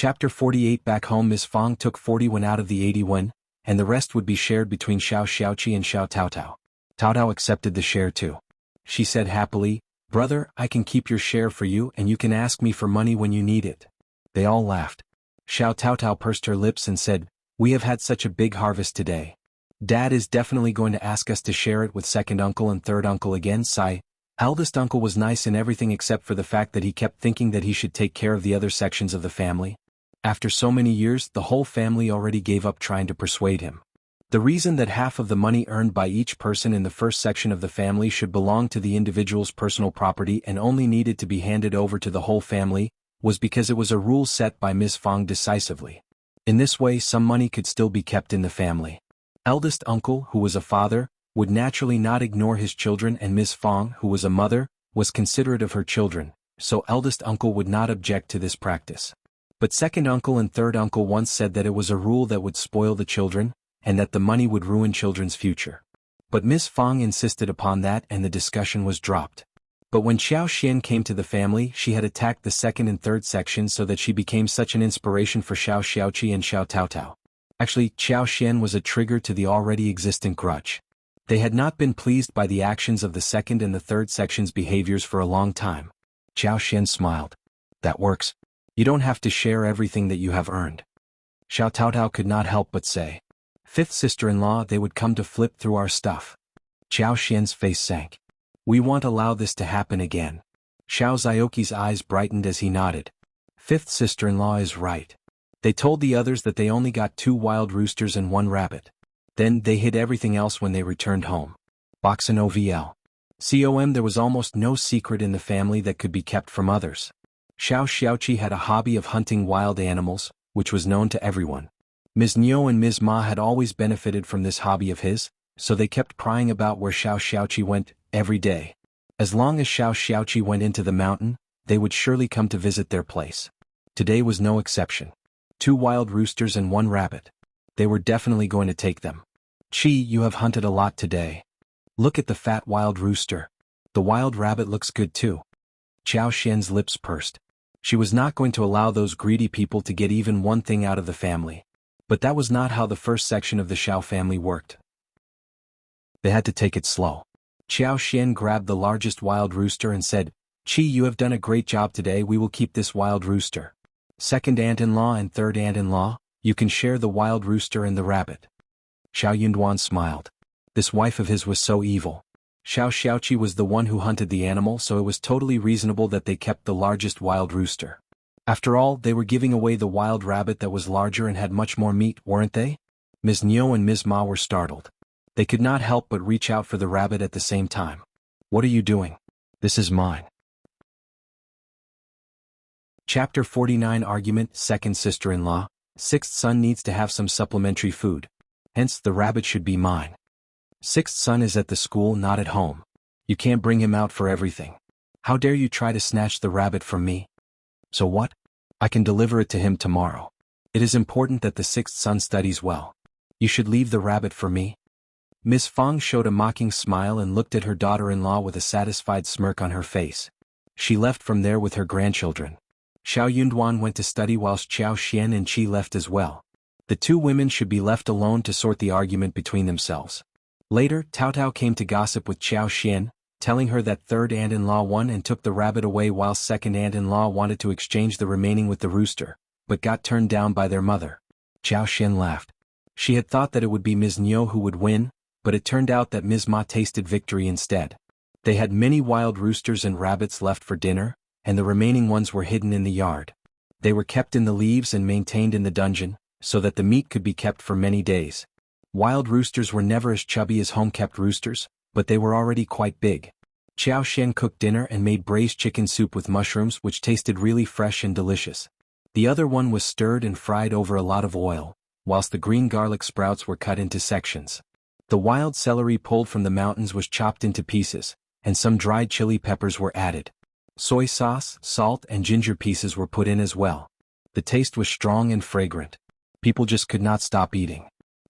Chapter 48. Back home, Miss Fang took 40 won out of the 80 won, and the rest would be shared between Xiao Xiaoqi and Xiao Taotao. Taotao accepted the share too. She said happily, "Brother, I can keep your share for you and you can ask me for money when you need it." They all laughed. Xiao Taotao pursed her lips and said, "We have had such a big harvest today. Dad is definitely going to ask us to share it with second uncle and third uncle again." Sigh. Eldest uncle was nice in everything except for the fact that he kept thinking that he should take care of the other sections of the family. After so many years, the whole family already gave up trying to persuade him. The reason that half of the money earned by each person in the first section of the family should belong to the individual's personal property and only needed to be handed over to the whole family was because it was a rule set by Ms. Fang decisively. In this way, some money could still be kept in the family. Eldest uncle, who was a father, would naturally not ignore his children, and Ms. Fang, who was a mother, was considerate of her children, so eldest uncle would not object to this practice. But second uncle and third uncle once said that it was a rule that would spoil the children, and that the money would ruin children's future. But Ms. Fang insisted upon that and the discussion was dropped. But when Xiao Xian came to the family, she had attacked the second and third sections so that she became such an inspiration for Xiao Xiaoqi and Xiao Taotao. Actually, Xiao Xian was a trigger to the already existent grudge. They had not been pleased by the actions of the second and the third section's behaviors for a long time. Xiao Xian smiled. "That works. You don't have to share everything that you have earned." Xiao Taotao could not help but say, "Fifth sister-in-law, they would come to flip through our stuff." Xiao Xian's face sank. "We won't allow this to happen again." Xiao Zioqi's eyes brightened as he nodded. "Fifth sister-in-law is right." They told the others that they only got 2 wild roosters and 1 rabbit. Then they hid everything else when they returned home. Boxin OVL. There was almost no secret in the family that could be kept from others. Xiao Xiaoqi had a hobby of hunting wild animals, which was known to everyone. Ms. Niu and Ms. Ma had always benefited from this hobby of his, so they kept prying about where Xiao Xiaoqi went, every day. As long as Xiao Xiaoqi went into the mountain, they would surely come to visit their place. Today was no exception. 2 wild roosters and 1 rabbit. They were definitely going to take them. "Qi, you have hunted a lot today. Look at the fat wild rooster. The wild rabbit looks good too." Xiao Xian's lips pursed. She was not going to allow those greedy people to get even one thing out of the family. But that was not how the first section of the Xiao family worked. They had to take it slow. Xiao Xian grabbed the largest wild rooster and said, "Qi, you have done a great job today. We will keep this wild rooster. Second aunt-in-law and third aunt-in-law, you can share the wild rooster and the rabbit." Xiao Yunduan smiled. This wife of his was so evil. Xiao Xiaoqi was the one who hunted the animal, so it was totally reasonable that they kept the largest wild rooster. After all, they were giving away the wild rabbit that was larger and had much more meat, weren't they? Ms. Niu and Ms. Ma were startled. They could not help but reach out for the rabbit at the same time. "What are you doing? This is mine." Chapter 49. Argument. Second sister-in-law. Sixth son needs to have some supplementary food. Hence, the rabbit should be mine. Sixth son is at the school, not at home. You can't bring him out for everything. How dare you try to snatch the rabbit from me? So what? I can deliver it to him tomorrow. It is important that the sixth son studies well. You should leave the rabbit for me. Miss Fang showed a mocking smile and looked at her daughter-in-law with a satisfied smirk on her face. She left from there with her grandchildren. Xiao Yunduan went to study whilst Xiao Xian and Qi left as well. The 2 women should be left alone to sort the argument between themselves. Later, Taotao came to gossip with Xiao Xian, telling her that third aunt-in-law won and took the rabbit away while second aunt-in-law wanted to exchange the remaining with the rooster, but got turned down by their mother. Xiao Xian laughed. She had thought that it would be Ms. Niu who would win, but it turned out that Ms. Ma tasted victory instead. They had many wild roosters and rabbits left for dinner, and the remaining ones were hidden in the yard. They were kept in the leaves and maintained in the dungeon, so that the meat could be kept for many days. Wild roosters were never as chubby as home-kept roosters, but they were already quite big. Xiao Xian cooked dinner and made braised chicken soup with mushrooms which tasted really fresh and delicious. The other one was stirred and fried over a lot of oil, whilst the green garlic sprouts were cut into sections. The wild celery pulled from the mountains was chopped into pieces, and some dried chili peppers were added. Soy sauce, salt and ginger pieces were put in as well. The taste was strong and fragrant. People just could not stop eating.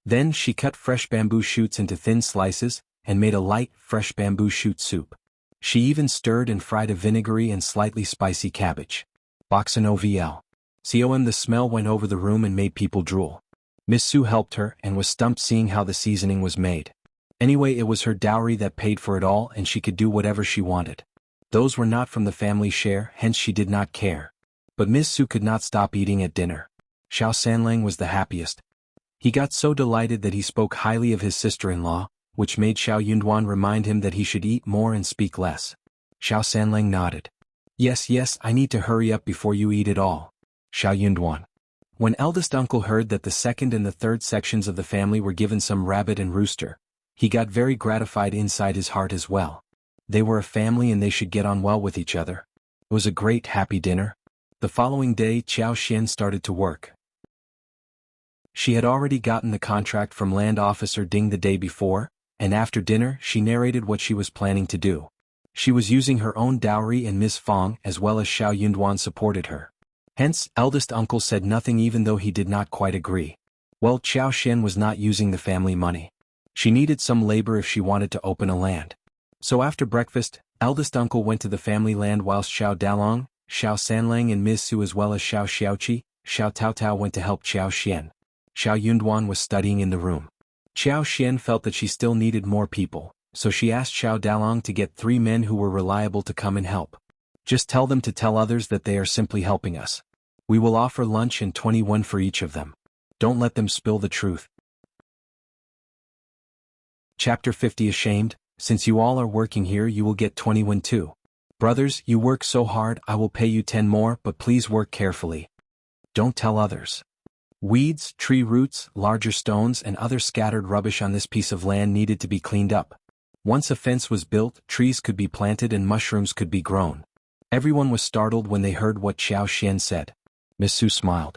Then she cut fresh bamboo shoots into thin slices, and made a light, fresh bamboo shoot soup. She even stirred and fried a vinegary and slightly spicy cabbage. Boxin OVL. The smell went over the room and made people drool. Miss Su helped her and was stumped seeing how the seasoning was made. Anyway, it was her dowry that paid for it all and she could do whatever she wanted. Those were not from the family share, hence she did not care. But Miss Su could not stop eating at dinner. Xiao Sanlang was the happiest. He got so delighted that he spoke highly of his sister-in-law, which made Xiao Yunduan remind him that he should eat more and speak less. Xiao Sanlang nodded. Yes, I need to hurry up before you eat it all. Xiao Yunduan. When eldest uncle heard that the second and the third sections of the family were given some rabbit and rooster, he got very gratified inside his heart as well. They were a family and they should get on well with each other. It was a great happy dinner. The following day Qiao Xian started to work. She had already gotten the contract from Land Officer Ding the day before, and after dinner she narrated what she was planning to do. She was using her own dowry and Miss Fang as well as Xiao Yunduan supported her. Hence, eldest uncle said nothing even though he did not quite agree. Well, Qiao Xian was not using the family money. She needed some labor if she wanted to open a land. So after breakfast, eldest uncle went to the family land whilst Xiao Dalong, Xiao Sanlang and Miss Su as well as Xiao Xiaoqi, Xiao Taotao went to help Qiao Xian. Xiao Yunduan was studying in the room. Qiao Xian felt that she still needed more people, so she asked Xiao Dalong to get 3 men who were reliable to come and help. Just tell them to tell others that they are simply helping us. We will offer lunch and 21 for each of them. Don't let them spill the truth. Chapter 50 Ashamed, since you all are working here you will get 21 too. Brothers, you work so hard I will pay you 10 more but please work carefully. Don't tell others. Weeds, tree roots, larger stones and other scattered rubbish on this piece of land needed to be cleaned up. Once a fence was built, trees could be planted and mushrooms could be grown. Everyone was startled when they heard what Xiao Xian said. Miss Su smiled.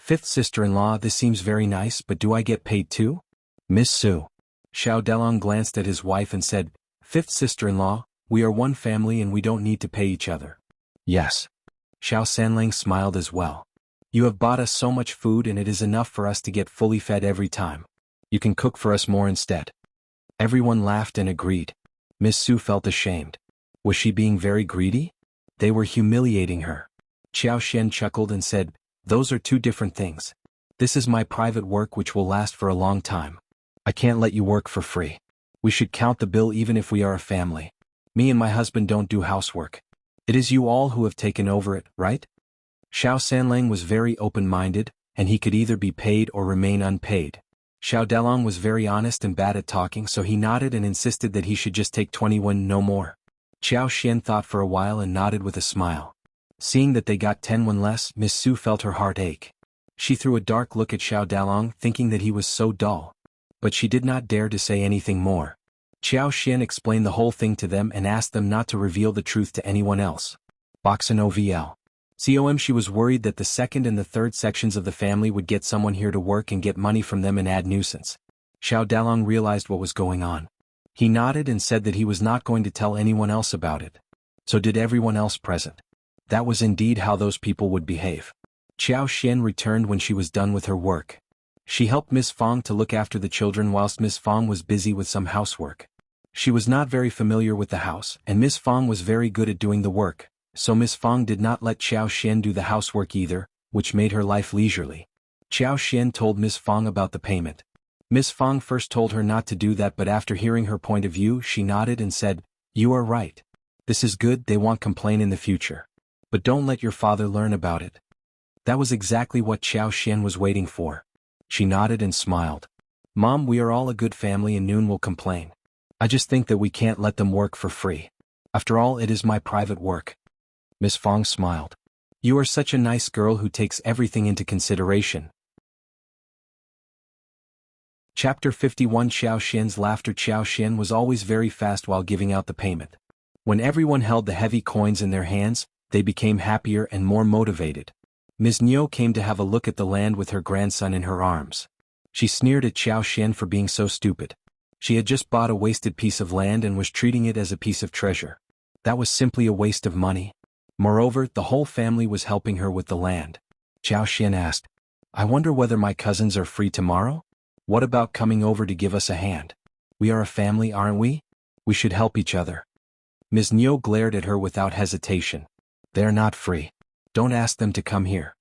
5th sister-in-law, this seems very nice, but do I get paid too? Miss Su. Xiao Dalong glanced at his wife and said, 5th sister-in-law, we are one family and we don't need to pay each other. Yes. Xiao Sanlang smiled as well. You have bought us so much food and it is enough for us to get fully fed every time. You can cook for us more instead. Everyone laughed and agreed. Miss Su felt ashamed. Was she being very greedy? They were humiliating her. Qiao Xian chuckled and said, those are 2 different things. This is my private work which will last for a long time. I can't let you work for free. We should count the bill even if we are a family. Me and my husband don't do housework. It is you all who have taken over it, right? Xiao Sanlang was very open-minded, and he could either be paid or remain unpaid. Xiao Dalong was very honest and bad at talking so he nodded and insisted that he should just take 21 no more. Qiao Xian thought for a while and nodded with a smile. Seeing that they got 10 less, Miss Su felt her heart ache. She threw a dark look at Xiao Dalong thinking that he was so dull. But she did not dare to say anything more. Qiao Xian explained the whole thing to them and asked them not to reveal the truth to anyone else. Boxin OVL. She was worried that the second and the third sections of the family would get someone here to work and get money from them and add nuisance. Xiao Dalong realized what was going on. He nodded and said that he was not going to tell anyone else about it. So did everyone else present. That was indeed how those people would behave. Qiao Xian returned when she was done with her work. She helped Miss Fang to look after the children whilst Miss Fang was busy with some housework. She was not very familiar with the house, and Miss Fang was very good at doing the work, so Miss Fang did not let Qiao Xian do the housework either, which made her life leisurely. Qiao Xian told Miss Fang about the payment. Miss Fang first told her not to do that, but after hearing her point of view she nodded and said, you are right. This is good, they won't complain in the future. But don't let your father learn about it. That was exactly what Qiao Xian was waiting for. She nodded and smiled. Mom, we are all a good family and Noon will complain. I just think that we can't let them work for free. After all, it is my private work. Miss Fang smiled. You are such a nice girl who takes everything into consideration. Chapter 51 Xiao Xian's laughter. Xiao Xian was always very fast while giving out the payment. When everyone held the heavy coins in their hands, they became happier and more motivated. Ms. Niu came to have a look at the land with her grandson in her arms. She sneered at Xiao Xian for being so stupid. She had just bought a wasted piece of land and was treating it as a piece of treasure. That was simply a waste of money. Moreover, the whole family was helping her with the land. Xiao Xian asked, I wonder whether my cousins are free tomorrow? What about coming over to give us a hand? We are a family, aren't we? We should help each other. Ms. Niu glared at her without hesitation. They are not free. Don't ask them to come here.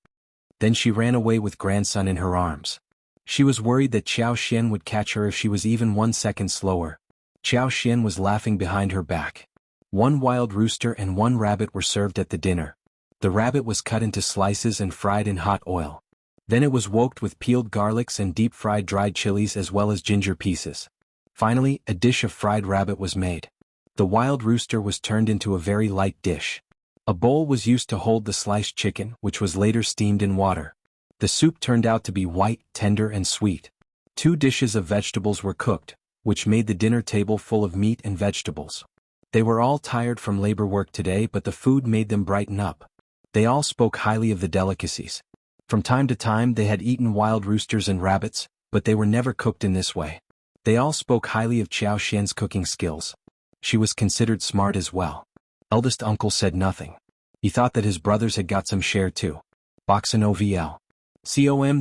Then she ran away with grandson in her arms. She was worried that Xiao Xian would catch her if she was even 1 second slower. Xiao Xian was laughing behind her back. 1 wild rooster and 1 rabbit were served at the dinner. The rabbit was cut into slices and fried in hot oil. Then it was woked with peeled garlics and deep-fried dried chilies as well as ginger pieces. Finally, a dish of fried rabbit was made. The wild rooster was turned into a very light dish. A bowl was used to hold the sliced chicken, which was later steamed in water. The soup turned out to be white, tender and sweet. 2 dishes of vegetables were cooked, which made the dinner table full of meat and vegetables. They were all tired from labor work today, but the food made them brighten up. They all spoke highly of the delicacies. From time to time they had eaten wild roosters and rabbits, but they were never cooked in this way. They all spoke highly of Xiao Xian's cooking skills. She was considered smart as well. Eldest uncle said nothing. He thought that his brothers had got some share too. Boxin OVL.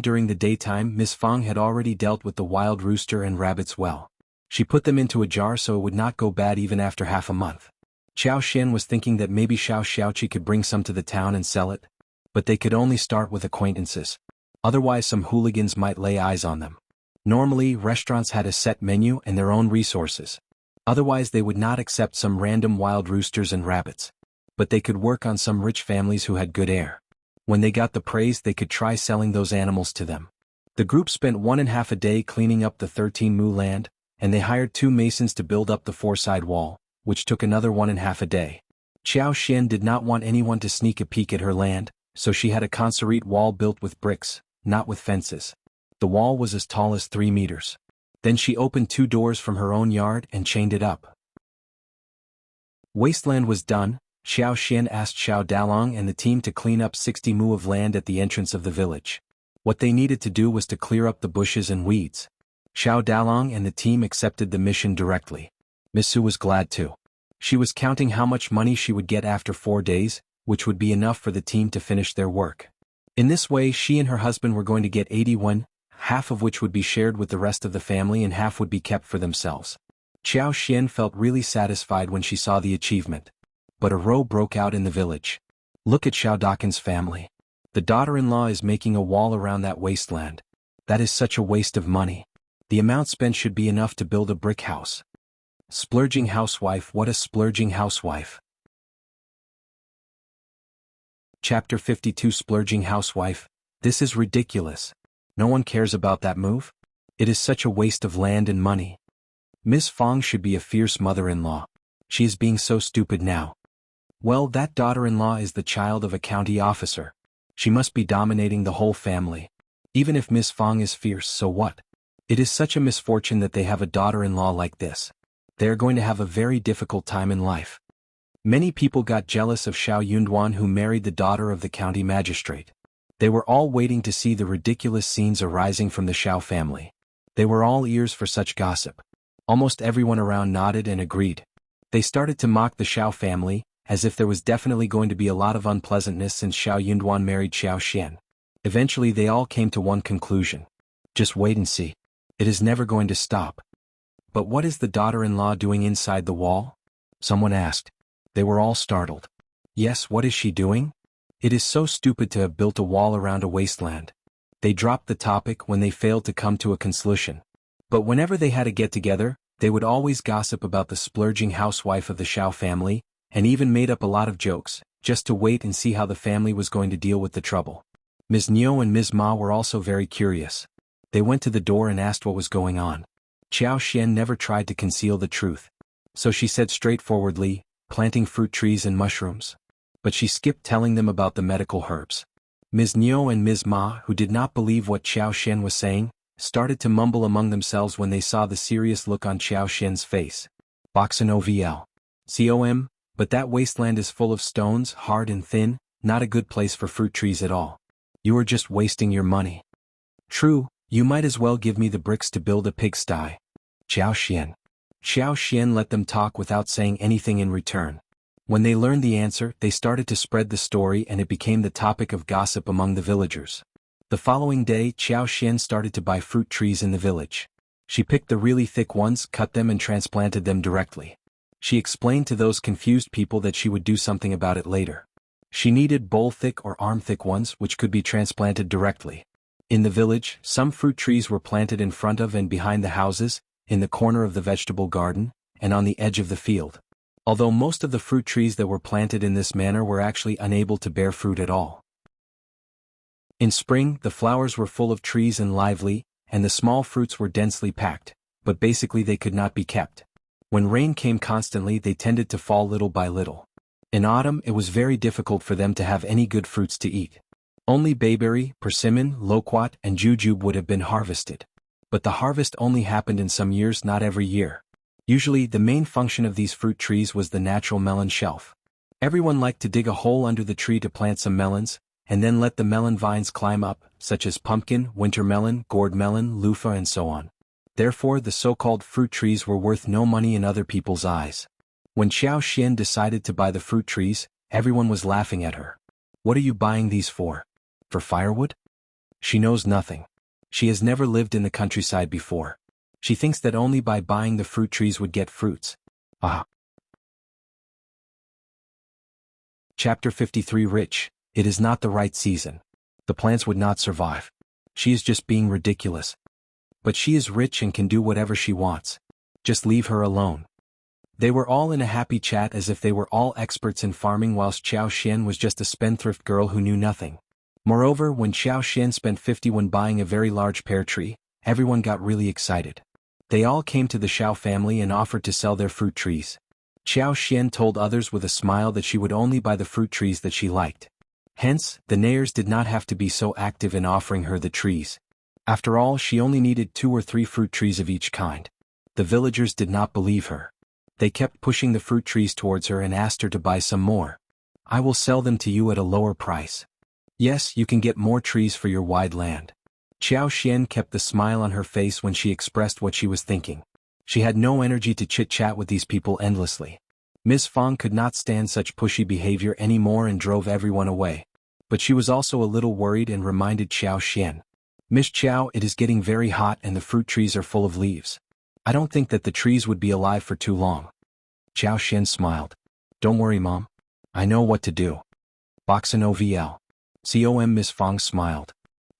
During the daytime, Miss Fang had already dealt with the wild rooster and rabbits well. She put them into a jar so it would not go bad even after half a month. Xiao Xian was thinking that maybe Xiaoqi could bring some to the town and sell it. But they could only start with acquaintances. Otherwise some hooligans might lay eyes on them. Normally, restaurants had a set menu and their own resources. Otherwise they would not accept some random wild roosters and rabbits. But they could work on some rich families who had good air. When they got the praise they could try selling those animals to them. The group spent 1.5 a day cleaning up the 13 mu land, and they hired 2 masons to build up the 4-side wall, which took another 1.5 a day. Xiao Xian did not want anyone to sneak a peek at her land, so she had a concrete wall built with bricks, not with fences. The wall was as tall as 3 meters. Then she opened 2 doors from her own yard and chained it up. Wasteland was done. Xiao Xian asked Xiao Dalong and the team to clean up 60 mu of land at the entrance of the village. What they needed to do was to clear up the bushes and weeds. Xiao Dalong and the team accepted the mission directly. Miss Su was glad too. She was counting how much money she would get after 4 days, which would be enough for the team to finish their work. In this way she and her husband were going to get 81, half of which would be shared with the rest of the family and half would be kept for themselves. Xiao Xian felt really satisfied when she saw the achievement. But a row broke out in the village. Look at Xiao Dakin's family. The daughter-in-law is making a wall around that wasteland. That is such a waste of money. The amount spent should be enough to build a brick house. Splurging housewife. What a splurging housewife. Chapter 52 Splurging housewife. This is ridiculous. No one cares about that move. It is such a waste of land and money. Miss Fang should be a fierce mother-in-law. She is being so stupid now. Well, that daughter-in-law is the child of a county officer. She must be dominating the whole family. Even if Miss Fang is fierce, so what? It is such a misfortune that they have a daughter-in-law like this. They are going to have a very difficult time in life. Many people got jealous of Xiao Yunduan who married the daughter of the county magistrate. They were all waiting to see the ridiculous scenes arising from the Xiao family. They were all ears for such gossip. Almost everyone around nodded and agreed. They started to mock the Xiao family, as if there was definitely going to be a lot of unpleasantness since Xiao Yunduan married Xiao Xian. Eventually they all came to one conclusion. Just wait and see. It is never going to stop. But what is the daughter-in-law doing inside the wall? Someone asked. They were all startled. Yes, what is she doing? It is so stupid to have built a wall around a wasteland. They dropped the topic when they failed to come to a conclusion. But whenever they had a get-together, they would always gossip about the splurging housewife of the Xiao family, and even made up a lot of jokes, just to wait and see how the family was going to deal with the trouble. Ms. Niu and Ms. Ma were also very curious. They went to the door and asked what was going on. Xiao Xian never tried to conceal the truth. So she said straightforwardly, planting fruit trees and mushrooms. But she skipped telling them about the medical herbs. Ms. Niu and Ms. Ma, who did not believe what Xiao Xian was saying, started to mumble among themselves when they saw the serious look on Xiao Xian's face. Boxin OVL. COM, but that wasteland is full of stones, hard and thin, not a good place for fruit trees at all. You are just wasting your money. True, you might as well give me the bricks to build a pigsty. Xiao Xian. Xiao Xian let them talk without saying anything in return. When they learned the answer, they started to spread the story and it became the topic of gossip among the villagers. The following day, Xiao Xian started to buy fruit trees in the village. She picked the really thick ones, cut them and transplanted them directly. She explained to those confused people that she would do something about it later. She needed bowl-thick or arm-thick ones which could be transplanted directly. In the village, some fruit trees were planted in front of and behind the houses, in the corner of the vegetable garden, and on the edge of the field. Although most of the fruit trees that were planted in this manner were actually unable to bear fruit at all. In spring, the flowers were full of trees and lively, and the small fruits were densely packed, but basically they could not be kept. When rain came constantly, they tended to fall little by little. In autumn, it was very difficult for them to have any good fruits to eat. Only bayberry, persimmon, loquat, and jujube would have been harvested. But the harvest only happened in some years, not every year. Usually, the main function of these fruit trees was the natural melon shelf. Everyone liked to dig a hole under the tree to plant some melons, and then let the melon vines climb up, such as pumpkin, winter melon, gourd melon, loofah, and so on. Therefore, the so-called fruit trees were worth no money in other people's eyes. When Xiao decided to buy the fruit trees, everyone was laughing at her. What are you buying these for? For firewood? She knows nothing. She has never lived in the countryside before. She thinks that only by buying the fruit trees would get fruits. Ah. Chapter 53 Rich. It is not the right season. The plants would not survive. She is just being ridiculous. But she is rich and can do whatever she wants. Just leave her alone. They were all in a happy chat as if they were all experts in farming, whilst Xiao was just a spendthrift girl who knew nothing. Moreover, when Xiao spent 50 when buying a very large pear tree, everyone got really excited. They all came to the Xiao family and offered to sell their fruit trees. Xiao told others with a smile that she would only buy the fruit trees that she liked. Hence, the neighbors did not have to be so active in offering her the trees. After all, she only needed 2 or 3 fruit trees of each kind. The villagers did not believe her. They kept pushing the fruit trees towards her and asked her to buy some more. I will sell them to you at a lower price. Yes, you can get more trees for your wide land. Xiao kept the smile on her face when she expressed what she was thinking. She had no energy to chit-chat with these people endlessly. Ms. Fang could not stand such pushy behavior anymore and drove everyone away. But she was also a little worried and reminded Xiao, Miss Qiao, it is getting very hot and the fruit trees are full of leaves. I don't think that the trees would be alive for too long. Xiao smiled. Don't worry, Mom. I know what to do. Boxin OVL. COM Miss Fang smiled.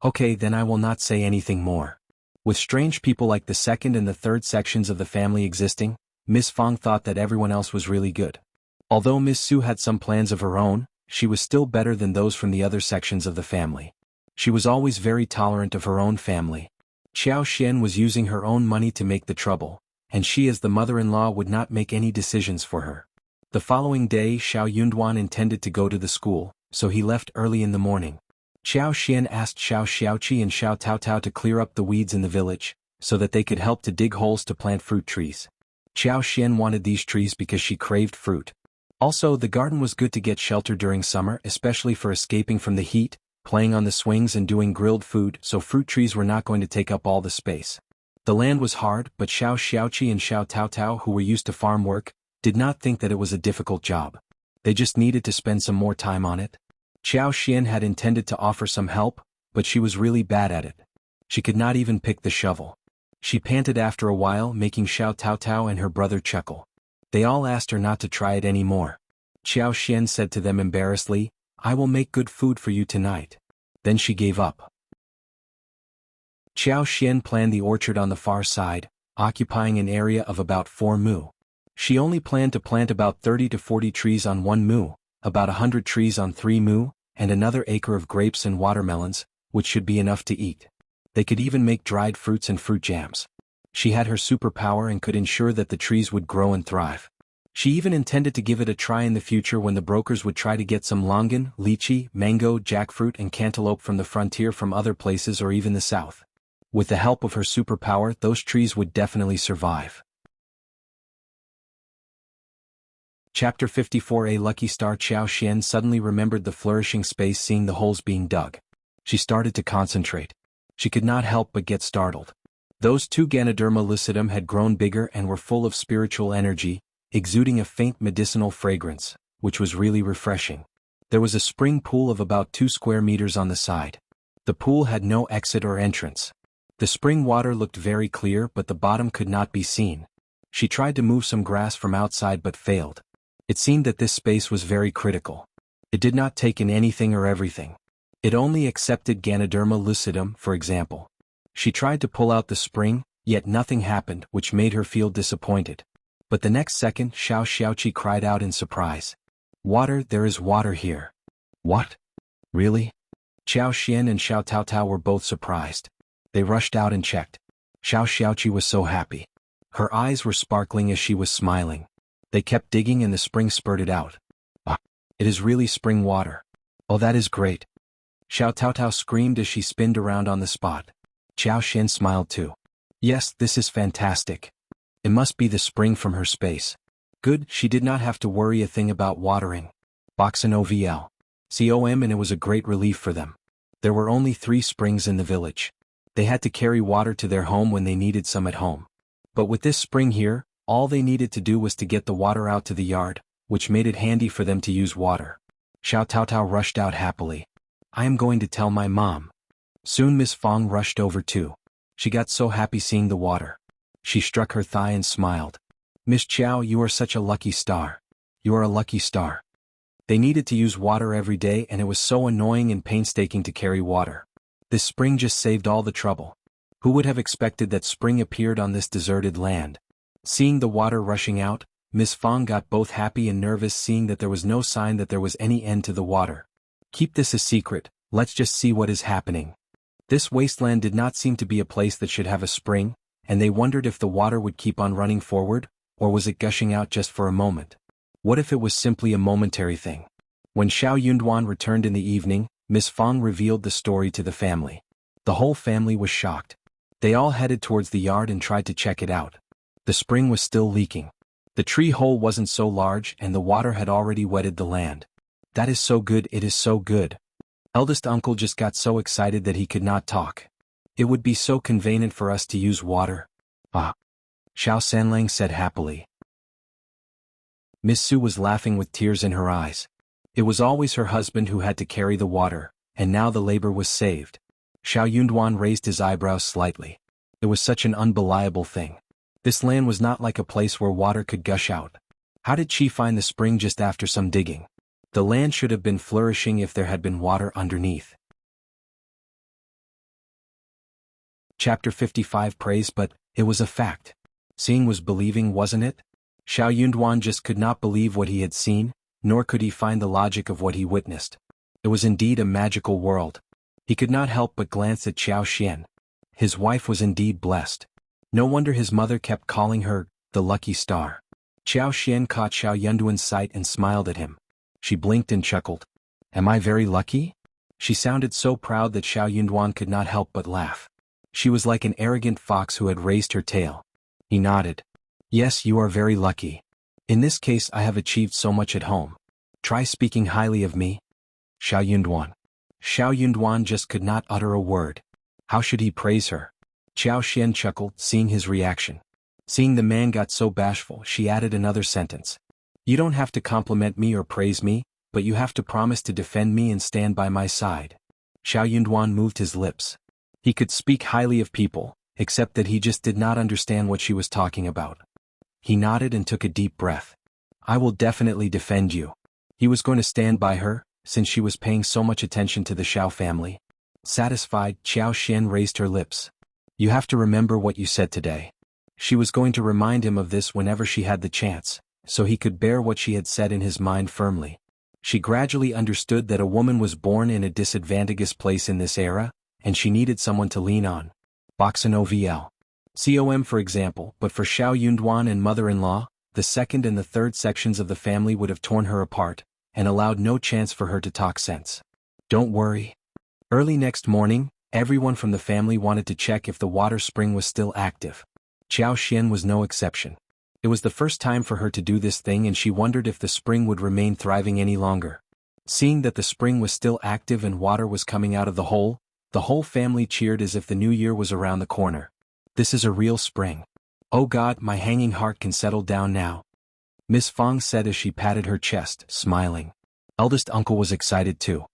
Okay, then I will not say anything more. With strange people like the second and the third sections of the family existing, Miss Fang thought that everyone else was really good. Although Miss Su had some plans of her own, she was still better than those from the other sections of the family. She was always very tolerant of her own family. Xiao was using her own money to make the trouble, and she as the mother-in-law would not make any decisions for her. The following day Xiao Yunduan intended to go to the school, so he left early in the morning. Xiao asked Xiao Xiaoqi and Xiao Taotao to clear up the weeds in the village, so that they could help to dig holes to plant fruit trees. Xiao wanted these trees because she craved fruit. Also, the garden was good to get shelter during summer, especially for escaping from the heat, playing on the swings and doing grilled food, so fruit trees were not going to take up all the space. The land was hard, but Xiao Xiaoqi and Xiao Taotao, who were used to farm work, did not think that it was a difficult job. They just needed to spend some more time on it. Xiao had intended to offer some help, but she was really bad at it. She could not even pick the shovel. She panted after a while, making Xiao Taotao and her brother chuckle. They all asked her not to try it anymore. Xiao said to them embarrassedly, I will make good food for you tonight. Then she gave up. Xiao planned the orchard on the far side, occupying an area of about 4 mu. She only planned to plant about 30 to 40 trees on 1 mu, about 100 trees on 3 mu, and another acre of grapes and watermelons, which should be enough to eat. They could even make dried fruits and fruit jams. She had her superpower and could ensure that the trees would grow and thrive. She even intended to give it a try in the future when the brokers would try to get some longan, lychee, mango, jackfruit and cantaloupe from the frontier from other places or even the south. With the help of her superpower, those trees would definitely survive. Chapter 54 A lucky star. Xiao suddenly remembered the flourishing space, seeing the holes being dug. She started to concentrate. She could not help but get startled. Those 2 Ganoderma lucidum had grown bigger and were full of spiritual energy, exuding a faint medicinal fragrance, which was really refreshing. There was a spring pool of about 2 square meters on the side. The pool had no exit or entrance. The spring water looked very clear, but the bottom could not be seen. She tried to move some grass from outside but failed. It seemed that this space was very critical. It did not take in anything or everything. It only accepted Ganoderma lucidum, for example. She tried to pull out the spring, yet nothing happened, which made her feel disappointed. But the next second Xiaoqi cried out in surprise. Water, there is water here. What? Really? Xiao Xian and Xiao Taotao were both surprised. They rushed out and checked. Xiaoqi was so happy. Her eyes were sparkling as she was smiling. They kept digging and the spring spurted out. Ah, it is really spring water. Oh, that is great. Xiao Taotao screamed as she spinned around on the spot. Xiao Xian smiled too. Yes, this is fantastic. It must be the spring from her space. Good, she did not have to worry a thing about watering. Boxen OVL. COM, and it was a great relief for them. There were only 3 springs in the village. They had to carry water to their home when they needed some at home. But with this spring here, all they needed to do was to get the water out to the yard, which made it handy for them to use water. Xiao Taotao rushed out happily. I am going to tell my mom. Soon Miss Fang rushed over too. She got so happy seeing the water. She struck her thigh and smiled. Miss Qiao, you are such a lucky star. You are a lucky star. They needed to use water every day and it was so annoying and painstaking to carry water. This spring just saved all the trouble. Who would have expected that spring appeared on this deserted land? Seeing the water rushing out, Miss Fang got both happy and nervous seeing that there was no sign that there was any end to the water. Keep this a secret, let's just see what is happening. This wasteland did not seem to be a place that should have a spring, and they wondered if the water would keep on running forward, or was it gushing out just for a moment? What if it was simply a momentary thing? When Xiao Yunduan returned in the evening, Miss Fang revealed the story to the family. The whole family was shocked. They all headed towards the yard and tried to check it out. The spring was still leaking. The tree hole wasn't so large and the water had already wetted the land. That is so good, it is so good. Eldest uncle just got so excited that he could not talk. It would be so convenient for us to use water. Ah. Xiao Sanlang said happily. Miss Su was laughing with tears in her eyes. It was always her husband who had to carry the water, and now the labor was saved. Xiao Yunduan raised his eyebrows slightly. It was such an unbelievable thing. This land was not like a place where water could gush out. How did she find the spring just after some digging? The land should have been flourishing if there had been water underneath. Chapter 55 Praise, but it was a fact. Seeing was believing, wasn't it? Xiao Yunduan just could not believe what he had seen, nor could he find the logic of what he witnessed. It was indeed a magical world. He could not help but glance at Xiao Xian. His wife was indeed blessed. No wonder his mother kept calling her, the lucky star. Xiao Xian caught Xiao Yunduan's sight and smiled at him. She blinked and chuckled. Am I very lucky? She sounded so proud that Xiao Yunduan could not help but laugh. She was like an arrogant fox who had raised her tail. He nodded. Yes, you are very lucky. In this case I have achieved so much at home. Try speaking highly of me. Xiao Yunduan. Xiao Yunduan just could not utter a word. How should he praise her? Xiao Xian chuckled, seeing his reaction. Seeing the man got so bashful, she added another sentence. You don't have to compliment me or praise me, but you have to promise to defend me and stand by my side. Xiao Yunduan moved his lips. He could speak highly of people, except that he just did not understand what she was talking about. He nodded and took a deep breath. I will definitely defend you. He was going to stand by her, since she was paying so much attention to the Xiao family. Satisfied, Xiao Xian raised her lips. You have to remember what you said today. She was going to remind him of this whenever she had the chance, so he could bear what she had said in his mind firmly. She gradually understood that a woman was born in a disadvantageous place in this era, and she needed someone to lean on. Boxen OVL. COM for example, but for Xiao Yunduan and mother-in-law, the second and the third sections of the family would have torn her apart, and allowed no chance for her to talk sense. Don't worry. Early next morning, everyone from the family wanted to check if the water spring was still active. Xiao Xian was no exception. It was the first time for her to do this thing and she wondered if the spring would remain thriving any longer. Seeing that the spring was still active and water was coming out of the whole family cheered as if the new year was around the corner. This is a real spring. Oh God, my hanging heart can settle down now. Miss Fang said as she patted her chest, smiling. Eldest uncle was excited too.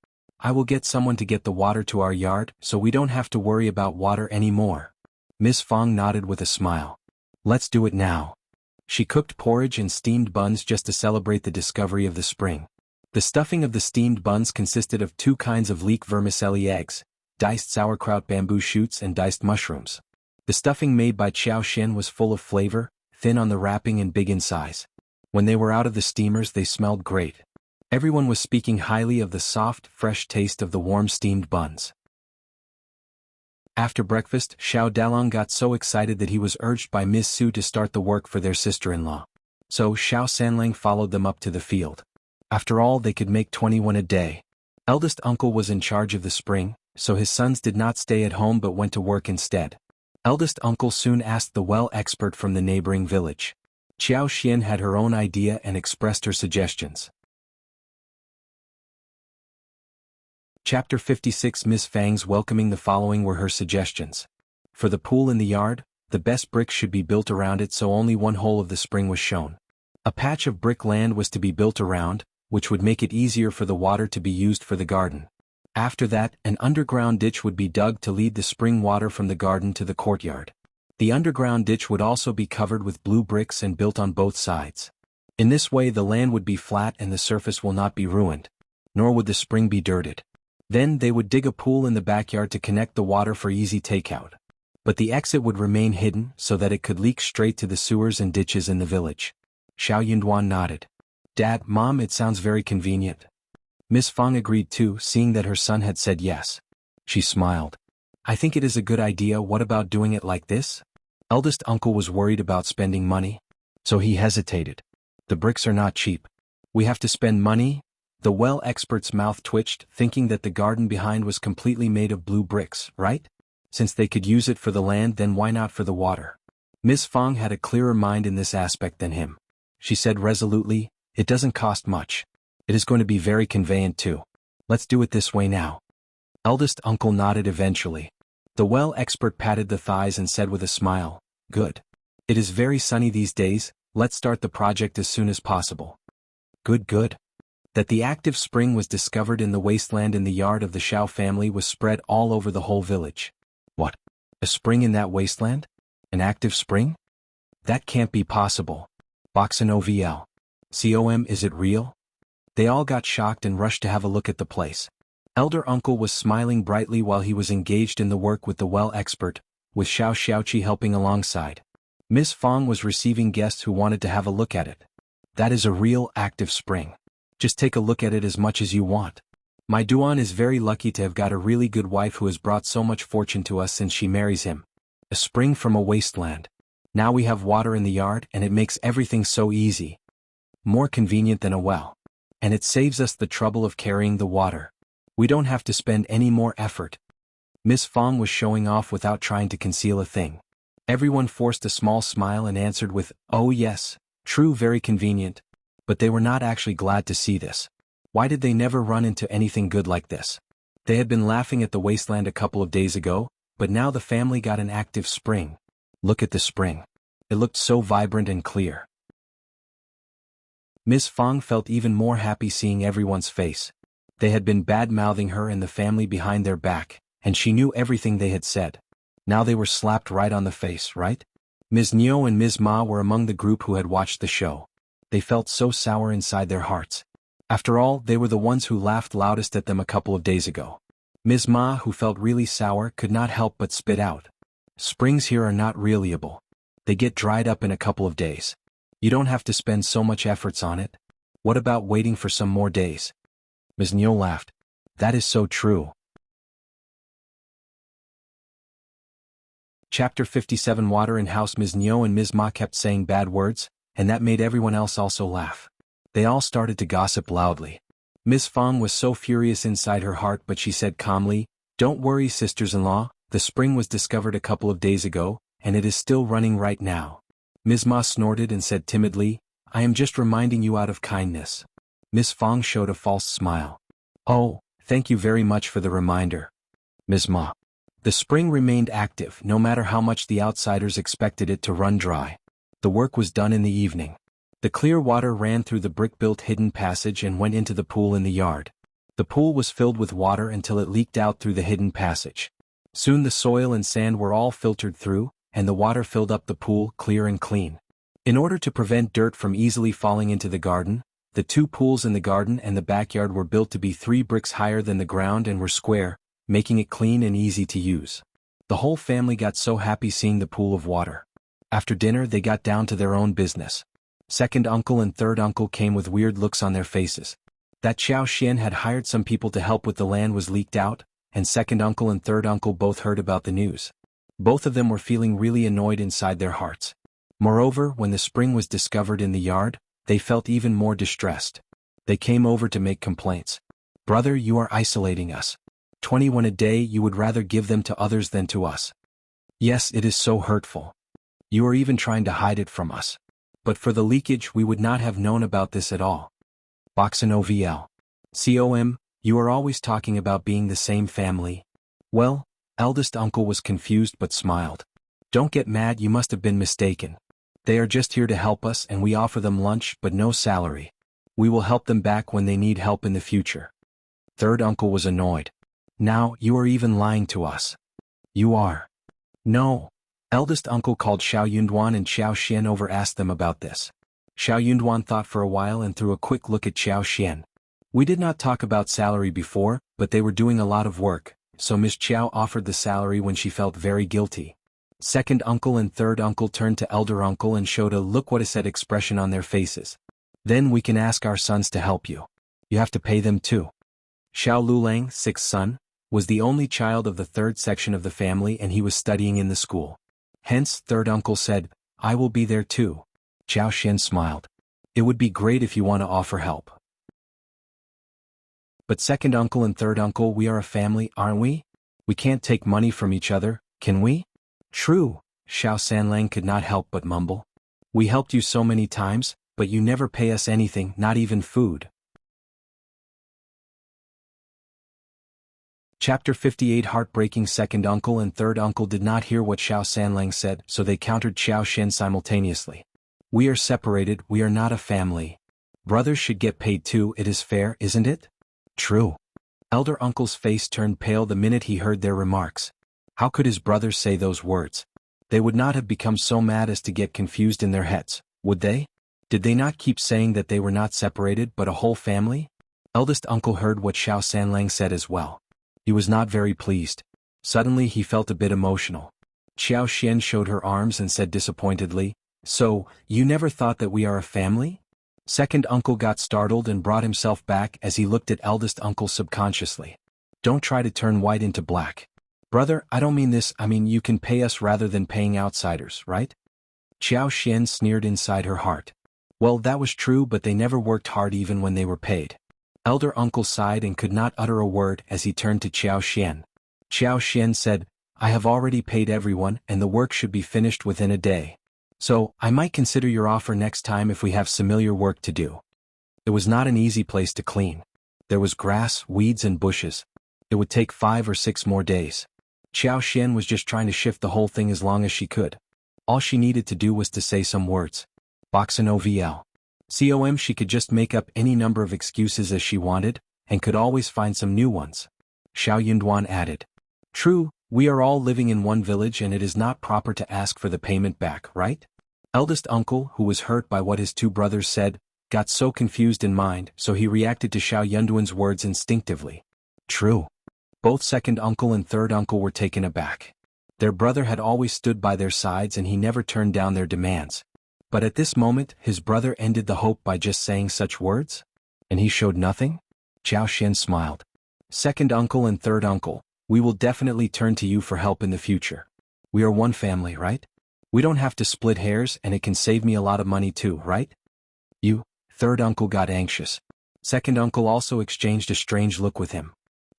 I will get someone to get the water to our yard, so we don't have to worry about water anymore. Miss Fang nodded with a smile. Let's do it now. She cooked porridge and steamed buns just to celebrate the discovery of the spring. The stuffing of the steamed buns consisted of 2 kinds of leek vermicelli eggs, diced sauerkraut bamboo shoots and diced mushrooms. The stuffing made by Qiao Xin was full of flavor, thin on the wrapping and big in size. When they were out of the steamers they smelled great. Everyone was speaking highly of the soft, fresh taste of the warm steamed buns. After breakfast, Xiao Dalong got so excited that he was urged by Ms. Su to start the work for their sister-in-law. So Xiao Sanlang followed them up to the field. After all, they could make 21 a day. Eldest uncle was in charge of the spring, so his sons did not stay at home but went to work instead. Eldest uncle soon asked the well expert from the neighboring village. Qiao Xian had her own idea and expressed her suggestions. Chapter 56 Ms. Fang's welcoming. The following were her suggestions. For the pool in the yard, the best bricks should be built around it so only one hole of the spring was shown. A patch of brick land was to be built around, which would make it easier for the water to be used for the garden. After that, an underground ditch would be dug to lead the spring water from the garden to the courtyard. The underground ditch would also be covered with blue bricks and built on both sides. In this way the land would be flat and the surface will not be ruined, nor would the spring be dirted. Then they would dig a pool in the backyard to connect the water for easy takeout. But the exit would remain hidden so that it could leak straight to the sewers and ditches in the village. Xiao Yunduan nodded. Dad, Mom, it sounds very convenient. Miss Fang agreed too, seeing that her son had said yes. She smiled. I think it is a good idea. What about doing it like this? Eldest uncle was worried about spending money, so he hesitated. The bricks are not cheap. We have to spend money? The well expert's mouth twitched, thinking that the garden behind was completely made of blue bricks, right? Since they could use it for the land, then why not for the water? Miss Fang had a clearer mind in this aspect than him. She said resolutely, it doesn't cost much. It is going to be very convenient too. Let's do it this way now. Eldest uncle nodded eventually. The well expert patted the thighs and said with a smile, good. It is very sunny these days, let's start the project as soon as possible. Good. That the active spring was discovered in the wasteland in the yard of the Xiao family was spread all over the whole village. What? A spring in that wasteland? An active spring? That can't be possible. Boxen OVL. COM, is it real? They all got shocked and rushed to have a look at the place. Elder uncle was smiling brightly while he was engaged in the work with the well expert, with Xiao Xiaoqi helping alongside. Miss Fang was receiving guests who wanted to have a look at it. That is a real active spring. Just take a look at it as much as you want. My Duan is very lucky to have got a really good wife who has brought so much fortune to us since she marries him. A spring from a wasteland. Now we have water in the yard and it makes everything so easy. More convenient than a well. And it saves us the trouble of carrying the water. We don't have to spend any more effort. Miss Fang was showing off without trying to conceal a thing. Everyone forced a small smile and answered with, oh yes, true, very convenient. But they were not actually glad to see this. Why did they never run into anything good like this? They had been laughing at the wasteland a couple of days ago, but now the family got an active spring. Look at the spring. It looked so vibrant and clear. Miss Fang felt even more happy seeing everyone's face. They had been bad-mouthing her and the family behind their back, and she knew everything they had said. Now they were slapped right on the face, right? Ms. Niu and Ms. Ma were among the group who had watched the show. They felt so sour inside their hearts. After all, they were the ones who laughed loudest at them a couple of days ago. Ms. Ma, who felt really sour, could not help but spit out. Springs here are not reliable. They get dried up in a couple of days. You don't have to spend so much efforts on it. What about waiting for some more days? Ms. Niu laughed. That is so true. Chapter 57 Water in house. Ms. Niu and Ms. Ma kept saying bad words, and that made everyone else also laugh. They all started to gossip loudly. Ms. Fang was so furious inside her heart, but she said calmly, don't worry, sisters-in-law, the spring was discovered a couple of days ago, and it is still running right now. Ms. Ma snorted and said timidly, I am just reminding you out of kindness. Ms. Fang showed a false smile. Oh, thank you very much for the reminder. Ms. Ma. The spring remained active no matter how much the outsiders expected it to run dry. The work was done in the evening. The clear water ran through the brick-built hidden passage and went into the pool in the yard. The pool was filled with water until it leaked out through the hidden passage. Soon the soil and sand were all filtered through, and the water filled up the pool clear and clean. In order to prevent dirt from easily falling into the garden, The 2 pools in the garden and the backyard were built to be 3 bricks higher than the ground and were square, making it clean and easy to use. The whole family got so happy seeing the pool of water. After dinner they got down to their own business. Second uncle and third uncle came with weird looks on their faces. That Xiao had hired some people to help with the land was leaked out, and second uncle and third uncle both heard about the news. Both of them were feeling really annoyed inside their hearts. Moreover, when the spring was discovered in the yard, they felt even more distressed. They came over to make complaints. Brother, you are isolating us. 21 a day, you would rather give them to others than to us. Yes, it is so hurtful. You are even trying to hide it from us. But for the leakage we would not have known about this at all. Boxin OVL. COM, you are always talking about being the same family. Well, eldest uncle was confused but smiled. Don't get mad, you must have been mistaken. They are just here to help us and we offer them lunch but no salary. We will help them back when they need help in the future. Third uncle was annoyed. Now, you are even lying to us. You are. No. Eldest uncle called Xiao Yunduan and Xiao Xian over asked them about this. Xiao Yunduan thought for a while and threw a quick look at Xiao Xian. We did not talk about salary before, but they were doing a lot of work, so Miss Qiao offered the salary when she felt very guilty. Second uncle and third uncle turned to elder uncle and showed a look what is said expression on their faces. Then we can ask our sons to help you. You have to pay them too. Xiao Lulang, sixth son, was the only child of the third section of the family and he was studying in the school. Hence, third uncle said, I will be there too. Xiao Xian smiled. It would be great if you want to offer help. But second uncle and third uncle, we are a family, aren't we? We can't take money from each other, can we? True, Xiao Sanlang could not help but mumble. We helped you so many times, but you never pay us anything, not even food. Chapter 58 Heartbreaking. Second uncle and third uncle did not hear what Xiao Sanlang said, so they countered Xiao Xian simultaneously. We are separated, we are not a family. Brothers should get paid too, it is fair, isn't it? True. Elder uncle's face turned pale the minute he heard their remarks. How could his brothers say those words? They would not have become so mad as to get confused in their heads, would they? Did they not keep saying that they were not separated but a whole family? Eldest uncle heard what Xiao Sanlang said as well. He was not very pleased. Suddenly he felt a bit emotional. Xiao Xian showed her arms and said disappointedly, So, you never thought that we are a family? Second uncle got startled and brought himself back as he looked at eldest uncle subconsciously. Don't try to turn white into black. Brother, I don't mean this, I mean you can pay us rather than paying outsiders, right? Xiao Xian sneered inside her heart. Well, that was true, but they never worked hard even when they were paid. Elder uncle sighed and could not utter a word as he turned to Xiao Xian. Xiao Xian said, I have already paid everyone and the work should be finished within a day. So, I might consider your offer next time if we have similar work to do. It was not an easy place to clean. There was grass, weeds and bushes. It would take 5 or 6 more days. Xiao Xian was just trying to shift the whole thing as long as she could. All she needed to do was to say some words. Boxin OVL. COM she could just make up any number of excuses as she wanted, and could always find some new ones. Xiao Yunduan added. True, we are all living in one village and it is not proper to ask for the payment back, right? Eldest uncle, who was hurt by what his 2 brothers said, got so confused in mind, so he reacted to Xiao Yunduan's words instinctively. True. Both second uncle and third uncle were taken aback. Their brother had always stood by their sides and he never turned down their demands. But at this moment, his brother ended the hope by just saying such words? And he showed nothing? Xiao Xian smiled. Second uncle and third uncle, we will definitely turn to you for help in the future. We are one family, right? We don't have to split hairs and it can save me a lot of money too, right? You, third uncle got anxious. Second uncle also exchanged a strange look with him.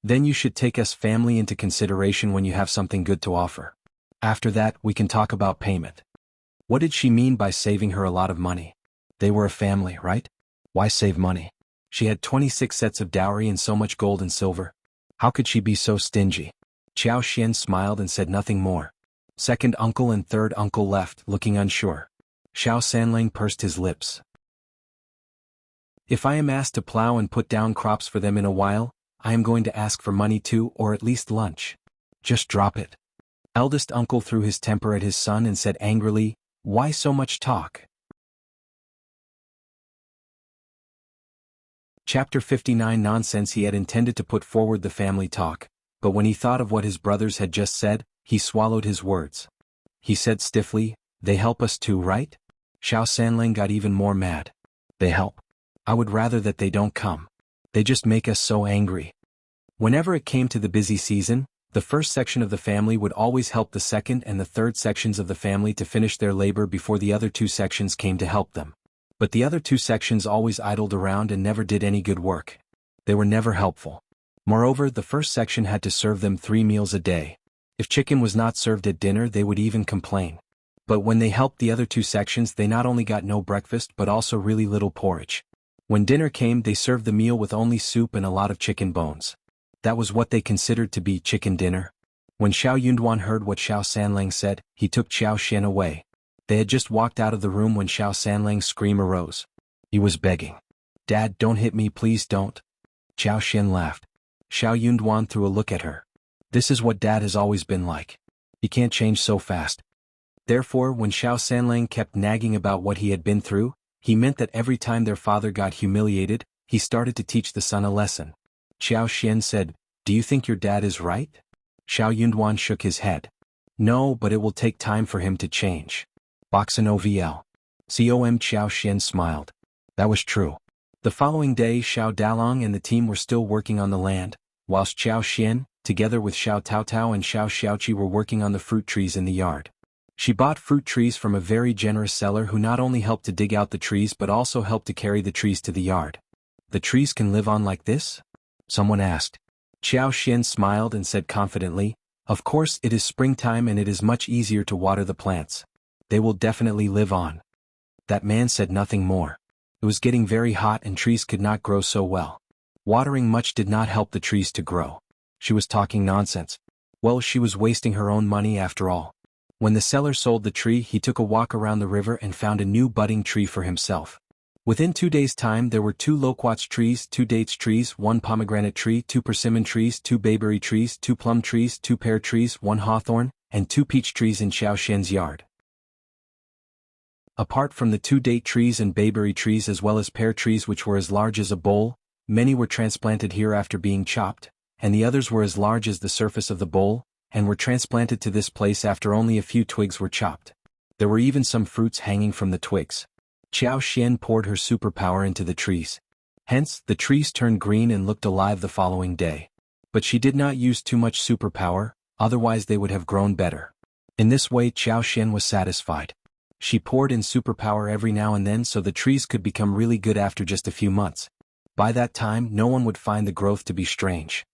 Then you should take us family into consideration when you have something good to offer. After that, we can talk about payment. What did she mean by saving her a lot of money? They were a family, right? Why save money? She had 26 sets of dowry and so much gold and silver. How could she be so stingy? Xiao Xian smiled and said nothing more. Second uncle and third uncle left, looking unsure. Xiao Sanlang pursed his lips. If I am asked to plow and put down crops for them in a while, I am going to ask for money too, or at least lunch. Just drop it. Eldest uncle threw his temper at his son and said angrily, Why so much talk? Chapter 59 Nonsense. He had intended to put forward the family talk, but when he thought of what his brothers had just said, he swallowed his words. He said stiffly, "They help us too, right?" Xiao Sanlang got even more mad. "They help? I would rather that they don't come. They just make us so angry." Whenever it came to the busy season, the first section of the family would always help the second and the third sections of the family to finish their labor before the other two sections came to help them. But the other two sections always idled around and never did any good work. They were never helpful. Moreover, the first section had to serve them 3 meals a day. If chicken was not served at dinner, they would even complain. But when they helped the other two sections, they not only got no breakfast but also really little porridge. When dinner came, they served the meal with only soup and a lot of chicken bones. That was what they considered to be chicken dinner. When Xiao Yunduan heard what Xiao Sanlang said, he took Xiao Xian away. They had just walked out of the room when Xiao Sanlang's scream arose. He was begging. "Dad, don't hit me, please don't." Xiao Xian laughed. Xiao Yunduan threw a look at her. "This is what Dad has always been like. He can't change so fast." Therefore, when Xiao Sanlang kept nagging about what he had been through, he meant that every time their father got humiliated, he started to teach the son a lesson. Xiao Xian said, "Do you think your dad is right?" Xiao Yunduan shook his head. "No, but it will take time for him to change." Boxen OVL. COM Xiao Xian smiled. That was true. The following day, Xiao Dalong and the team were still working on the land, whilst Xiao Xian, together with Xiao Taotao and Xiao Xiaoqi, were working on the fruit trees in the yard. She bought fruit trees from a very generous seller who not only helped to dig out the trees but also helped to carry the trees to the yard. "The trees can live on like this?" someone asked. Xiao Xian smiled and said confidently, "Of course, it is springtime and it is much easier to water the plants. They will definitely live on." That man said nothing more. It was getting very hot and trees could not grow so well. Watering much did not help the trees to grow. She was talking nonsense. Well, she was wasting her own money after all. When the seller sold the tree, he took a walk around the river and found a new budding tree for himself. Within 2 days' time there were 2 loquats trees, 2 dates trees, 1 pomegranate tree, 2 persimmon trees, 2 bayberry trees, 2 plum trees, 2 pear trees, 1 hawthorn, and 2 peach trees in Xiao Xian's yard. Apart from the 2 date trees and bayberry trees as well as pear trees which were as large as a bowl, many were transplanted here after being chopped, and the others were as large as the surface of the bowl, and were transplanted to this place after only a few twigs were chopped. There were even some fruits hanging from the twigs. Xiao Xian poured her superpower into the trees. Hence, the trees turned green and looked alive the following day. But she did not use too much superpower, otherwise they would have grown better. In this way Xiao Xian was satisfied. She poured in superpower every now and then so the trees could become really good after just a few months. By that time, no one would find the growth to be strange.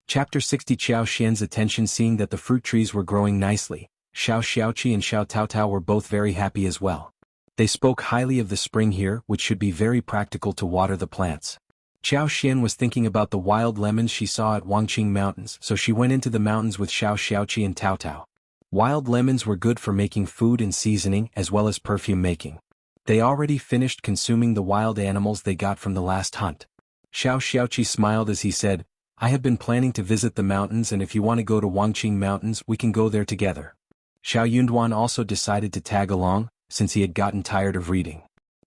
Chapter 60 Xiao Xian's attention. Seeing that the fruit trees were growing nicely, Xiao Xiaoqi and Xiao Taotao were both very happy as well. They spoke highly of the spring here, which should be very practical to water the plants. Xiao Xian was thinking about the wild lemons she saw at Wangqing Mountains, so she went into the mountains with Xiao Xiaoqi and Taotao. Wild lemons were good for making food and seasoning as well as perfume making. They already finished consuming the wild animals they got from the last hunt. Xiao Xiaoqi smiled as he said, "I have been planning to visit the mountains, and if you want to go to Wangqing Mountains, we can go there together." Xiao Yunduan also decided to tag along, since he had gotten tired of reading.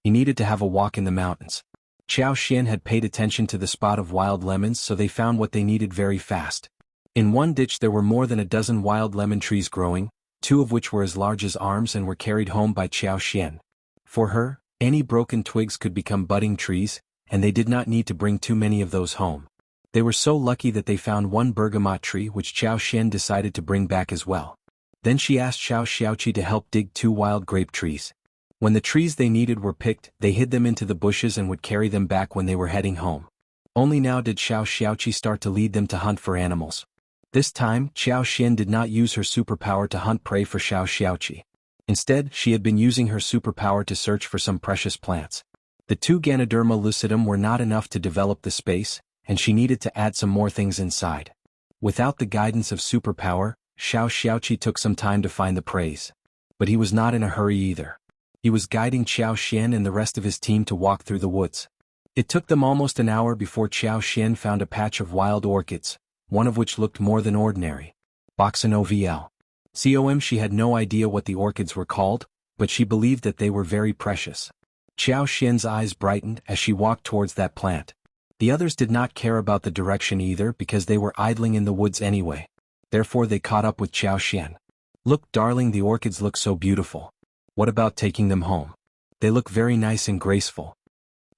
He needed to have a walk in the mountains. Xiao Xian had paid attention to the spot of wild lemons, so they found what they needed very fast. In one ditch there were more than a dozen wild lemon trees growing, 2 of which were as large as arms and were carried home by Xiao Xian. For her, any broken twigs could become budding trees, and they did not need to bring too many of those home. They were so lucky that they found 1 bergamot tree which Xiao Xian decided to bring back as well. Then she asked Xiao Xiaoqi to help dig 2 wild grape trees. When the trees they needed were picked, they hid them into the bushes and would carry them back when they were heading home. Only now did Xiao Xiaoqi start to lead them to hunt for animals. This time, Xiao Xian did not use her superpower to hunt prey for Xiao Xiaoqi. Instead, she had been using her superpower to search for some precious plants. The 2 Ganoderma lucidum were not enough to develop the space, and she needed to add some more things inside. Without the guidance of superpower, Xiao Xiaoqi took some time to find the preys. But he was not in a hurry either. He was guiding Xiao Xian and the rest of his team to walk through the woods. It took them almost an hour before Xiao Xian found a patch of wild orchids, one of which looked more than ordinary. Boxen OVL. COM She had no idea what the orchids were called, but she believed that they were very precious. Xiao Xian's eyes brightened as she walked towards that plant. The others did not care about the direction either because they were idling in the woods anyway. Therefore they caught up with Xiao Xian. Look, darling, the orchids look so beautiful. What about taking them home? They look very nice and graceful.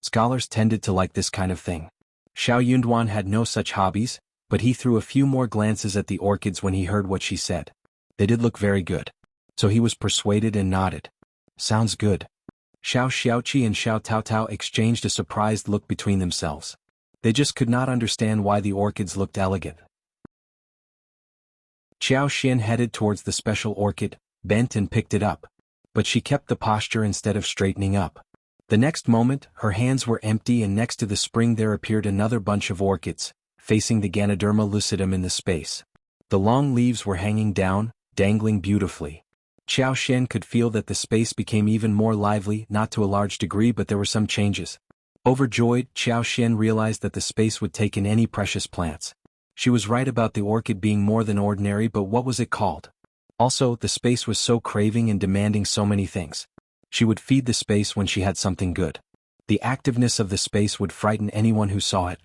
Scholars tended to like this kind of thing. Xiao Yunduan had no such hobbies, but he threw a few more glances at the orchids when he heard what she said. They did look very good. So he was persuaded and nodded. Sounds good. Xiao Xiaoqi and Xiao Taotao exchanged a surprised look between themselves. They just could not understand why the orchids looked elegant. Xiao Xian headed towards the special orchid, bent and picked it up. But she kept the posture instead of straightening up. The next moment, her hands were empty and next to the spring there appeared another bunch of orchids, facing the Ganoderma lucidum in the space. The long leaves were hanging down, dangling beautifully. Xiao Xian could feel that the space became even more lively, not to a large degree but there were some changes. Overjoyed, Xiao Xian realized that the space would take in any precious plants. She was right about the orchid being more than ordinary, but what was it called? Also, the space was so craving and demanding so many things. She would feed the space when she had something good. The activeness of the space would frighten anyone who saw it.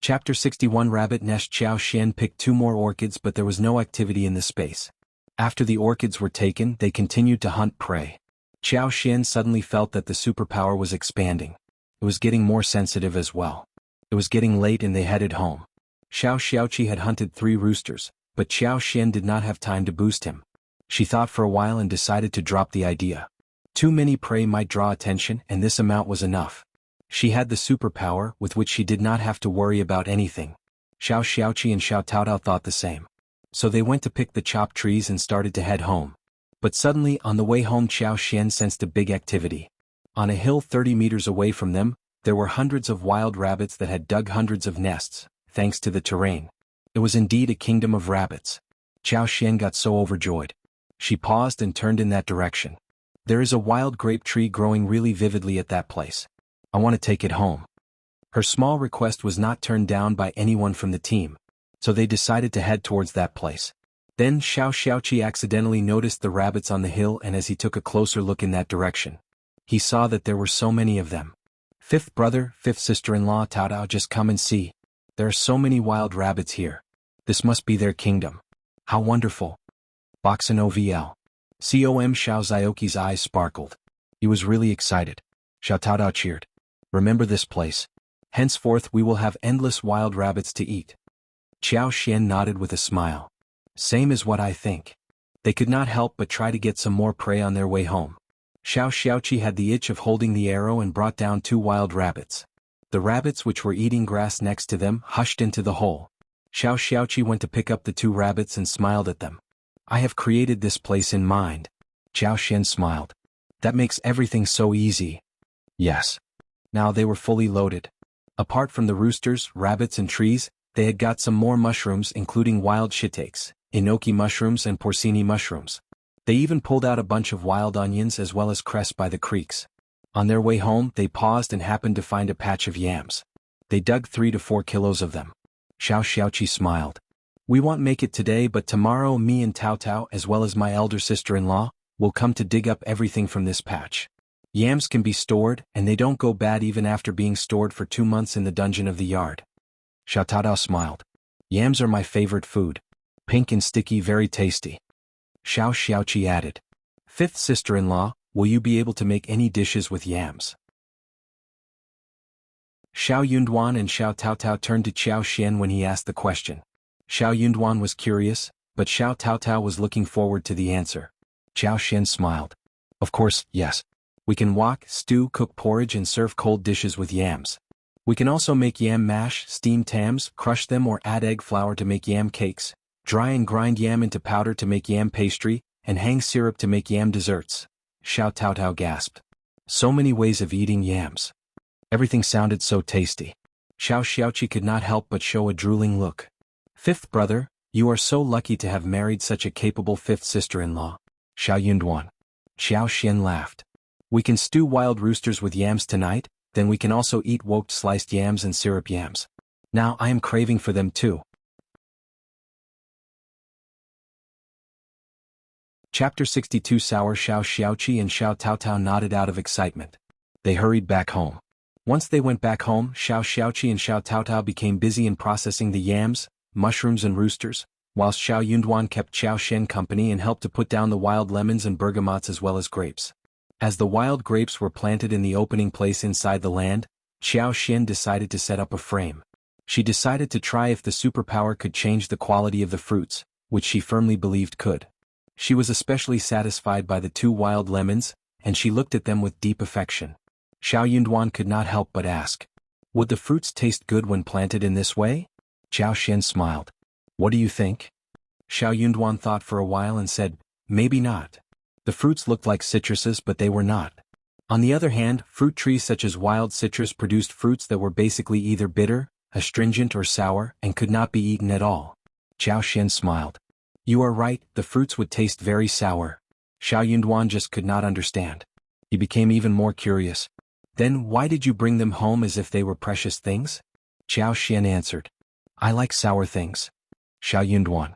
Chapter 61 Rabbit Nest. Xiao Xian picked 2 more orchids but there was no activity in the space. After the orchids were taken, they continued to hunt prey. Xiao Xian suddenly felt that the superpower was expanding. It was getting more sensitive as well. It was getting late and they headed home. Xiao Xiaoqi had hunted 3 roosters, but Xiao Xian did not have time to boost him. She thought for a while and decided to drop the idea. Too many prey might draw attention and this amount was enough. She had the superpower with which she did not have to worry about anything. Xiao Xiaoqi and Xiao Taotao thought the same. So they went to pick the chopped trees and started to head home. But suddenly on the way home Xiao Xian sensed a big activity. On a hill 30 meters away from them, there were hundreds of wild rabbits that had dug hundreds of nests, thanks to the terrain. It was indeed a kingdom of rabbits. Xiao Xian got so overjoyed. She paused and turned in that direction. There is a wild grape tree growing really vividly at that place. I want to take it home. Her small request was not turned down by anyone from the team, so they decided to head towards that place. Then Xiao Xiaoqi accidentally noticed the rabbits on the hill and as he took a closer look in that direction, he saw that there were so many of them. 5th brother, 5th sister-in-law Taotao, just come and see. There are so many wild rabbits here. This must be their kingdom. How wonderful. Boxin OVL. COM Xiao Zioki's eyes sparkled. He was really excited. Xiao Taotao cheered. Remember this place. Henceforth we will have endless wild rabbits to eat. Xiao Xian nodded with a smile. Same as what I think. They could not help but try to get some more prey on their way home. Xiao Xiaoqi had the itch of holding the arrow and brought down 2 wild rabbits. The rabbits which were eating grass next to them hushed into the hole. Xiao Xiaoqi went to pick up the 2 rabbits and smiled at them. I have created this place in mind. Xiao Xian smiled. That makes everything so easy. Yes. Now they were fully loaded. Apart from the roosters, rabbits and trees, they had got some more mushrooms including wild shiitakes, enoki mushrooms and porcini mushrooms. They even pulled out a bunch of wild onions as well as cress by the creeks. On their way home they paused and happened to find a patch of yams. They dug 3 to 4 kilos of them. Xiao Xiaoqi smiled. We won't make it today but tomorrow me and Taotao as well as my elder sister-in-law will come to dig up everything from this patch. Yams can be stored and they don't go bad even after being stored for 2 months in the dungeon of the yard. Xiao Taotao smiled. Yams are my favorite food. Pink and sticky, very tasty. Xiao Xiaoqi added. 5th sister-in-law, will you be able to make any dishes with yams? Xiao Yunduan and Xiao Taotao turned to Xiao Xian when he asked the question. Xiao Yunduan was curious, but Xiao Taotao was looking forward to the answer. Xiao Xian smiled. Of course, yes. We can wok, stew, cook porridge and serve cold dishes with yams. We can also make yam mash, steam tams, crush them or add egg flour to make yam cakes, dry and grind yam into powder to make yam pastry, and hang syrup to make yam desserts. Xiao Taotao gasped. So many ways of eating yams. Everything sounded so tasty. Xiao Xiaoqi could not help but show a drooling look. 5th brother, you are so lucky to have married such a capable 5th sister-in-law. Xiao Yunduan. Xiao Xian laughed. We can stew wild roosters with yams tonight, then we can also eat woked sliced yams and syrup yams. Now I am craving for them too. Chapter 62 Sour Xiao Xiaoqi and Xiao Taotao nodded out of excitement. They hurried back home. Once they went back home, Xiao Xiaoqi and Xiao Taotao became busy in processing the yams, mushrooms and roosters, whilst Xiao Yunduan kept Xiao Xian company and helped to put down the wild lemons and bergamots as well as grapes. As the wild grapes were planted in the opening place inside the land, Xiao Xian decided to set up a frame. She decided to try if the superpower could change the quality of the fruits, which she firmly believed could. She was especially satisfied by the 2 wild lemons, and she looked at them with deep affection. Xiao Yunduan could not help but ask, "Would the fruits taste good when planted in this way?" Xiao Xian smiled. "What do you think?" Xiao Yunduan thought for a while and said, "Maybe not." The fruits looked like citruses but they were not. On the other hand, fruit trees such as wild citrus produced fruits that were basically either bitter, astringent or sour and could not be eaten at all. Xiao Xian smiled. "You are right, the fruits would taste very sour." Xiao Yunduan just could not understand. He became even more curious. "Then why did you bring them home as if they were precious things?" Xiao Xian answered. "I like sour things." Xiao Yunduan.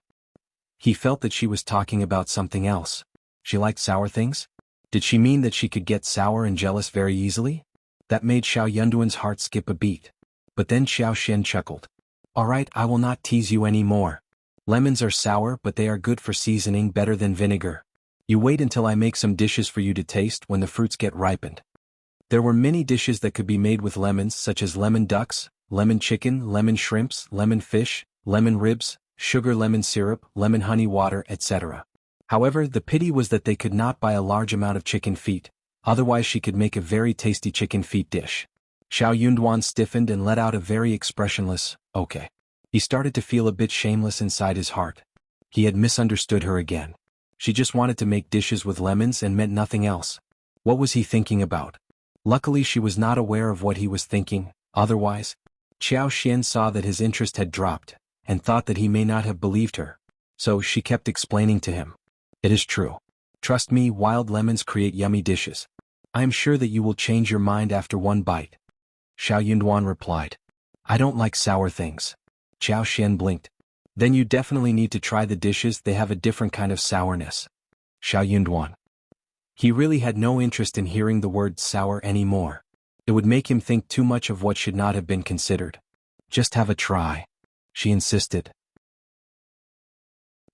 He felt that she was talking about something else. She liked sour things? Did she mean that she could get sour and jealous very easily? That made Xiao Yunduan's heart skip a beat. But then Xiao Xian chuckled. "All right, I will not tease you any more. Lemons are sour but they are good for seasoning better than vinegar. You wait until I make some dishes for you to taste when the fruits get ripened." There were many dishes that could be made with lemons such as lemon ducks, lemon chicken, lemon shrimps, lemon fish, lemon ribs, sugar lemon syrup, lemon honey water, etc. However, the pity was that they could not buy a large amount of chicken feet, otherwise she could make a very tasty chicken feet dish. Xiao Yunduan stiffened and let out a very expressionless, "Okay." He started to feel a bit shameless inside his heart. He had misunderstood her again. She just wanted to make dishes with lemons and meant nothing else. What was he thinking about? Luckily she was not aware of what he was thinking, otherwise. Xiao Xian saw that his interest had dropped, and thought that he may not have believed her. So she kept explaining to him. "It is true. Trust me, wild lemons create yummy dishes. I am sure that you will change your mind after one bite." Xiao Yunduan replied. "I don't like sour things." Xiao Xian blinked. "Then you definitely need to try the dishes, they have a different kind of sourness." Xiao Yunduan. He really had no interest in hearing the word sour anymore. It would make him think too much of what should not have been considered. "Just have a try," she insisted.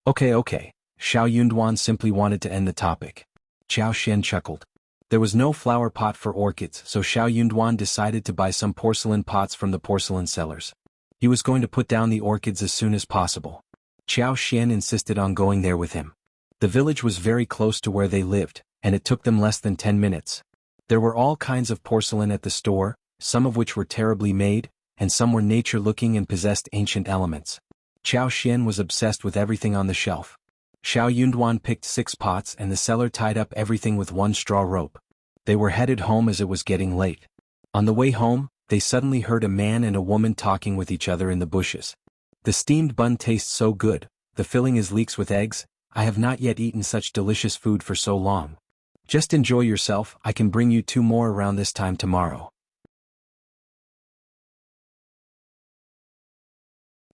Okay. Xiao Yunduan simply wanted to end the topic. Xiao Xian chuckled. There was no flower pot for orchids, so Xiao Yunduan decided to buy some porcelain pots from the porcelain sellers. He was going to put down the orchids as soon as possible. Xiao Xian insisted on going there with him. The village was very close to where they lived, and it took them less than 10 minutes. There were all kinds of porcelain at the store, some of which were terribly made, and some were nature-looking and possessed ancient elements. Xiao Xian was obsessed with everything on the shelf. Xiao Yunduan picked 6 pots and the seller tied up everything with one straw rope. They were headed home as it was getting late. On the way home, they suddenly heard a man and a woman talking with each other in the bushes. "The steamed bun tastes so good, the filling is leeks with eggs, I have not yet eaten such delicious food for so long. Just enjoy yourself, I can bring you 2 more around this time tomorrow."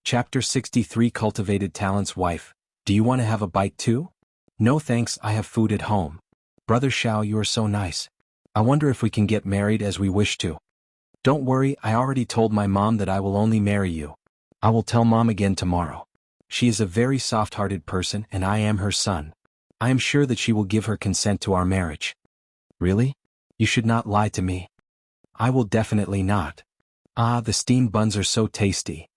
Chapter 63 Cultivated Talent's Wife. "Do you want to have a bite too?" "No thanks, I have food at home." "Brother Xiao, you are so nice. I wonder if we can get married as we wish to." "Don't worry, I already told my mom that I will only marry you. I will tell mom again tomorrow. She is a very soft-hearted person and I am her son. I am sure that she will give her consent to our marriage." "Really? You should not lie to me." "I will definitely not." "Ah, the steamed buns are so tasty."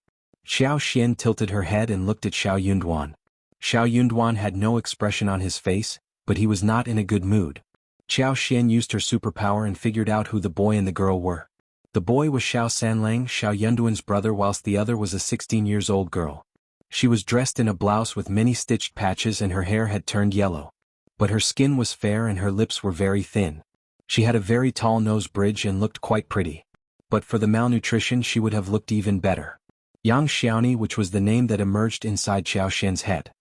Xiao Xian tilted her head and looked at Xiao Yunduan. Xiao Yunduan had no expression on his face, but he was not in a good mood. Xiao Xian used her superpower and figured out who the boy and the girl were. The boy was Xiao Sanlang, Xiao Yunduan's brother, whilst the other was a 16-years-old girl. She was dressed in a blouse with many stitched patches and her hair had turned yellow. But her skin was fair and her lips were very thin. She had a very tall nose bridge and looked quite pretty. But for the malnutrition she would have looked even better. Yang Xiaoni, which was the name that emerged inside Xiao Xian's head.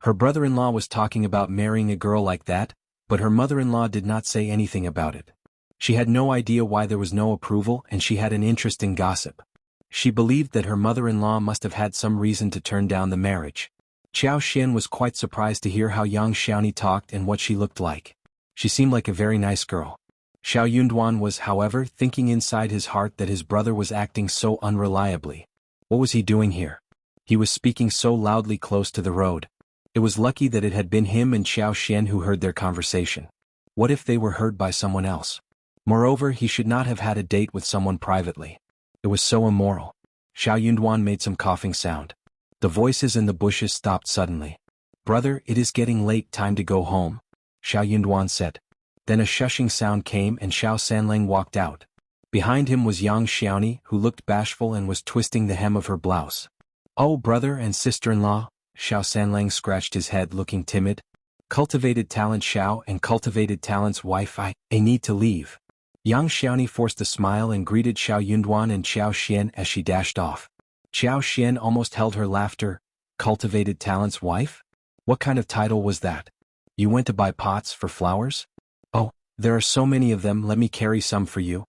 Her brother-in-law was talking about marrying a girl like that, but her mother-in-law did not say anything about it. She had no idea why there was no approval and she had an interest in gossip. She believed that her mother-in-law must have had some reason to turn down the marriage. Xiao Xian was quite surprised to hear how young Xiaoni talked and what she looked like. She seemed like a very nice girl. Xiao Yunduan was, however, thinking inside his heart that his brother was acting so unreliably. What was he doing here? He was speaking so loudly close to the road. It was lucky that it had been him and Xiao Xian who heard their conversation. What if they were heard by someone else? Moreover, he should not have had a date with someone privately. It was so immoral. Xiao Yunduan made some coughing sound. The voices in the bushes stopped suddenly. "Brother, it is getting late, time to go home," Xiao Yunduan said. Then a shushing sound came and Xiao Sanlang walked out. Behind him was young Xiaoni, who looked bashful and was twisting the hem of her blouse. "Oh, brother and sister-in-law," Xiao Sanlang scratched his head looking timid. "Cultivated talent Xiao and cultivated talent's wife, I need to leave." Young Xiaoni forced a smile and greeted Xiao Yunduan and Xiao Xian as she dashed off. Xiao Xian almost held her laughter. Cultivated talent's wife? What kind of title was that? You went to buy pots for flowers? "Oh, there are so many of them, let me carry some for you,"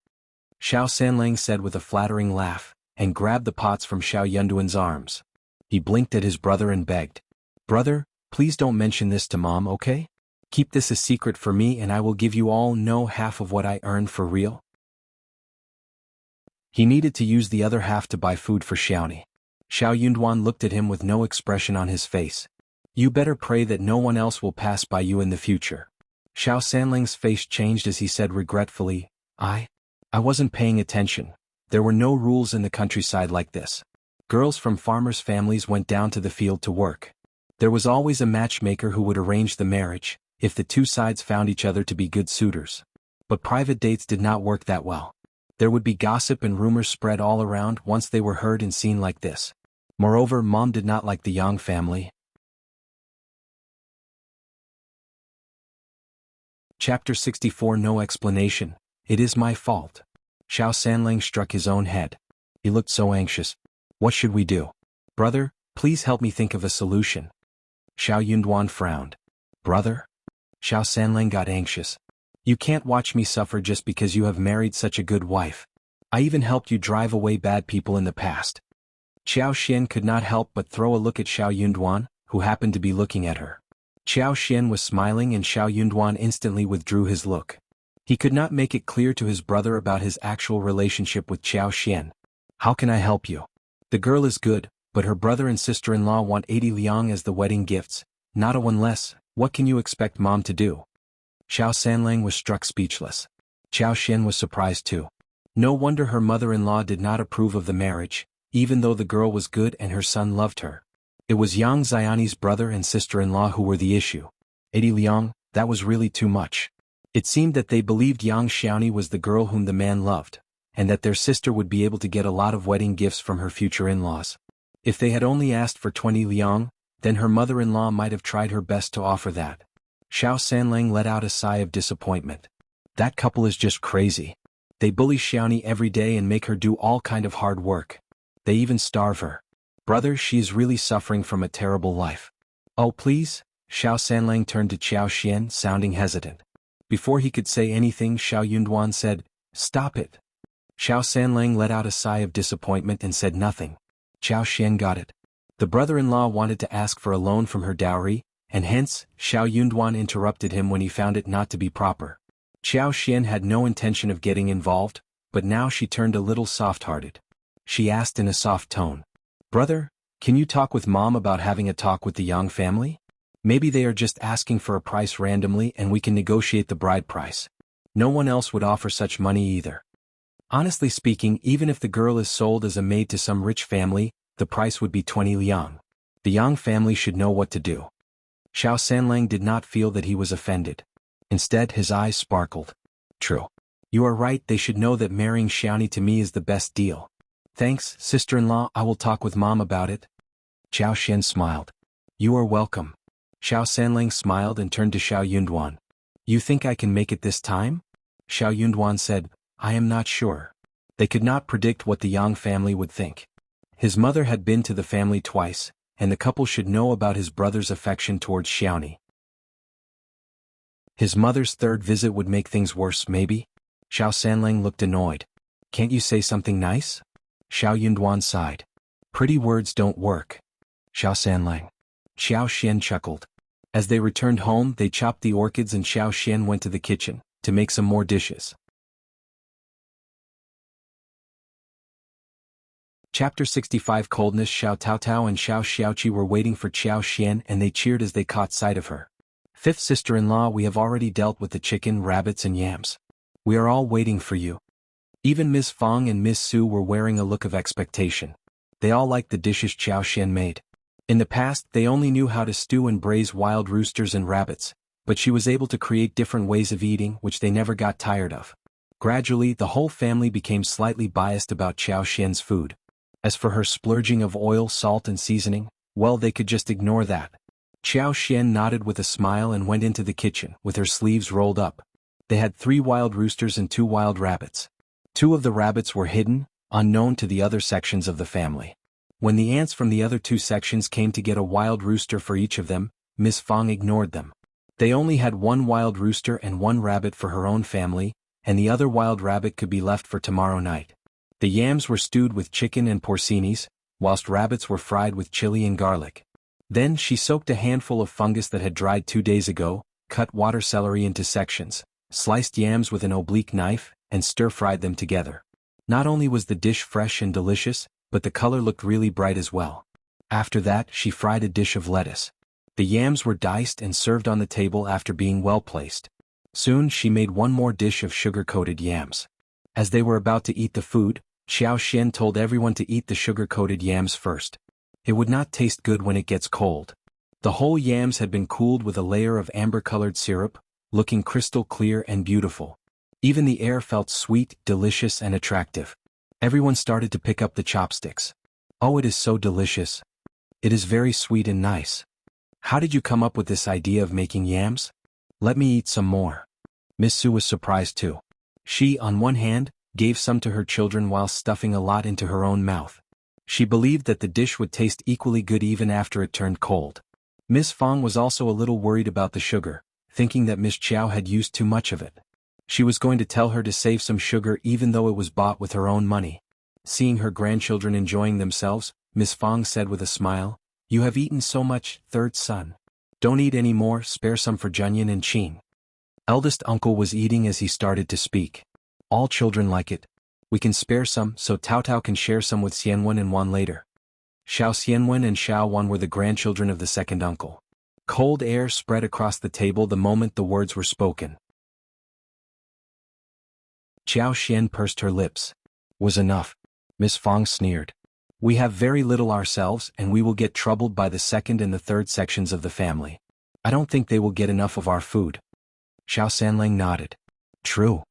Xiao Sanlang said with a flattering laugh, and grabbed the pots from Xiao Yunduan's arms. He blinked at his brother and begged, "Brother, please don't mention this to Mom, okay? Keep this a secret for me and I will give you all half of what I earned for real." He needed to use the other half to buy food for Xiaoni. Xiao Yunduan looked at him with no expression on his face. "You better pray that no one else will pass by you in the future." Xiao Sanlang's face changed as he said regretfully, I wasn't paying attention. There were no rules in the countryside like this. Girls from farmers' families went down to the field to work. There was always a matchmaker who would arrange the marriage, if the two sides found each other to be good suitors. But private dates did not work that well. There would be gossip and rumors spread all around once they were heard and seen like this. Moreover, Mom did not like the Yang family. Chapter 64 No explanation. It is my fault. Xiao Sanlang struck his own head. He looked so anxious. What should we do? Brother, please help me think of a solution. Xiao Yunduan frowned. Brother? Xiao Sanlang got anxious. You can't watch me suffer just because you have married such a good wife. I even helped you drive away bad people in the past. Xiao Xian could not help but throw a look at Xiao Yunduan, who happened to be looking at her. Xiao Xian was smiling and Xiao Yunduan instantly withdrew his look. He could not make it clear to his brother about his actual relationship with Xiao Xian. How can I help you? The girl is good, but her brother and sister-in-law want 80 liang as the wedding gifts, not a one less. What can you expect Mom to do? Xiao Sanlang was struck speechless. Xiao Xian was surprised too. No wonder her mother-in-law did not approve of the marriage, even though the girl was good and her son loved her. It was Yang Xiaoni's brother and sister-in-law who were the issue. 80 liang, that was really too much. It seemed that they believed Yang Xiaoni was the girl whom the man loved, and that their sister would be able to get a lot of wedding gifts from her future in-laws. If they had only asked for 20 liang, then her mother-in-law might have tried her best to offer that. Xiao Sanlang let out a sigh of disappointment. That couple is just crazy. They bully Xiaoni every day and make her do all kind of hard work. They even starve her. Brother, she is really suffering from a terrible life. Oh please? Xiao Sanlang turned to Xiao Xian, sounding hesitant. Before he could say anything, Xiao Yunduan said, Stop it. Xiao Sanlang let out a sigh of disappointment and said nothing. Xiao Xian got it. The brother-in-law wanted to ask for a loan from her dowry, and hence, Xiao Yunduan interrupted him when he found it not to be proper. Xiao Xian had no intention of getting involved, but now she turned a little soft-hearted. She asked in a soft tone, Brother, can you talk with Mom about having a talk with the Yang family? Maybe they are just asking for a price randomly and we can negotiate the bride price. No one else would offer such money either. Honestly speaking, even if the girl is sold as a maid to some rich family, the price would be 20 liang. The Yang family should know what to do. Xiao Sanlang did not feel that he was offended. Instead, his eyes sparkled. True. You are right, they should know that marrying Xiaoni to me is the best deal. Thanks, sister-in-law, I will talk with Mom about it. Xiao Xian smiled. You are welcome. Xiao Sanlang smiled and turned to Xiao Yunduan. You think I can make it this time? Xiao Yunduan said, I am not sure. They could not predict what the Yang family would think. His mother had been to the family twice, and the couple should know about his brother's affection towards Xiaoni. His mother's third visit would make things worse, maybe? Xiao Sanlang looked annoyed. Can't you say something nice? Xiao Yunduan sighed. Pretty words don't work. Xiao Sanlang. Xiao Xian chuckled. As they returned home, they chopped the orchids and Xiao Xian went to the kitchen to make some more dishes. Chapter 65 Coldness. Xiao Taotao and Xiao Xiaoqi were waiting for Xiao Xian and they cheered as they caught sight of her. Fifth sister-in-law, we have already dealt with the chicken, rabbits and yams. We are all waiting for you. Even Ms. Fang and Ms. Su were wearing a look of expectation. They all liked the dishes Xiao Xian made. In the past, they only knew how to stew and braise wild roosters and rabbits, but she was able to create different ways of eating which they never got tired of. Gradually, the whole family became slightly biased about Xiao Xian's food. As for her splurging of oil, salt and seasoning, well, they could just ignore that. Xiao Xian nodded with a smile and went into the kitchen with her sleeves rolled up. They had 3 wild roosters and 2 wild rabbits. 2 of the rabbits were hidden, unknown to the other sections of the family. When the ants from the other 2 sections came to get a wild rooster for each of them, Miss Fang ignored them. They only had 1 wild rooster and 1 rabbit for her own family, and the other wild rabbit could be left for tomorrow night. The yams were stewed with chicken and porcinis, whilst rabbits were fried with chili and garlic. Then she soaked a handful of fungus that had dried 2 days ago, cut water celery into sections, sliced yams with an oblique knife, and stir-fried them together. Not only was the dish fresh and delicious, but the color looked really bright as well. After that, she fried a dish of lettuce. The yams were diced and served on the table after being well placed. Soon she made 1 more dish of sugar-coated yams. As they were about to eat the food, Xiao Xian told everyone to eat the sugar-coated yams first. It would not taste good when it gets cold. The whole yams had been cooled with a layer of amber-colored syrup, looking crystal clear and beautiful. Even the air felt sweet, delicious and attractive. Everyone started to pick up the chopsticks. Oh, it is so delicious. It is very sweet and nice. How did you come up with this idea of making yams? Let me eat some more. Miss Su was surprised too. She, on one hand, gave some to her children while stuffing a lot into her own mouth. She believed that the dish would taste equally good even after it turned cold. Miss Fang was also a little worried about the sugar, thinking that Miss Qiao had used too much of it. She was going to tell her to save some sugar even though it was bought with her own money. Seeing her grandchildren enjoying themselves, Miss Fang said with a smile, "You have eaten so much, third son. Don't eat any more, spare some for Junyan and Qin." Eldest uncle was eating as he started to speak. All children like it. We can spare some so Taotao can share some with Xianwen and Wan later. Xiao Xianwen and Xiao Wan were the grandchildren of the second uncle. Cold air spread across the table the moment the words were spoken. Xiao Xian pursed her lips. Was enough. Miss Fang sneered. We have very little ourselves and we will get troubled by the second and the third sections of the family. I don't think they will get enough of our food. Xiao Sanlang nodded. True.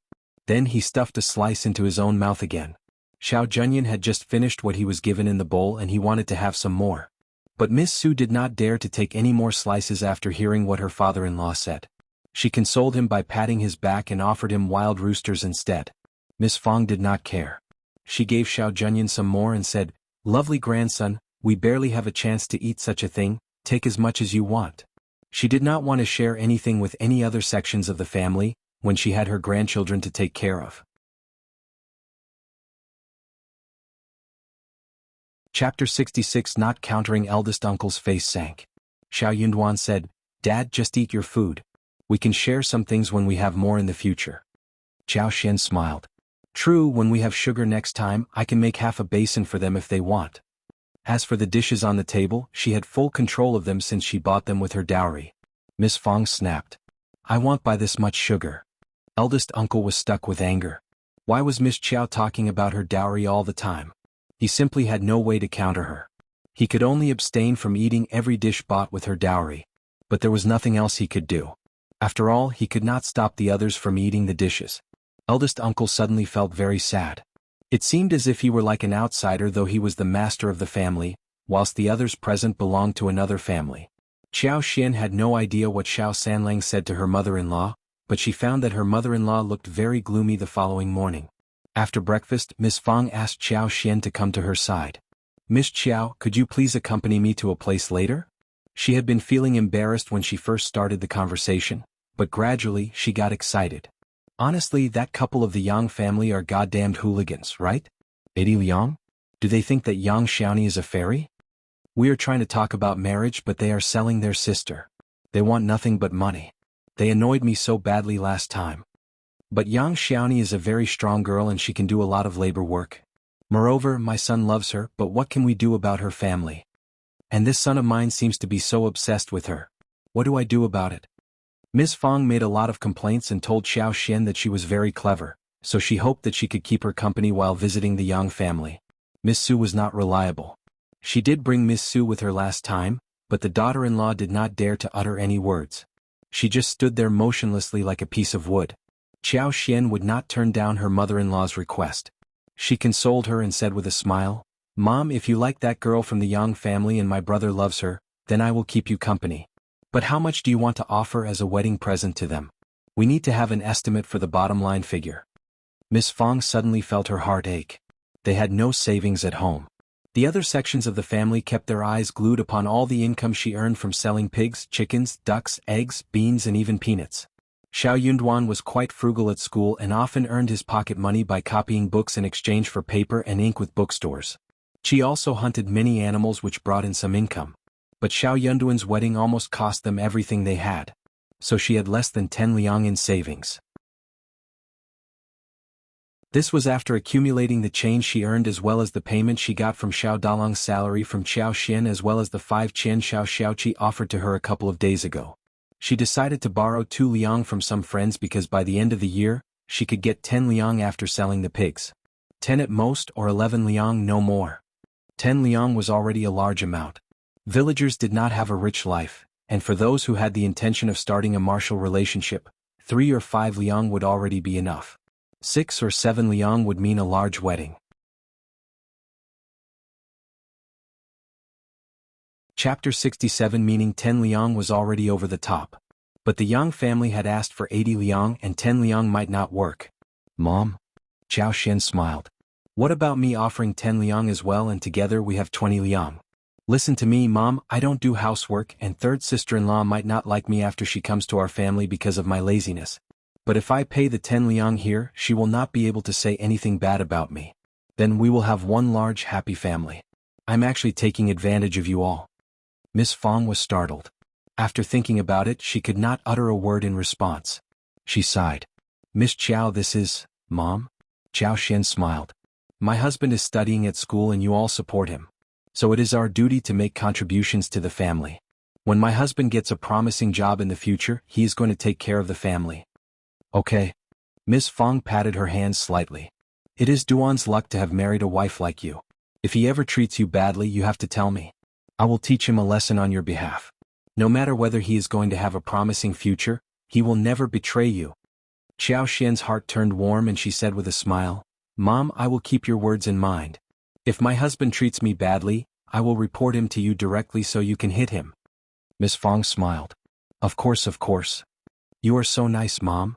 Then he stuffed a slice into his own mouth again. Xiao Junyan had just finished what he was given in the bowl and he wanted to have some more. But Miss Su did not dare to take any more slices after hearing what her father-in-law said. She consoled him by patting his back and offered him wild roosters instead. Miss Fang did not care. She gave Xiao Junyan some more and said, Lovely grandson, we barely have a chance to eat such a thing, take as much as you want. She did not want to share anything with any other sections of the family, when she had her grandchildren to take care of. Chapter 66 Not countering eldest uncle's face sank. Xiao Yunduan said, Dad, just eat your food. We can share some things when we have more in the future. Xiao Xian smiled. True, when we have sugar next time, I can make half a basin for them if they want. As for the dishes on the table, she had full control of them since she bought them with her dowry. Miss Fang snapped. I won't buy this much sugar. Eldest uncle was stuck with anger. Why was Miss Qiao talking about her dowry all the time? He simply had no way to counter her. He could only abstain from eating every dish bought with her dowry. But there was nothing else he could do. After all, he could not stop the others from eating the dishes. Eldest uncle suddenly felt very sad. It seemed as if he were like an outsider though he was the master of the family, whilst the others present belonged to another family. Xiao Xian had no idea what Xiao Sanlang said to her mother-in-law, but she found that her mother-in-law looked very gloomy the following morning. After breakfast, Miss Fang asked Xiao Xian to come to her side. Miss Qiao, could you please accompany me to a place later? She had been feeling embarrassed when she first started the conversation, but gradually she got excited. Honestly, that couple of the Yang family are goddamned hooligans, right? Eddie Liang? Do they think that Yang Xiaoni is a fairy? We are trying to talk about marriage but they are selling their sister. They want nothing but money. They annoyed me so badly last time. But young Xiaoni is a very strong girl and she can do a lot of labor work. Moreover, my son loves her, but what can we do about her family? And this son of mine seems to be so obsessed with her. What do I do about it? Ms. Fang made a lot of complaints and told Xiao Xian that she was very clever, so she hoped that she could keep her company while visiting the Yang family. Miss Su was not reliable. She did bring Miss Su with her last time, but the daughter-in-law did not dare to utter any words. She just stood there motionlessly like a piece of wood. Xiao Xian would not turn down her mother-in-law's request. She consoled her and said with a smile, "Mom, if you like that girl from the Yang family and my brother loves her, then I will keep you company. But how much do you want to offer as a wedding present to them? We need to have an estimate for the bottom line figure." Miss Fang suddenly felt her heart ache. They had no savings at home. The other sections of the family kept their eyes glued upon all the income she earned from selling pigs, chickens, ducks, eggs, beans and even peanuts. Xiao Yunduan was quite frugal at school and often earned his pocket money by copying books in exchange for paper and ink with bookstores. She also hunted many animals which brought in some income. But Xiao Yunduan's wedding almost cost them everything they had. So she had less than 10 liang in savings. This was after accumulating the change she earned as well as the payment she got from Xiao Dalong's salary from Xiao Xian as well as the 5 qian Xiao Xiaoqi offered to her a couple of days ago. She decided to borrow 2 liang from some friends because by the end of the year, she could get 10 liang after selling the pigs. 10 at most or 11 liang no more. 10 liang was already a large amount. Villagers did not have a rich life, and for those who had the intention of starting a martial relationship, 3 or 5 liang would already be enough. 6 or 7 liang would mean a large wedding. Chapter 67 meaning 10 liang was already over the top. But the Yang family had asked for 80 liang and 10 liang might not work. Mom? Xiao Xian smiled. What about me offering 10 liang as well and together we have 20 liang? Listen to me, Mom, I don't do housework and third sister-in-law might not like me after she comes to our family because of my laziness. But if I pay the 10 liang here, she will not be able to say anything bad about me. Then we will have one large happy family. I'm actually taking advantage of you all. Miss Fang was startled. After thinking about it, she could not utter a word in response. She sighed. Miss Qiao, this is, Mom? Xiao Xian smiled. My husband is studying at school and you all support him. So it is our duty to make contributions to the family. When my husband gets a promising job in the future, he is going to take care of the family. Okay. Miss Fang patted her hands slightly. It is Duan's luck to have married a wife like you. If he ever treats you badly, you have to tell me. I will teach him a lesson on your behalf. No matter whether he is going to have a promising future, he will never betray you. Xiao Xian's heart turned warm and she said with a smile, Mom, I will keep your words in mind. If my husband treats me badly, I will report him to you directly so you can hit him. Miss Fang smiled. Of course, of course. You are so nice, Mom.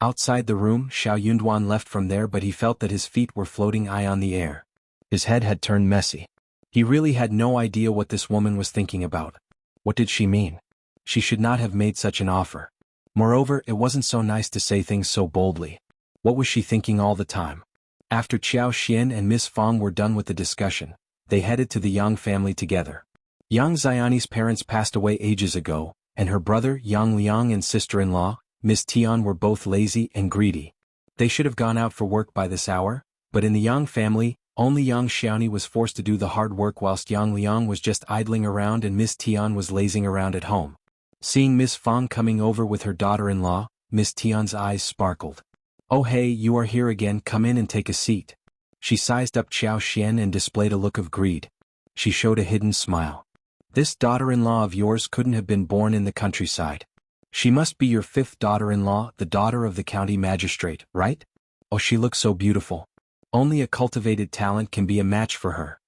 Outside the room, Xiao Yunduan left from there but he felt that his feet were floating high on the air. His head had turned messy. He really had no idea what this woman was thinking about. What did she mean? She should not have made such an offer. Moreover, it wasn't so nice to say things so boldly. What was she thinking all the time? After Xiao Xian and Miss Fang were done with the discussion, they headed to the Yang family together. Yang Xiaoni's parents passed away ages ago, and her brother Yang Liang and sister-in-law, Miss Tian were both lazy and greedy. They should have gone out for work by this hour, but in the Yang family, only Yang Xiaoni was forced to do the hard work whilst Yang Liang was just idling around and Miss Tian was lazing around at home. Seeing Miss Fang coming over with her daughter-in-law, Miss Tian's eyes sparkled. Oh hey, you are here again, come in and take a seat. She sized up Xiao Xian and displayed a look of greed. She showed a hidden smile. This daughter-in-law of yours couldn't have been born in the countryside. She must be your 5th daughter-in-law, the daughter of the county magistrate, right? Oh, she looks so beautiful. Only a cultivated talent can be a match for her.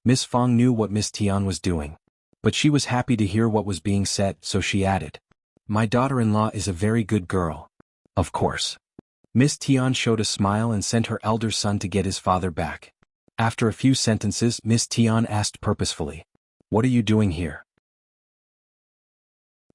Miss Fang knew what Miss Tian was doing. But she was happy to hear what was being said, so she added. My daughter-in-law is a very good girl. Of course. Miss Tian showed a smile and sent her elder son to get his father back. After a few sentences, Miss Tian asked purposefully. What are you doing here?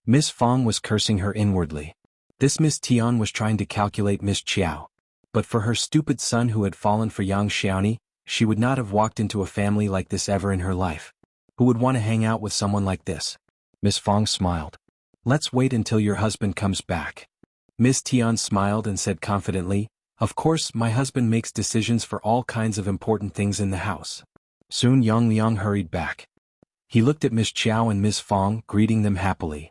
Miss Fang was cursing her inwardly. This Miss Tian was trying to calculate Miss Qiao. But for her stupid son who had fallen for Yang Xiaoni, she would not have walked into a family like this ever in her life. Who would want to hang out with someone like this? Miss Fang smiled. Let's wait until your husband comes back. Miss Tian smiled and said confidently, of course my husband makes decisions for all kinds of important things in the house. Soon Yang Liang hurried back. He looked at Miss Qiao and Miss Fang, greeting them happily.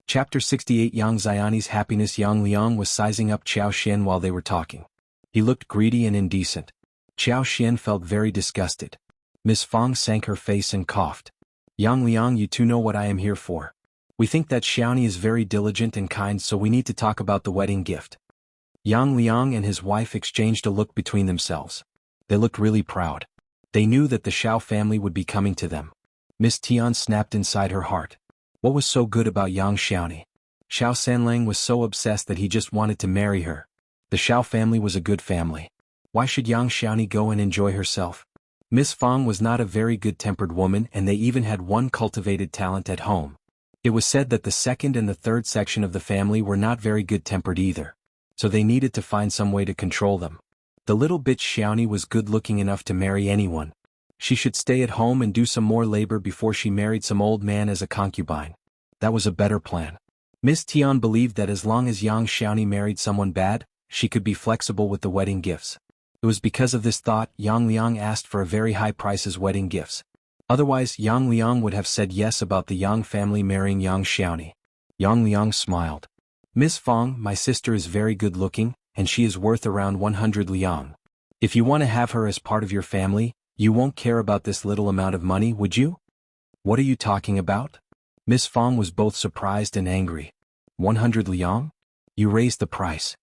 Chapter 68 Yang Xiaoni's happiness. Yang Liang was sizing up Qiao Xian while they were talking. He looked greedy and indecent. Qiao Xian felt very disgusted. Miss Fang sank her face and coughed. Yang Liang, you two know what I am here for. We think that Xiaoni is very diligent and kind, so we need to talk about the wedding gift. Yang Liang and his wife exchanged a look between themselves. They looked really proud. They knew that the Xiao family would be coming to them. Miss Tian snapped inside her heart. What was so good about Yang Xiaoni? Xiao Sanlang was so obsessed that he just wanted to marry her. The Xiao family was a good family. Why should Yang Xiaoni go and enjoy herself? Miss Fang was not a very good-tempered woman, and they even had one cultivated talent at home. It was said that the second and the third section of the family were not very good-tempered either. So they needed to find some way to control them. The little bitch Xiaoni was good-looking enough to marry anyone. She should stay at home and do some more labor before she married some old man as a concubine. That was a better plan. Miss Tian believed that as long as Yang Xiaoni married someone bad, she could be flexible with the wedding gifts. It was because of this thought Yang Liang asked for a very high price as wedding gifts. Otherwise Yang Liang would have said yes about the Yang family marrying Yang Xiaoni. Yang Liang smiled. Miss Fang, my sister is very good-looking, and she is worth around 100 liang. If you want to have her as part of your family, you won't care about this little amount of money, would you? What are you talking about? Miss Fang was both surprised and angry. 100 liang? You raised the price.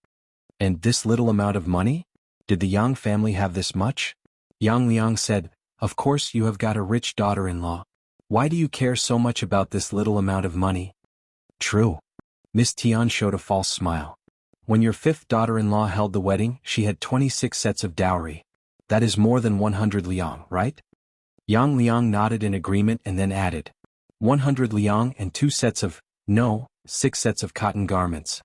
And this little amount of money? Did the Yang family have this much? Yang Liang said, of course you have got a rich daughter-in-law. Why do you care so much about this little amount of money? True. Miss Tian showed a false smile. When your fifth daughter-in-law held the wedding, she had 26 sets of dowry. That is more than 100 liang, right? Yang Liang nodded in agreement and then added, 100 liang and 2 sets of, no, 6 sets of cotton garments.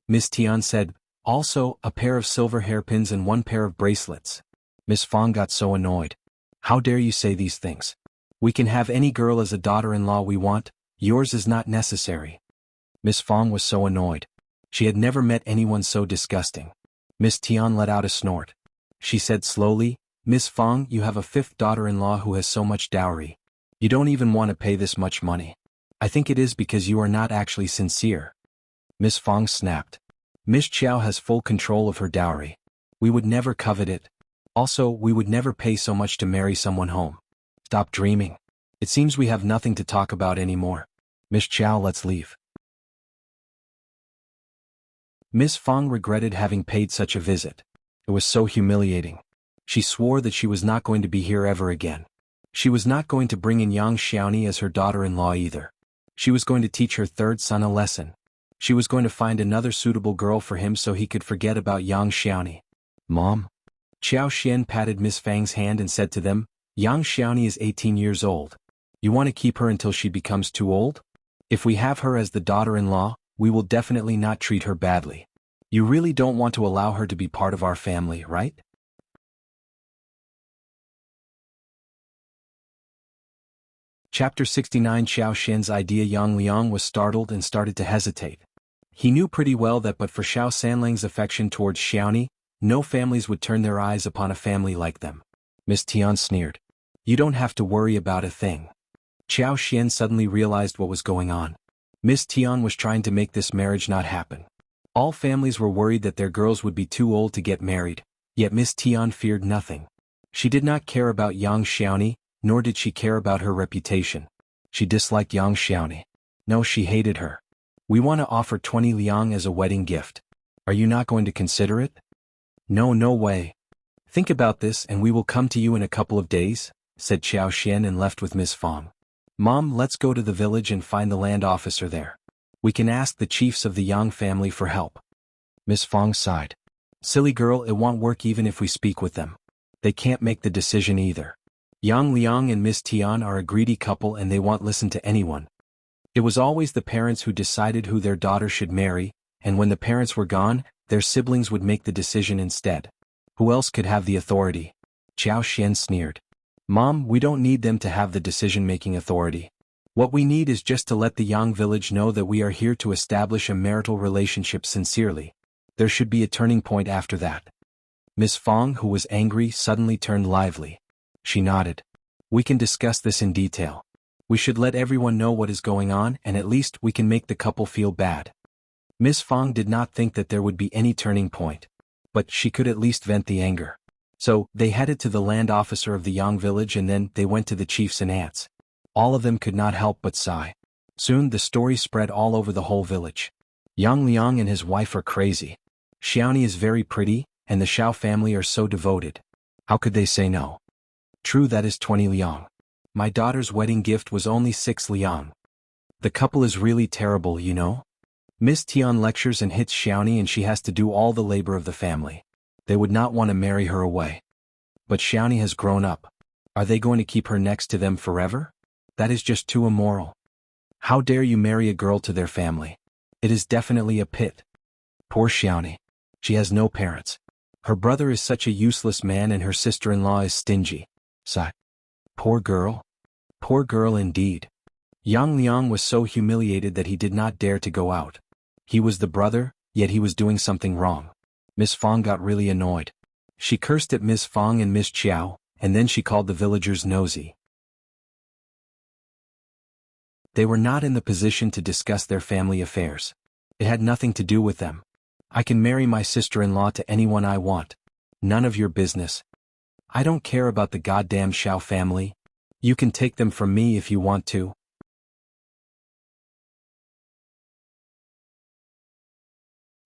Miss Tian said, also, a pair of silver hairpins and 1 pair of bracelets. Miss Fang got so annoyed. How dare you say these things? We can have any girl as a daughter-in-law we want, yours is not necessary. Miss Fang was so annoyed. She had never met anyone so disgusting. Miss Tian let out a snort. She said slowly, Miss Fang, you have a fifth daughter-in-law who has so much dowry. You don't even want to pay this much money. I think it is because you are not actually sincere. Miss Fang snapped. Miss Qiao has full control of her dowry. We would never covet it. Also, we would never pay so much to marry someone home. Stop dreaming. It seems we have nothing to talk about anymore. Miss Qiao, let's leave. Miss Fang regretted having paid such a visit. It was so humiliating. She swore that she was not going to be here ever again. She was not going to bring in Yang Xiaoni as her daughter-in-law either. She was going to teach her third son a lesson. She was going to find another suitable girl for him so he could forget about Yang Xiaoni. Mom? Qiao Xian patted Miss Fang's hand and said to them, Yang Xiaoni is 18 years old. You want to keep her until she becomes too old? If we have her as the daughter-in-law, we will definitely not treat her badly. You really don't want to allow her to be part of our family, right? Chapter 69 Xiao Xian's idea. Yang Liang was startled and started to hesitate. He knew pretty well that but for Xiao Sanlang's affection towards Xiaoni, no families would turn their eyes upon a family like them. Miss Tian sneered. You don't have to worry about a thing. Xiao Xian suddenly realized what was going on. Miss Tian was trying to make this marriage not happen. All families were worried that their girls would be too old to get married, yet Miss Tian feared nothing. She did not care about Yang Xiaoni, nor did she care about her reputation. She disliked Yang Xiaoni. No, she hated her. We want to offer 20 liang as a wedding gift. Are you not going to consider it? No, no way. Think about this and we will come to you in a couple of days, said Xiao Xian and left with Miss Fang. Mom, let's go to the village and find the land officer there. We can ask the chiefs of the Yang family for help. Miss Fang sighed. Silly girl, it won't work even if we speak with them. They can't make the decision either. Yang Liang and Miss Tian are a greedy couple and they won't listen to anyone. It was always the parents who decided who their daughter should marry, and when the parents were gone, their siblings would make the decision instead. Who else could have the authority? Qiao Xian sneered. Mom, we don't need them to have the decision-making authority. What we need is just to let the Yang village know that we are here to establish a marital relationship sincerely. There should be a turning point after that. Miss Fang, who was angry, suddenly turned lively. She nodded. We can discuss this in detail. We should let everyone know what is going on, and at least we can make the couple feel bad. Miss Fang did not think that there would be any turning point, but she could at least vent the anger. So, they headed to the land officer of the Yang village and then they went to the chiefs and aunts. All of them could not help but sigh. Soon the story spread all over the whole village. Yang Liang and his wife are crazy. Xiaoni is very pretty, and the Xiao family are so devoted. How could they say no? True, that is 20 liang. My daughter's wedding gift was only 6 liang. The couple is really terrible, you know? Miss Tian lectures and hits Xiaoni and she has to do all the labor of the family. They would not want to marry her away. But Xiaoni has grown up. Are they going to keep her next to them forever? That is just too immoral. How dare you marry a girl to their family? It is definitely a pit. Poor Xiaoni. She has no parents. Her brother is such a useless man and her sister-in-law is stingy. Sigh. Poor girl. Poor girl indeed. Yang Liang was so humiliated that he did not dare to go out. He was the brother, yet he was doing something wrong. Miss Fang got really annoyed. She cursed at Miss Fang and Miss Qiao, and then she called the villagers nosy. They were not in the position to discuss their family affairs. It had nothing to do with them. I can marry my sister-in-law to anyone I want. None of your business. I don't care about the goddamn Xiao family. You can take them from me if you want to.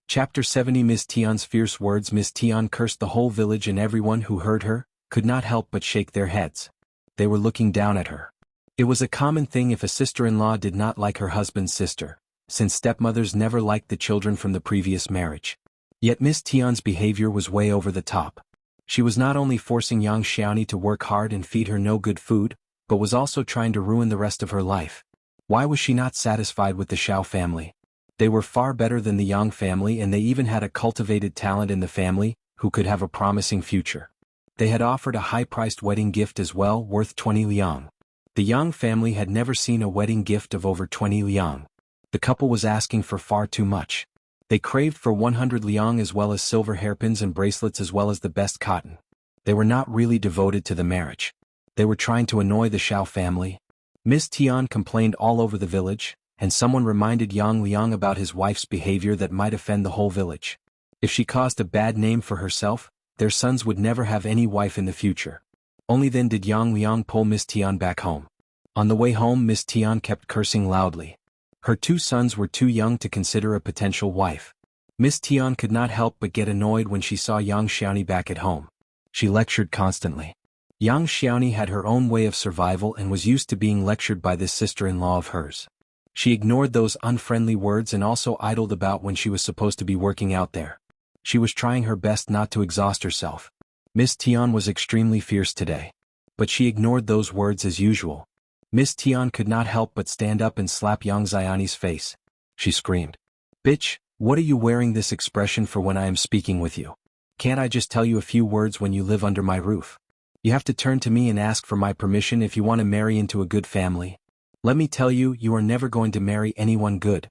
Chapter 70. Miss Tian's fierce words. Miss Tian cursed the whole village and everyone who heard her could not help but shake their heads. They were looking down at her. It was a common thing if a sister-in-law did not like her husband's sister, since stepmothers never liked the children from the previous marriage. Yet Miss Tian's behavior was way over the top. She was not only forcing young Xiaoni to work hard and feed her no good food, but was also trying to ruin the rest of her life. Why was she not satisfied with the Xiao family? They were far better than the Yang family and they even had a cultivated talent in the family, who could have a promising future. They had offered a high-priced wedding gift as well, worth 20 liang. The Yang family had never seen a wedding gift of over 20 liang. The couple was asking for far too much. They craved for 100 liang as well as silver hairpins and bracelets as well as the best cotton. They were not really devoted to the marriage. They were trying to annoy the Xiao family. Miss Tian complained all over the village, and someone reminded Yang Liang about his wife's behavior that might offend the whole village. If she caused a bad name for herself, their sons would never have any wife in the future. Only then did Yang Liang pull Miss Tian back home. On the way home, Miss Tian kept cursing loudly. Her 2 sons were too young to consider a potential wife. Miss Tian could not help but get annoyed when she saw Yang Xiaoni back at home. She lectured constantly. Yang Xiaoni had her own way of survival and was used to being lectured by this sister-in-law of hers. She ignored those unfriendly words and also idled about when she was supposed to be working out there. She was trying her best not to exhaust herself. Miss Tian was extremely fierce today. But she ignored those words as usual. Miss Tian could not help but stand up and slap Yang Xiaoni's face. She screamed. Bitch, what are you wearing this expression for when I am speaking with you? Can't I just tell you a few words when you live under my roof? You have to turn to me and ask for my permission if you want to marry into a good family. Let me tell you, you are never going to marry anyone good.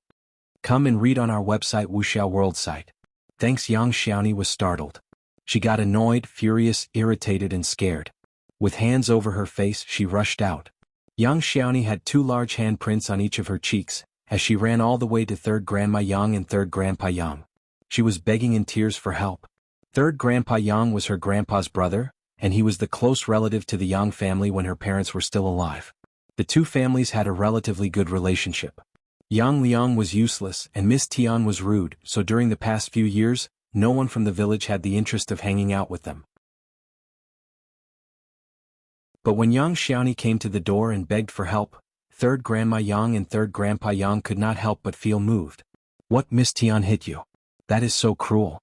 Come and read on our website Wuxia World site. Thanks. Yang Xiaoni was startled. She got annoyed, furious, irritated and scared. With hands over her face, she rushed out. Yang Xiaoni had 2 large handprints on each of her cheeks, as she ran all the way to 3rd Grandma Yang and 3rd Grandpa Yang. She was begging in tears for help. 3rd Grandpa Yang was her grandpa's brother, and he was the close relative to the Yang family when her parents were still alive. The 2 families had a relatively good relationship. Yang Liang was useless and Miss Tian was rude, so during the past few years, no one from the village had the interest of hanging out with them. But when Yang Xiaoni came to the door and begged for help, 3rd Grandma Yang and 3rd Grandpa Yang could not help but feel moved. What, Miss Tian hit you? That is so cruel.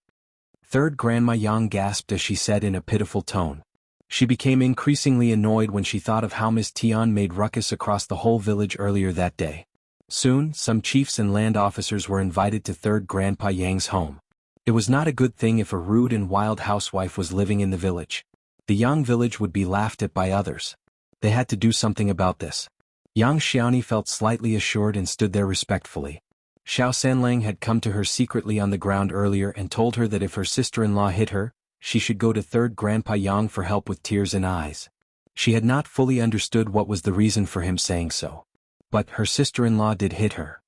3rd Grandma Yang gasped as she said in a pitiful tone. She became increasingly annoyed when she thought of how Miss Tian made ruckus across the whole village earlier that day. Soon, some chiefs and land officers were invited to 3rd Grandpa Yang's home. It was not a good thing if a rude and wild housewife was living in the village. The young village would be laughed at by others. They had to do something about this. Young Xiaoni felt slightly assured and stood there respectfully. Xiao Sanlang had come to her secretly on the ground earlier and told her that if her sister-in-law hit her, she should go to third Grandpa Yang for help with tears in eyes. She had not fully understood what was the reason for him saying so. But her sister-in-law did hit her.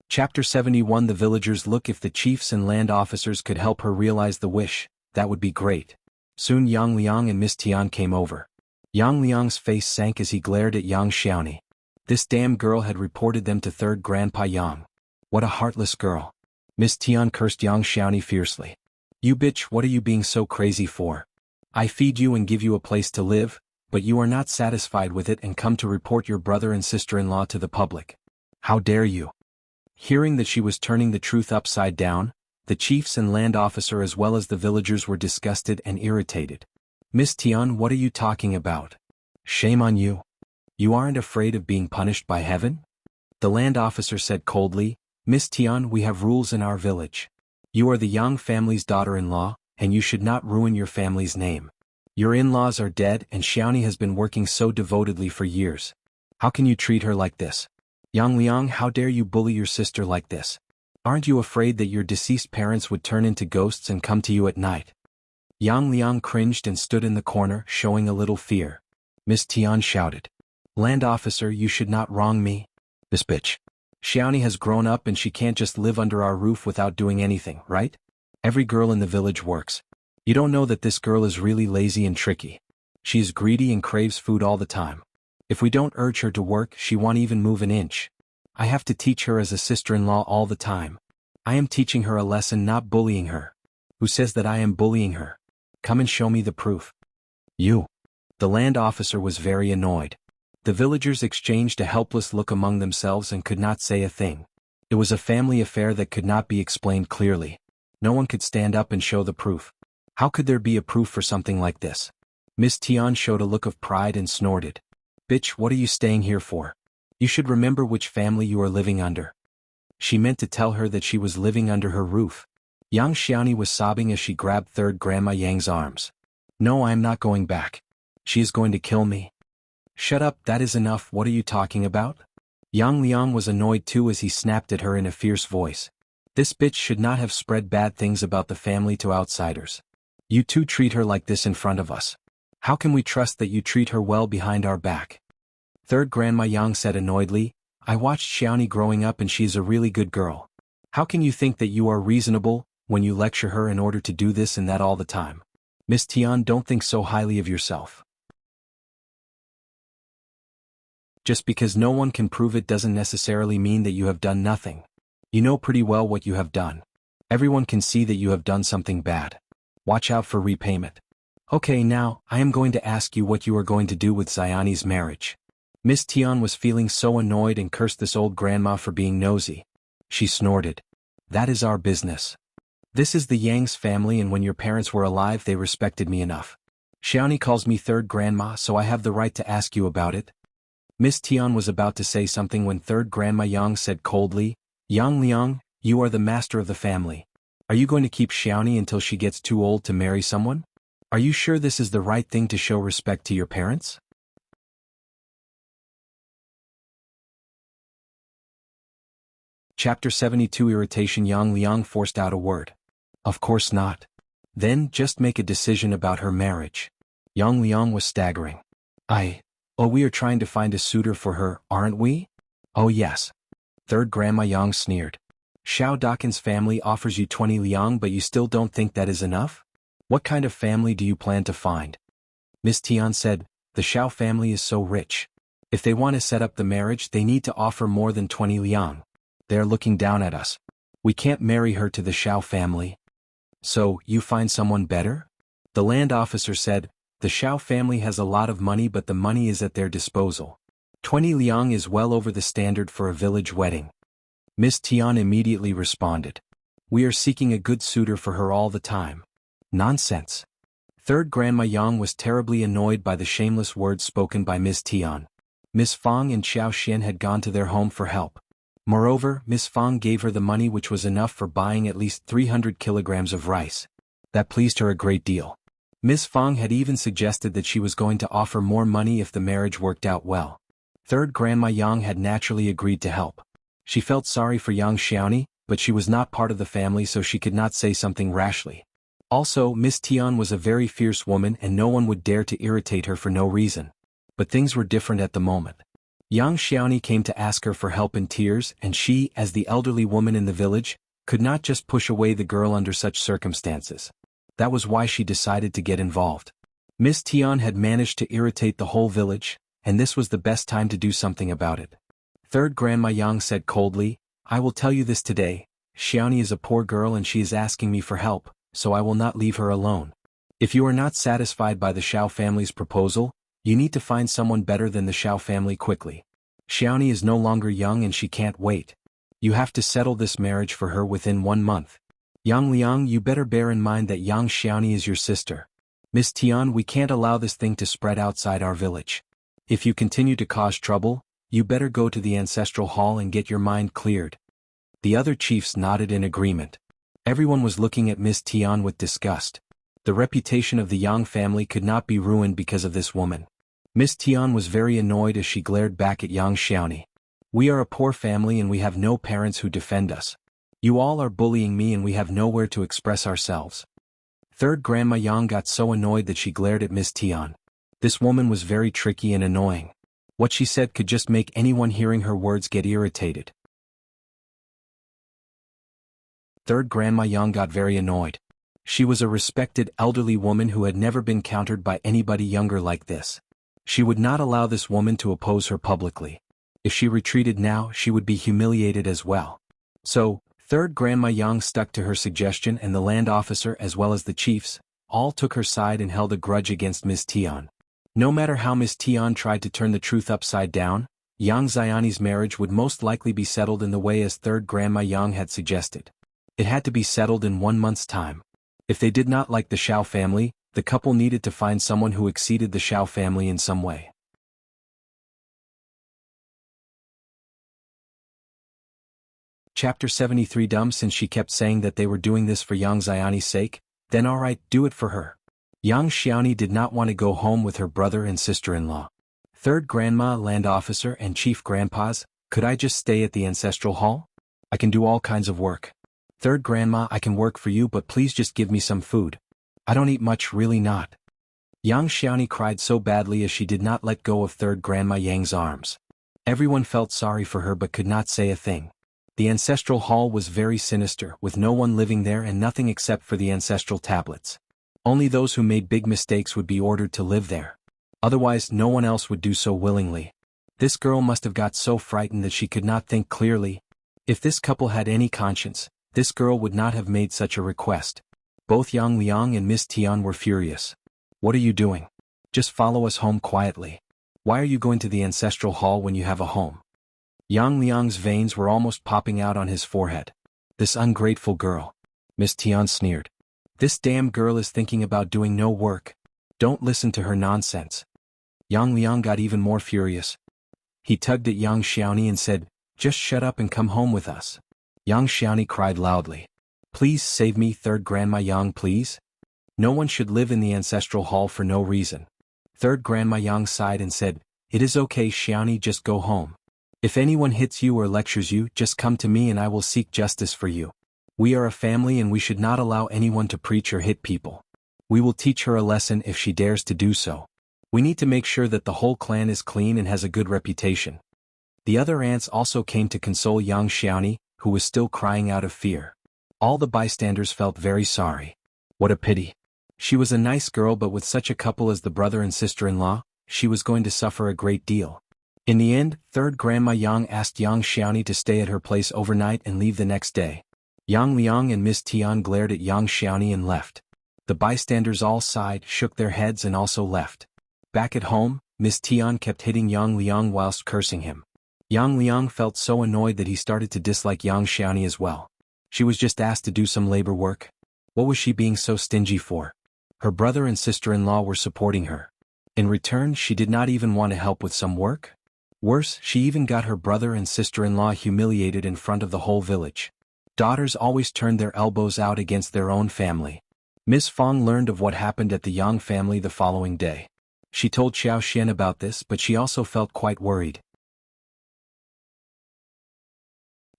Chapter 71. The villagers look. If the chiefs and land officers could help her realize the wish, that would be great. Soon Yang Liang and Miss Tian came over. Yang Liang's face sank as he glared at Yang Xiaoni. This damn girl had reported them to third Grandpa Yang. What a heartless girl. Miss Tian cursed Yang Xiaoni fiercely. You bitch, what are you being so crazy for? I feed you and give you a place to live, but you are not satisfied with it and come to report your brother and sister-in-law to the public. How dare you? Hearing that she was turning the truth upside down, the chiefs and land officer as well as the villagers were disgusted and irritated. Miss Tian, what are you talking about? Shame on you. You aren't afraid of being punished by heaven? The land officer said coldly, Miss Tian, we have rules in our village. You are the Yang family's daughter-in-law, and you should not ruin your family's name. Your in-laws are dead and Xiaoni has been working so devotedly for years. How can you treat her like this? Yang Liang, how dare you bully your sister like this? Aren't you afraid that your deceased parents would turn into ghosts and come to you at night? Yang Liang cringed and stood in the corner, showing a little fear. Miss Tian shouted. Land officer, you should not wrong me. This bitch. Xiaoni has grown up and she can't just live under our roof without doing anything, right? Every girl in the village works. You don't know that this girl is really lazy and tricky. She is greedy and craves food all the time. If we don't urge her to work, she won't even move an inch. I have to teach her as a sister-in-law all the time. I am teaching her a lesson, not bullying her. Who says that I am bullying her? Come and show me the proof. You. The land officer was very annoyed. The villagers exchanged a helpless look among themselves and could not say a thing. It was a family affair that could not be explained clearly. No one could stand up and show the proof. How could there be a proof for something like this? Miss Tian showed a look of pride and snorted. Bitch, what are you staying here for? You should remember which family you are living under. She meant to tell her that she was living under her roof. Yang Xiaoni was sobbing as she grabbed third Grandma Yang's arms. No, I am not going back. She is going to kill me. Shut up, that is enough, what are you talking about? Yang Liang was annoyed too as he snapped at her in a fierce voice. This bitch should not have spread bad things about the family to outsiders. You two treat her like this in front of us. How can we trust that you treat her well behind our back? Third Grandma Yang said annoyedly, I watched Xiaoni growing up and she's a really good girl. How can you think that you are reasonable when you lecture her in order to do this and that all the time? Miss Tian, don't think so highly of yourself. Just because no one can prove it doesn't necessarily mean that you have done nothing. You know pretty well what you have done. Everyone can see that you have done something bad. Watch out for repayment. Okay, now, I am going to ask you what you are going to do with Xiaoni's marriage. Miss Tian was feeling so annoyed and cursed this old grandma for being nosy. She snorted. That is our business. This is the Yang's family and when your parents were alive they respected me enough. Xiaoni calls me third grandma so I have the right to ask you about it. Miss Tian was about to say something when third Grandma Yang said coldly, Yang Liang, you are the master of the family. Are you going to keep Xiaoni until she gets too old to marry someone? Are you sure this is the right thing to show respect to your parents? Chapter 72. Irritation. Yang Liang forced out a word. Of course not. Then, just make a decision about her marriage. Yang Liang was staggering. Oh, we are trying to find a suitor for her, aren't we? Oh yes. Third Grandma Yang sneered. Xiao Dakin's family offers you 20 liang but you still don't think that is enough? What kind of family do you plan to find? Miss Tian said, the Xiao family is so rich. If they want to set up the marriage they need to offer more than 20 liang. They are looking down at us. We can't marry her to the Xiao family. So, you find someone better? The land officer said, the Xiao family has a lot of money but the money is at their disposal. 20 liang is well over the standard for a village wedding. Miss Tian immediately responded. We are seeking a good suitor for her all the time. Nonsense. Third Grandma Yang was terribly annoyed by the shameless words spoken by Miss Tian. Miss Fang and Xiao Xian had gone to their home for help. Moreover, Miss Fang gave her the money which was enough for buying at least 300 kilograms of rice. That pleased her a great deal. Miss Fang had even suggested that she was going to offer more money if the marriage worked out well. Third Grandma Yang had naturally agreed to help. She felt sorry for young Xiaoni, but she was not part of the family, so she could not say something rashly. Also, Miss Tian was a very fierce woman and no one would dare to irritate her for no reason. But things were different at the moment. Young Xiaoni came to ask her for help in tears, and she, as the elderly woman in the village, could not just push away the girl under such circumstances. That was why she decided to get involved. Miss Tian had managed to irritate the whole village, and this was the best time to do something about it. Third Grandma Yang said coldly, "I will tell you this today, Xiaoni is a poor girl and she is asking me for help, so I will not leave her alone. If you are not satisfied by the Xiao family's proposal, you need to find someone better than the Xiao family quickly. Xiaoni is no longer young and she can't wait. You have to settle this marriage for her within 1 month. Yang Liang, you better bear in mind that young Xiaoni is your sister. Miss Tian, we can't allow this thing to spread outside our village. If you continue to cause trouble, you better go to the ancestral hall and get your mind cleared." The other chiefs nodded in agreement. Everyone was looking at Miss Tian with disgust. The reputation of the Yang family could not be ruined because of this woman. Miss Tian was very annoyed as she glared back at young Xiaoni. "We are a poor family and we have no parents who defend us. You all are bullying me and we have nowhere to express ourselves." Third Grandma Yang got so annoyed that she glared at Miss Tian. This woman was very tricky and annoying. What she said could just make anyone hearing her words get irritated. Third Grandma Yang got very annoyed. She was a respected elderly woman who had never been countered by anybody younger like this. She would not allow this woman to oppose her publicly. If she retreated now, she would be humiliated as well. So, Third Grandma Yang stuck to her suggestion, and the land officer as well as the chiefs all took her side and held a grudge against Miss Tian. No matter how Miss Tian tried to turn the truth upside down, Yang Xiaoni's marriage would most likely be settled in the way as Third Grandma Yang had suggested. It had to be settled in 1 month's time. If they did not like the Xiao family, the couple needed to find someone who exceeded the Xiao family in some way. Chapter 73. Since she kept saying that they were doing this for Yang Xiaoni's sake, then alright, do it for her. Young Xiaoni did not want to go home with her brother and sister-in-law. Third Grandma, Land Officer and Chief Grandpas, could I just stay at the Ancestral Hall? I can do all kinds of work. Third Grandma, I can work for you, but please just give me some food. I don't eat much, really not. Young Xiaoni cried so badly as she did not let go of Third Grandma Yang's arms. Everyone felt sorry for her but could not say a thing. The Ancestral Hall was very sinister, with no one living there and nothing except for the ancestral tablets. Only those who made big mistakes would be ordered to live there. Otherwise, no one else would do so willingly. This girl must have got so frightened that she could not think clearly. If this couple had any conscience, this girl would not have made such a request. Both Yang Liang and Miss Tian were furious. What are you doing? Just follow us home quietly. Why are you going to the Ancestral Hall when you have a home? Yang Liang's veins were almost popping out on his forehead. This ungrateful girl. Miss Tian sneered. This damn girl is thinking about doing no work. Don't listen to her nonsense. Yang Liang got even more furious. He tugged at young Xiaoni and said, "Just shut up and come home with us." Young Xiaoni cried loudly. "Please save me, Third Grandma Yang, please. No one should live in the Ancestral Hall for no reason." Third Grandma Yang sighed and said, "It is okay, Xiaoni, just go home. If anyone hits you or lectures you, just come to me and I will seek justice for you. We are a family and we should not allow anyone to preach or hit people. We will teach her a lesson if she dares to do so. We need to make sure that the whole clan is clean and has a good reputation." The other aunts also came to console young Xiaoni, who was still crying out of fear. All the bystanders felt very sorry. What a pity. She was a nice girl, but with such a couple as the brother and sister-in-law, she was going to suffer a great deal. In the end, Third Grandma Yang asked young Xiaoni to stay at her place overnight and leave the next day. Yang Liang and Miss Tian glared at young Xiaoni and left. The bystanders all sighed, shook their heads and also left. Back at home, Miss Tian kept hitting Yang Liang whilst cursing him. Yang Liang felt so annoyed that he started to dislike young Xiaoni as well. She was just asked to do some labor work. What was she being so stingy for? Her brother and sister-in-law were supporting her. In return, she did not even want to help with some work? Worse, she even got her brother and sister-in-law humiliated in front of the whole village. Daughters always turned their elbows out against their own family. Miss Fang learned of what happened at the Yang family the following day. She told Xian about this, but she also felt quite worried.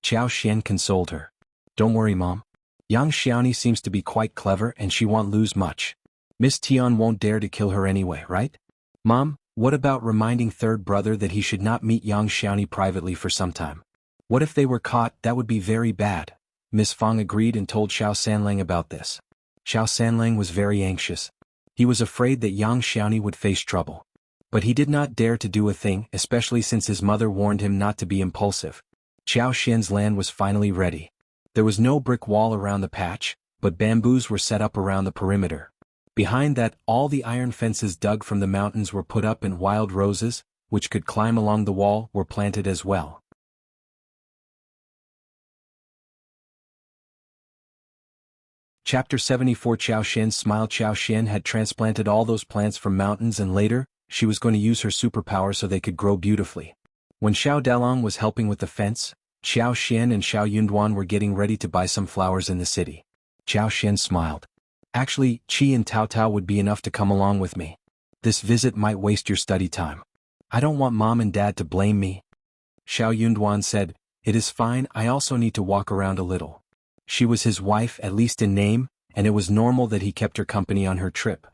Xian consoled her. Don't worry, Mom. Young Xiaoni seems to be quite clever and she won't lose much. Miss Tian won't dare to kill her anyway, right? Mom, what about reminding third brother that he should not meet young Xiaoni privately for some time? What if they were caught? That would be very bad. Miss Fang agreed and told Xiao Sanlang about this. Xiao Sanlang was very anxious. He was afraid that young Xiaoni would face trouble. But he did not dare to do a thing, especially since his mother warned him not to be impulsive. Xiao Xian's land was finally ready. There was no brick wall around the patch, but bamboos were set up around the perimeter. Behind that, all the iron fences dug from the mountains were put up and wild roses, which could climb along the wall, were planted as well. Chapter 74. Xiao Xian smiled. Xiao Xian had transplanted all those plants from mountains and later, she was going to use her superpower so they could grow beautifully. When Xiao Dalong was helping with the fence, Xiao Xian and Xiao Yunduan were getting ready to buy some flowers in the city. Xiao Xian smiled. Actually, Qi and Tao Tao would be enough to come along with me. This visit might waste your study time. I don't want Mom and Dad to blame me. Xiao Yunduan said, It is fine, I also need to walk around a little. She was his wife, at least in name, and it was normal that he kept her company on her trip.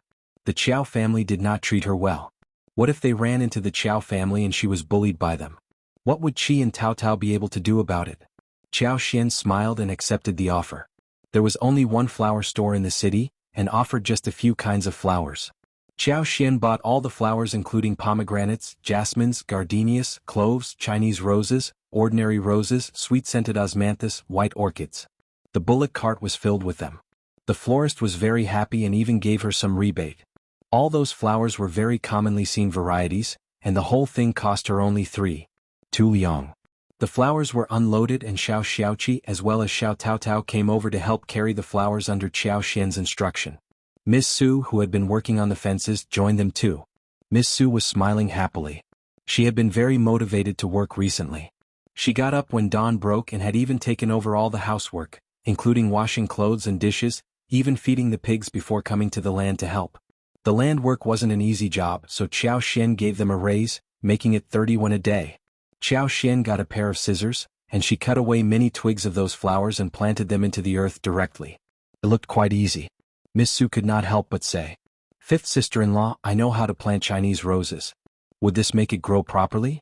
The Qiao family did not treat her well. What if they ran into the Qiao family and she was bullied by them? What would Qi and Tao Tao be able to do about it? Xiao Xian smiled and accepted the offer. There was only one flower store in the city, and offered just a few kinds of flowers. Xiao Xian bought all the flowers including pomegranates, jasmines, gardenias, cloves, Chinese roses, ordinary roses, sweet-scented osmanthus, white orchids. The bullock cart was filled with them. The florist was very happy and even gave her some rebate. All those flowers were very commonly seen varieties, and the whole thing cost her only 2 liang. The flowers were unloaded and Xiao Xiaoqi as well as Xiao Tao Tao came over to help carry the flowers under Xiao Xian's instruction. Miss Su, who had been working on the fences, joined them too. Miss Su was smiling happily. She had been very motivated to work recently. She got up when dawn broke and had even taken over all the housework, including washing clothes and dishes, even feeding the pigs before coming to the land to help. The land work wasn't an easy job, so Xiao Xian gave them a raise, making it 31 a day. Xiao Xian got a pair of scissors, and she cut away many twigs of those flowers and planted them into the earth directly. It looked quite easy. Miss Su could not help but say, Fifth sister-in-law, I know how to plant Chinese roses. Would this make it grow properly?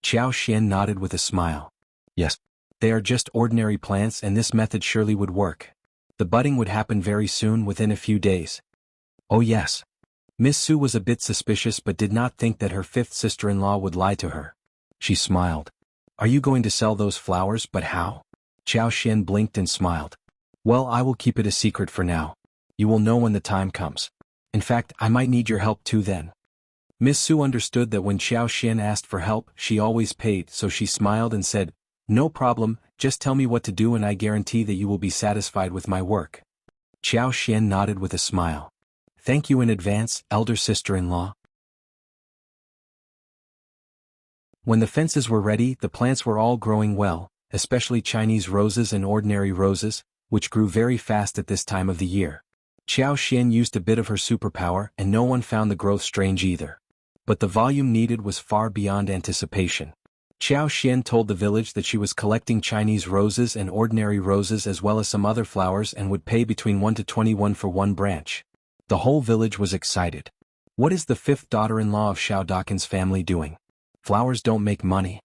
Xiao Xian nodded with a smile. Yes. They are just ordinary plants and this method surely would work. The budding would happen very soon within a few days. Oh yes. Miss Su was a bit suspicious but did not think that her fifth sister-in-law would lie to her. She smiled. Are you going to sell those flowers? But how? Xiao Xian blinked and smiled. Well, I will keep it a secret for now. You will know when the time comes. In fact, I might need your help too then. Miss Su understood that when Xiao Xian asked for help, she always paid, so she smiled and said, No problem, just tell me what to do and I guarantee that you will be satisfied with my work. Xiao Xian nodded with a smile. Thank you in advance, elder sister-in-law. When the fences were ready, the plants were all growing well, especially Chinese roses and ordinary roses, which grew very fast at this time of the year. Xiao Xian used a bit of her superpower and no one found the growth strange either. But the volume needed was far beyond anticipation. Xiao Xian told the village that she was collecting Chinese roses and ordinary roses as well as some other flowers and would pay between 1 to 21 for one branch. The whole village was excited. What is the fifth daughter-in-law of Xiao Dakin's family doing? Flowers don't make money.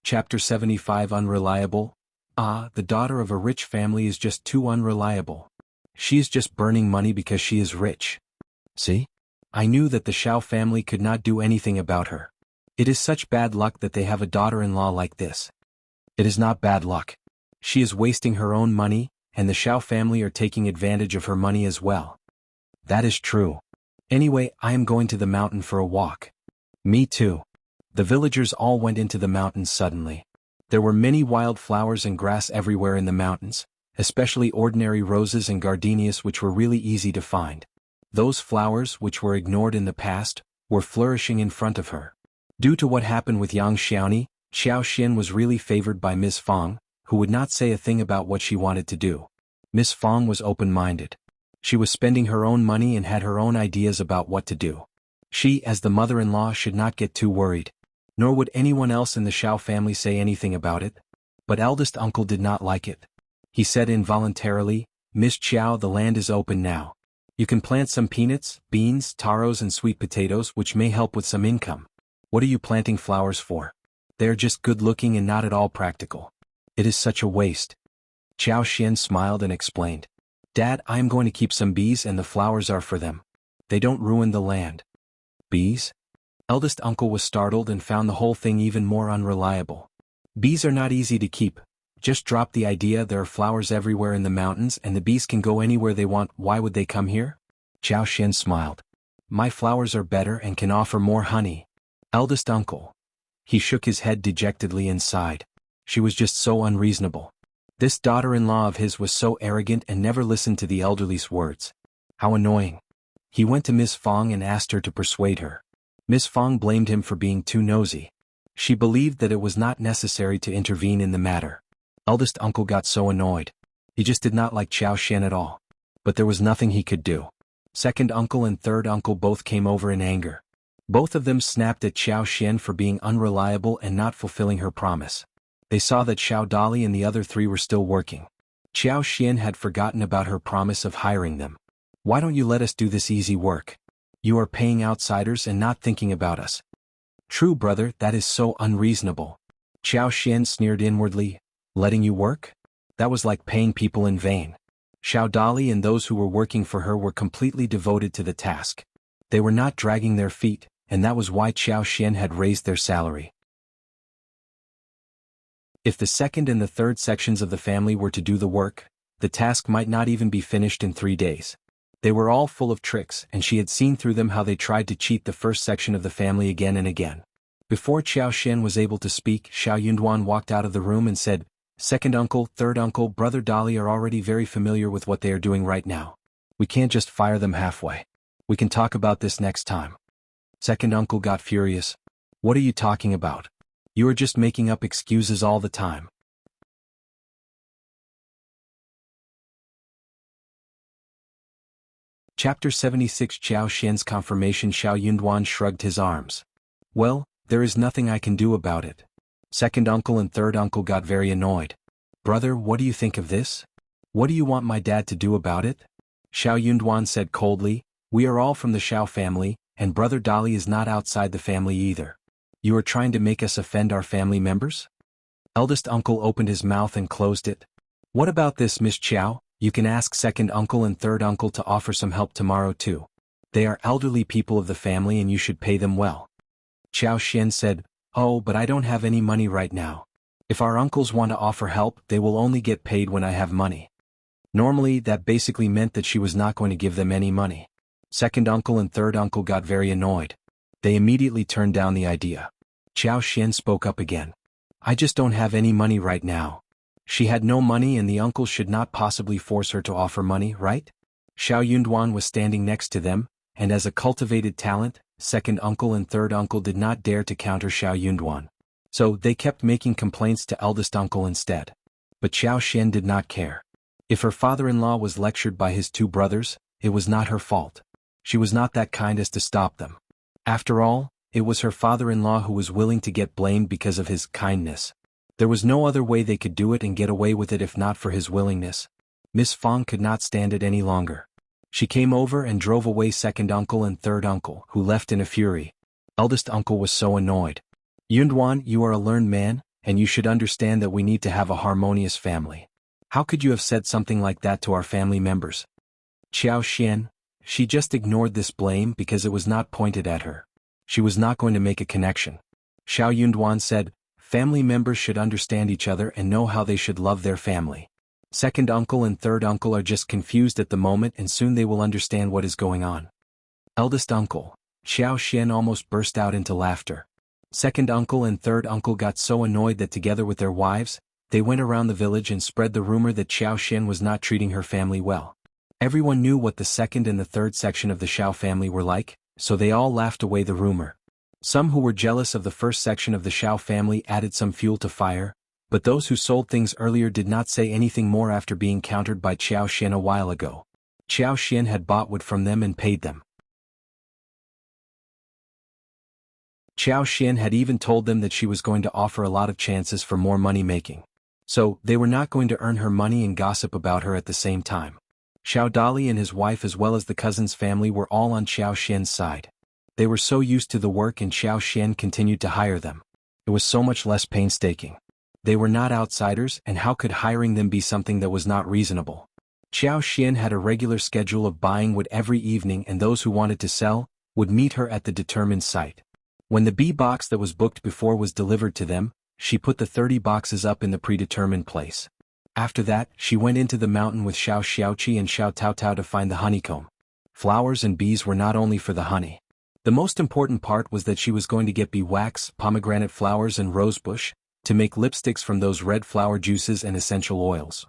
Chapter 75. Unreliable. Ah, the daughter of a rich family is just too unreliable. She is just burning money because she is rich. See? I knew that the Xiao family could not do anything about her. It is such bad luck that they have a daughter-in-law like this. It is not bad luck. She is wasting her own money, and the Xiao family are taking advantage of her money as well. That is true. Anyway, I am going to the mountain for a walk. Me too. The villagers all went into the mountains suddenly. There were many wild flowers and grass everywhere in the mountains, especially ordinary roses and gardenias which were really easy to find. Those flowers, which were ignored in the past, were flourishing in front of her. Due to what happened with young Xiaoni, Xiao Xian was really favored by Miss Fang, who would not say a thing about what she wanted to do. Miss Fang was open-minded. She was spending her own money and had her own ideas about what to do. She, as the mother-in-law, should not get too worried. Nor would anyone else in the Xiao family say anything about it. But eldest uncle did not like it. He said involuntarily, "Miss Qiao, the land is open now. You can plant some peanuts, beans, taros and sweet potatoes which may help with some income. What are you planting flowers for? They are just good-looking and not at all practical. It is such a waste." Xiao Xian smiled and explained. "Dad, I am going to keep some bees and the flowers are for them. They don't ruin the land." Bees? Eldest uncle was startled and found the whole thing even more unreliable. Bees are not easy to keep. Just drop the idea there are flowers everywhere in the mountains and the bees can go anywhere they want. Why would they come here? Xiao Xian smiled. "My flowers are better and can offer more honey." Eldest uncle. He shook his head dejectedly and sighed. She was just so unreasonable. This daughter-in-law of his was so arrogant and never listened to the elderly's words. How annoying. He went to Miss Fang and asked her to persuade her. Miss Fang blamed him for being too nosy. She believed that it was not necessary to intervene in the matter. Eldest uncle got so annoyed. He just did not like Xiao Xian at all. But there was nothing he could do. Second uncle and third uncle both came over in anger. Both of them snapped at Xiao Xian for being unreliable and not fulfilling her promise. They saw that Xiao Dali and the other three were still working. Xiao Xian had forgotten about her promise of hiring them. "Why don't you let us do this easy work? You are paying outsiders and not thinking about us." "True, brother, that is so unreasonable." Xiao Xian sneered inwardly. "Letting you work? That was like paying people in vain." Xiao Dali and those who were working for her were completely devoted to the task. They were not dragging their feet, and that was why Xiao Xian had raised their salary. If the second and the third sections of the family were to do the work, the task might not even be finished in 3 days. They were all full of tricks and she had seen through them how they tried to cheat the first section of the family again and again. Before Xiao Xian was able to speak, Xiao Yunduan walked out of the room and said, "Second uncle, third uncle, brother Dali are already very familiar with what they are doing right now. We can't just fire them halfway. We can talk about this next time." Second uncle got furious. "What are you talking about? You are just making up excuses all the time." Chapter 76 Xiao Xian's confirmation. Xiao Yunduan shrugged his arms. "Well, there is nothing I can do about it." Second uncle and third uncle got very annoyed. "Brother, what do you think of this? What do you want my dad to do about it?" Xiao Yunduan said coldly, "We are all from the Xiao family, and brother Dali is not outside the family either. You are trying to make us offend our family members?" Eldest uncle opened his mouth and closed it. "What about this, Miss Qiao? You can ask second uncle and third uncle to offer some help tomorrow too. They are elderly people of the family and you should pay them well." Xiao Xian said, "Oh, but I don't have any money right now. If our uncles want to offer help, they will only get paid when I have money." Normally, that basically meant that she was not going to give them any money. Second uncle and third uncle got very annoyed. They immediately turned down the idea. Xiao Xian spoke up again. "I just don't have any money right now." She had no money and the uncle should not possibly force her to offer money, right? Xiao Yunduan was standing next to them, and as a cultivated talent, second uncle and third uncle did not dare to counter Xiao Yunduan. So they kept making complaints to eldest uncle instead. But Xiao Xian did not care. If her father-in-law was lectured by his two brothers, it was not her fault. She was not that kind as to stop them. After all, it was her father-in-law who was willing to get blamed because of his kindness. There was no other way they could do it and get away with it if not for his willingness. Miss Fang could not stand it any longer. She came over and drove away second uncle and third uncle, who left in a fury. Eldest uncle was so annoyed. "Yunduan, you are a learned man, and you should understand that we need to have a harmonious family. How could you have said something like that to our family members?" Xiao Xian, she just ignored this blame because it was not pointed at her. She was not going to make a connection. Xiao Yunduan said, "Family members should understand each other and know how they should love their family. Second uncle and third uncle are just confused at the moment and soon they will understand what is going on." Eldest uncle, Xiao Xian almost burst out into laughter. Second uncle and third uncle got so annoyed that together with their wives, they went around the village and spread the rumor that Xiao Xian was not treating her family well. Everyone knew what the second and the third section of the Xiao family were like, so they all laughed away the rumor. Some who were jealous of the first section of the Xiao family added some fuel to fire, but those who sold things earlier did not say anything more after being countered by Qiao Xian a while ago. Qiao Xian had bought wood from them and paid them. Qiao Xian had even told them that she was going to offer a lot of chances for more money making. So, they were not going to earn her money and gossip about her at the same time. Xiao Dali and his wife as well as the cousin's family were all on Qiao Xian's side. They were so used to the work and Qiao Xian continued to hire them. It was so much less painstaking. They were not outsiders, and how could hiring them be something that was not reasonable? Qiao Xian had a regular schedule of buying wood every evening, and those who wanted to sell would meet her at the determined site. When the bee box that was booked before was delivered to them, she put the 30 boxes up in the predetermined place. After that, she went into the mountain with Xiao Xiaoqi and Xiao Taotao to find the honeycomb. Flowers and bees were not only for the honey. The most important part was that she was going to get bee wax, pomegranate flowers and rosebush, to make lipsticks from those red flower juices and essential oils.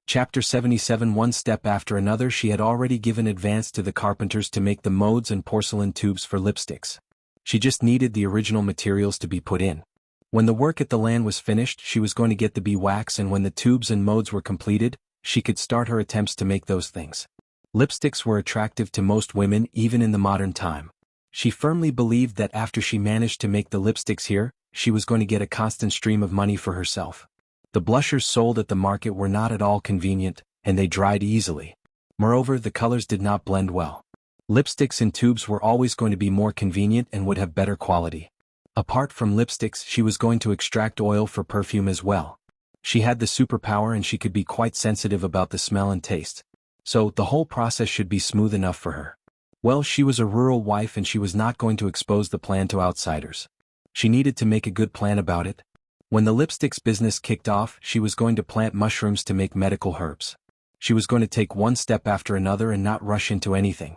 Chapter 77. One step after another, she had already given advance to the carpenters to make the molds and porcelain tubes for lipsticks. She just needed the original materials to be put in. When the work at the land was finished, she was going to get the bee wax, and when the tubes and molds were completed, she could start her attempts to make those things. Lipsticks were attractive to most women even in the modern time. She firmly believed that after she managed to make the lipsticks here, she was going to get a constant stream of money for herself. The blushers sold at the market were not at all convenient, and they dried easily. Moreover, the colors did not blend well. Lipsticks in tubes were always going to be more convenient and would have better quality. Apart from lipsticks, she was going to extract oil for perfume as well. She had the superpower and she could be quite sensitive about the smell and taste. So, the whole process should be smooth enough for her. Well, she was a rural wife and she was not going to expose the plan to outsiders. She needed to make a good plan about it. When the lipsticks business kicked off, she was going to plant mushrooms to make medical herbs. She was going to take one step after another and not rush into anything.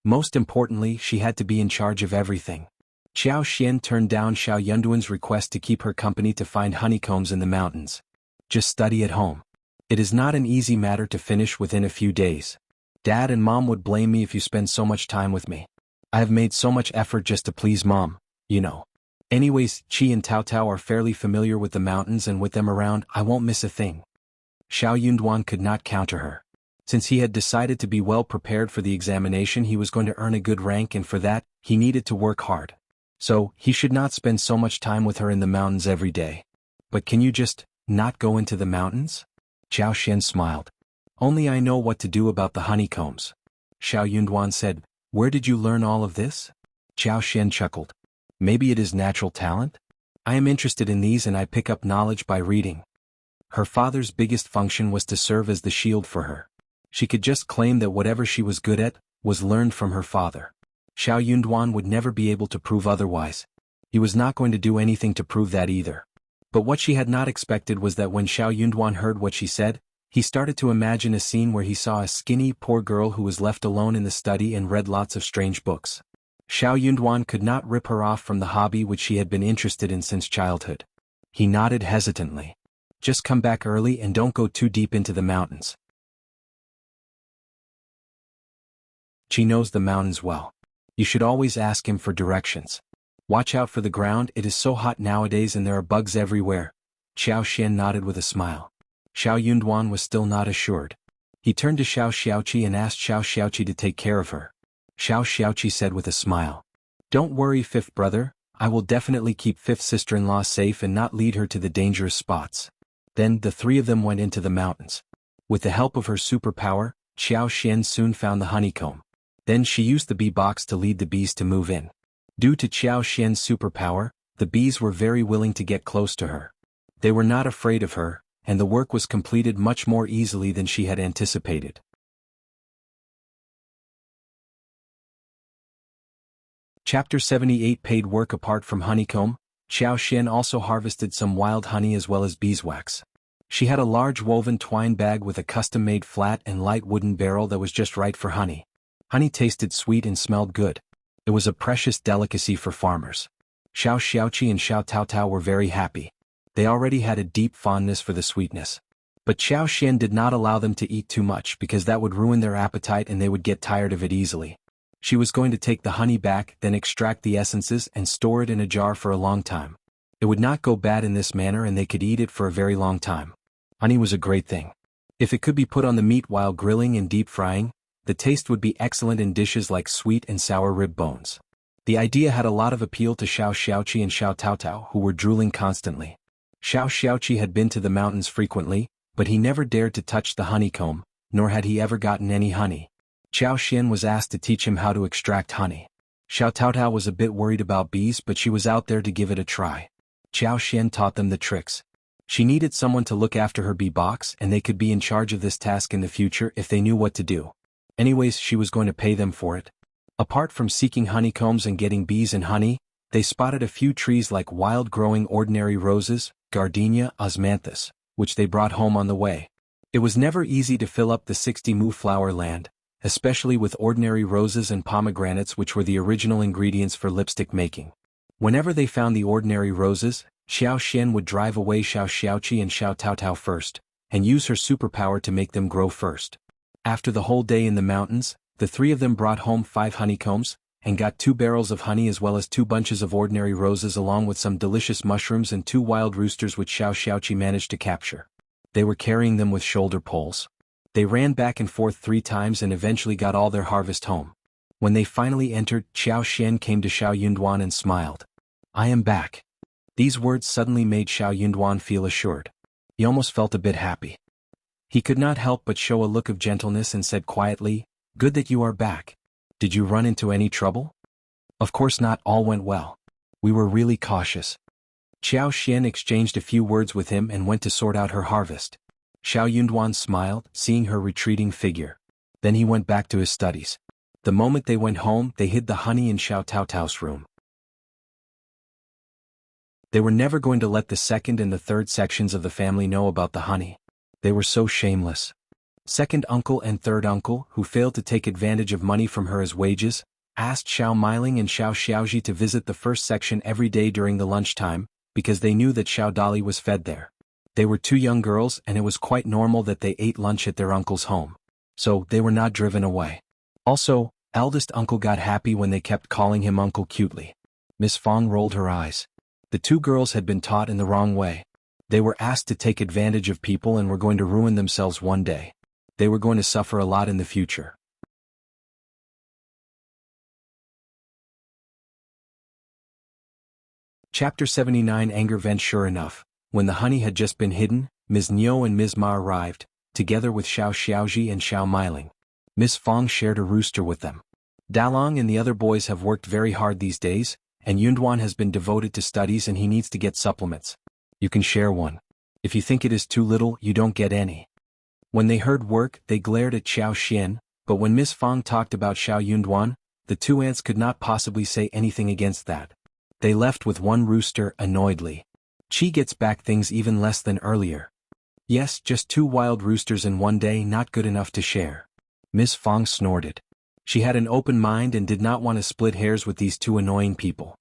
Most importantly, she had to be in charge of everything. Qiao Xian turned down Xiao Yunduan's request to keep her company to find honeycombs in the mountains. Just study at home. It is not an easy matter to finish within a few days. Dad and Mom would blame me if you spend so much time with me. I have made so much effort just to please Mom, you know. Anyways, Qi and Tao Tao are fairly familiar with the mountains, and with them around, I won't miss a thing. Xiao Yunduan could not counter her. Since he had decided to be well prepared for the examination, he was going to earn a good rank, and for that, he needed to work hard. So, he should not spend so much time with her in the mountains every day. But can you just not go into the mountains? Qiao Xian smiled. Only I know what to do about the honeycombs. Xiao Yunduan said, where did you learn all of this? Qiao Xian chuckled. Maybe it is natural talent? I am interested in these and I pick up knowledge by reading. Her father's biggest function was to serve as the shield for her. She could just claim that whatever she was good at was learned from her father. Xiao Yunduan would never be able to prove otherwise. He was not going to do anything to prove that either. But what she had not expected was that when Xiao Yunduan heard what she said, he started to imagine a scene where he saw a skinny, poor girl who was left alone in the study and read lots of strange books. Xiao Yunduan could not rip her off from the hobby which she had been interested in since childhood. He nodded hesitantly. Just come back early and don't go too deep into the mountains. She knows the mountains well. You should always ask him for directions. Watch out for the ground, it is so hot nowadays and there are bugs everywhere. Qiao Xian nodded with a smile. Xiao Yunduan was still not assured. He turned to Xiao Xiaoqi and asked Xiao Xiaoqi to take care of her. Xiao Xiaoqi said with a smile. Don't worry, fifth brother, I will definitely keep fifth sister-in-law safe and not lead her to the dangerous spots. Then the three of them went into the mountains. With the help of her superpower, Qiao Xian soon found the honeycomb. Then she used the bee box to lead the bees to move in. Due to Qiao Xian's superpower, the bees were very willing to get close to her. They were not afraid of her, and the work was completed much more easily than she had anticipated. Chapter 78. Paid work. Apart from honeycomb, Qiao Xian also harvested some wild honey as well as beeswax. She had a large woven twine bag with a custom-made flat and light wooden barrel that was just right for honey. Honey tasted sweet and smelled good. It was a precious delicacy for farmers. Xiao Xiaoqi and Xiao Taotao were very happy. They already had a deep fondness for the sweetness. But Xiao Xian did not allow them to eat too much because that would ruin their appetite and they would get tired of it easily. She was going to take the honey back, then extract the essences and store it in a jar for a long time. It would not go bad in this manner and they could eat it for a very long time. Honey was a great thing. If it could be put on the meat while grilling and deep frying, the taste would be excellent in dishes like sweet and sour rib bones. The idea had a lot of appeal to Xiao Xiaoqi and Xiao Taotao, who were drooling constantly. Xiao Xiaoqi had been to the mountains frequently, but he never dared to touch the honeycomb, nor had he ever gotten any honey. Xiao Xian was asked to teach him how to extract honey. Xiao Taotao was a bit worried about bees, but she was out there to give it a try. Xiao Xian taught them the tricks. She needed someone to look after her bee box and they could be in charge of this task in the future if they knew what to do. Anyways, she was going to pay them for it. Apart from seeking honeycombs and getting bees and honey, they spotted a few trees like wild-growing ordinary roses, gardenia, osmanthus, which they brought home on the way. It was never easy to fill up the 60 mu flower land, especially with ordinary roses and pomegranates, which were the original ingredients for lipstick making. Whenever they found the ordinary roses, Xiao Xian would drive away Xiao Xiaoqi and Xiao Taotao first, and use her superpower to make them grow first. After the whole day in the mountains, the three of them brought home 5 honeycombs, and got 2 barrels of honey as well as 2 bunches of ordinary roses along with some delicious mushrooms and 2 wild roosters which Xiao Xiaoqi managed to capture. They were carrying them with shoulder poles. They ran back and forth 3 times and eventually got all their harvest home. When they finally entered, Xiao Xian came to Xiao Yunduan and smiled. "I am back." These words suddenly made Xiao Yunduan feel assured. He almost felt a bit happy. He could not help but show a look of gentleness and said quietly, "Good that you are back. Did you run into any trouble?" "Of course not, all went well. We were really cautious." Xiao Xian exchanged a few words with him and went to sort out her harvest. Xiao Yunduan smiled, seeing her retreating figure. Then he went back to his studies. The moment they went home, they hid the honey in Xiao Taotao's room. They were never going to let the second and the third sections of the family know about the honey. They were so shameless. Second uncle and third uncle, who failed to take advantage of money from her as wages, asked Xiao Miling and Xiao Xiaoji to visit the first section every day during the lunchtime, because they knew that Xiao Dali was fed there. They were 2 young girls and it was quite normal that they ate lunch at their uncle's home. So, they were not driven away. Also, eldest uncle got happy when they kept calling him uncle cutely. Miss Fang rolled her eyes. The 2 girls had been taught in the wrong way. They were asked to take advantage of people and were going to ruin themselves one day. They were going to suffer a lot in the future. Chapter 79 Anger Vent. Sure enough, when the honey had just been hidden, Ms. Niu and Ms. Ma arrived, together with Xiao Xiaoji and Xiao Miling. Miss Fang shared a rooster with them. Dalong and the other boys have worked very hard these days, and Yunduan has been devoted to studies and he needs to get supplements. You can share one. If you think it is too little, you don't get any. When they heard work, they glared at Xiao Xian, but when Miss Fang talked about Xiao Yunduan, the 2 aunts could not possibly say anything against that. They left with 1 rooster, annoyedly. Chi gets back things even less than earlier. Yes, just 2 wild roosters in one day, not good enough to share. Miss Fang snorted. She had an open mind and did not want to split hairs with these 2 annoying people.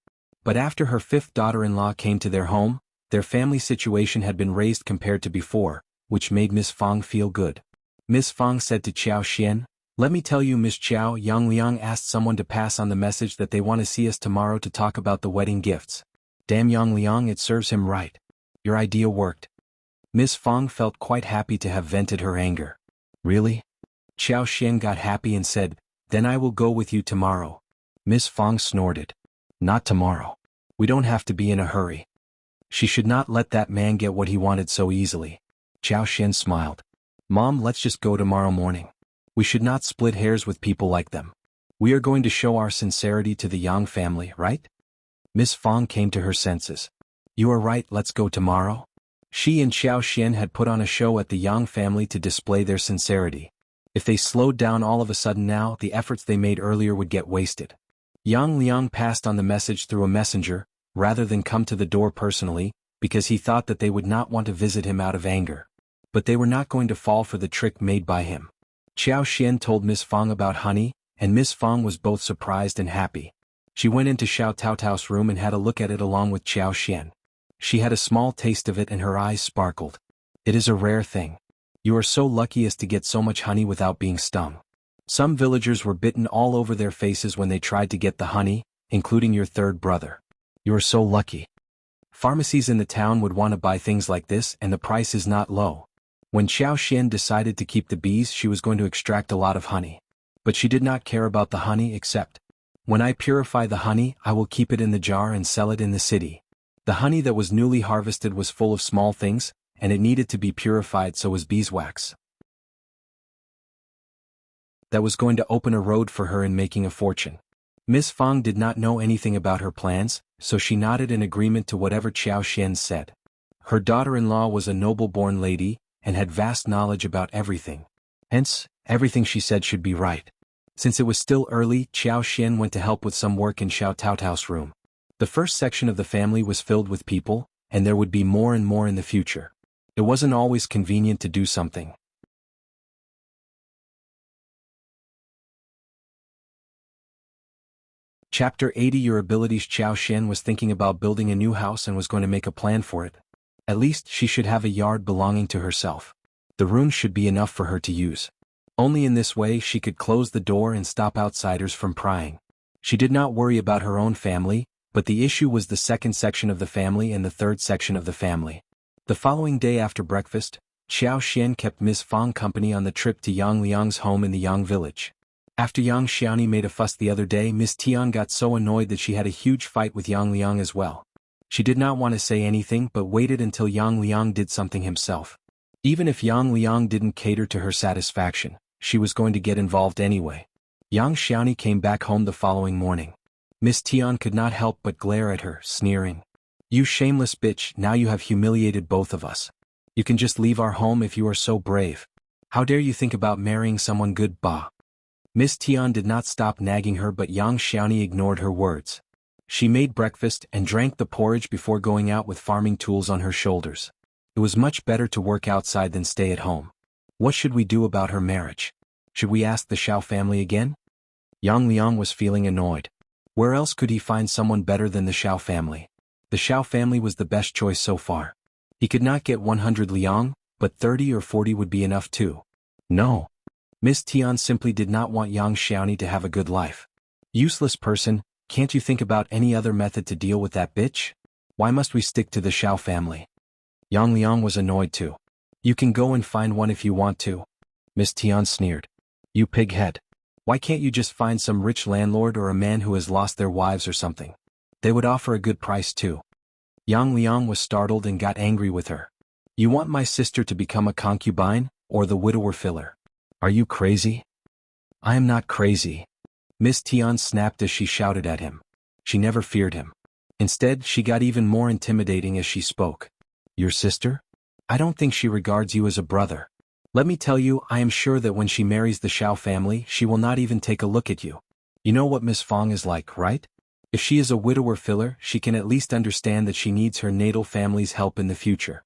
But after her 5th daughter-in-law came to their home, their family situation had been raised compared to before, which made Miss Fang feel good. Miss Fang said to Xiao Xian, "Let me tell you, Miss Qiao, Yang Liang asked someone to pass on the message that they want to see us tomorrow to talk about the wedding gifts. Damn Yang Liang, it serves him right. Your idea worked." Miss Fang felt quite happy to have vented her anger. "Really?" Xiao Xian got happy and said, "Then I will go with you tomorrow." Miss Fang snorted. "Not tomorrow. We don't have to be in a hurry." She should not let that man get what he wanted so easily. Xiao Xian smiled. "Mom, let's just go tomorrow morning. We should not split hairs with people like them. We are going to show our sincerity to the Yang family, right?" Miss Fang came to her senses. "You are right, let's go tomorrow." She and Xiao Xian had put on a show at the Yang family to display their sincerity. If they slowed down all of a sudden now, the efforts they made earlier would get wasted. Yang Liang passed on the message through a messenger, rather than come to the door personally, because he thought that they would not want to visit him out of anger. But they were not going to fall for the trick made by him. Xiao Xian told Miss Fang about honey, and Miss Fang was both surprised and happy. She went into Xiao Taotao's room and had a look at it along with Xiao Xian. She had a small taste of it and her eyes sparkled. It is a rare thing. You are so lucky as to get so much honey without being stung. Some villagers were bitten all over their faces when they tried to get the honey, including your third brother. You are so lucky. Pharmacies in the town would want to buy things like this and the price is not low. When Xiao Xian decided to keep the bees, she was going to extract a lot of honey. But she did not care about the honey except, when I purify the honey, I will keep it in the jar and sell it in the city. The honey that was newly harvested was full of small things, and it needed to be purified, so was beeswax. That was going to open a road for her in making a fortune. Miss Fang did not know anything about her plans, so she nodded in agreement to whatever Xiao Xian said. Her daughter-in-law was a noble-born lady, and had vast knowledge about everything. Hence, everything she said should be right. Since it was still early, Xiao Xian went to help with some work in Xiao Taotao's room. The first section of the family was filled with people, and there would be more and more in the future. It wasn't always convenient to do something. Chapter 80 Your Abilities. Xiao Xian was thinking about building a new house and was going to make a plan for it. At least she should have a yard belonging to herself. The rooms should be enough for her to use. Only in this way she could close the door and stop outsiders from prying. She did not worry about her own family, but the issue was the second section of the family and the third section of the family. The following day after breakfast, Xiao Xian kept Ms. Fang company on the trip to Yang Liang's home in the Yang village. After Yang Xiaoni made a fuss the other day, Miss Tian got so annoyed that she had a huge fight with Yang Liang as well. She did not want to say anything but waited until Yang Liang did something himself. Even if Yang Liang didn't cater to her satisfaction, she was going to get involved anyway. Yang Xiaoni came back home the following morning. Miss Tian could not help but glare at her, sneering. You shameless bitch, now you have humiliated both of us. You can just leave our home if you are so brave. How dare you think about marrying someone good, bah? Miss Tian did not stop nagging her, but Yang Xiaoni ignored her words. She made breakfast and drank the porridge before going out with farming tools on her shoulders. It was much better to work outside than stay at home. What should we do about her marriage? Should we ask the Xiao family again? Yang Liang was feeling annoyed. Where else could he find someone better than the Xiao family? The Xiao family was the best choice so far. He could not get 100 liang, but 30 or 40 would be enough too. No. Miss Tian simply did not want Yang Xiaoni to have a good life. Useless person, can't you think about any other method to deal with that bitch? Why must we stick to the Xiao family? Yang Liang was annoyed too. You can go and find one if you want to. Miss Tian sneered. You pighead. Why can't you just find some rich landlord or a man who has lost their wives or something? They would offer a good price too. Yang Liang was startled and got angry with her. You want my sister to become a concubine, or the widower filler? Are you crazy? I am not crazy. Miss Tian snapped as she shouted at him. She never feared him. Instead, she got even more intimidating as she spoke. Your sister? I don't think she regards you as a brother. Let me tell you, I am sure that when she marries the Xiao family, she will not even take a look at you. You know what Miss Fang is like, right? If she is a widower filler, she can at least understand that she needs her natal family's help in the future.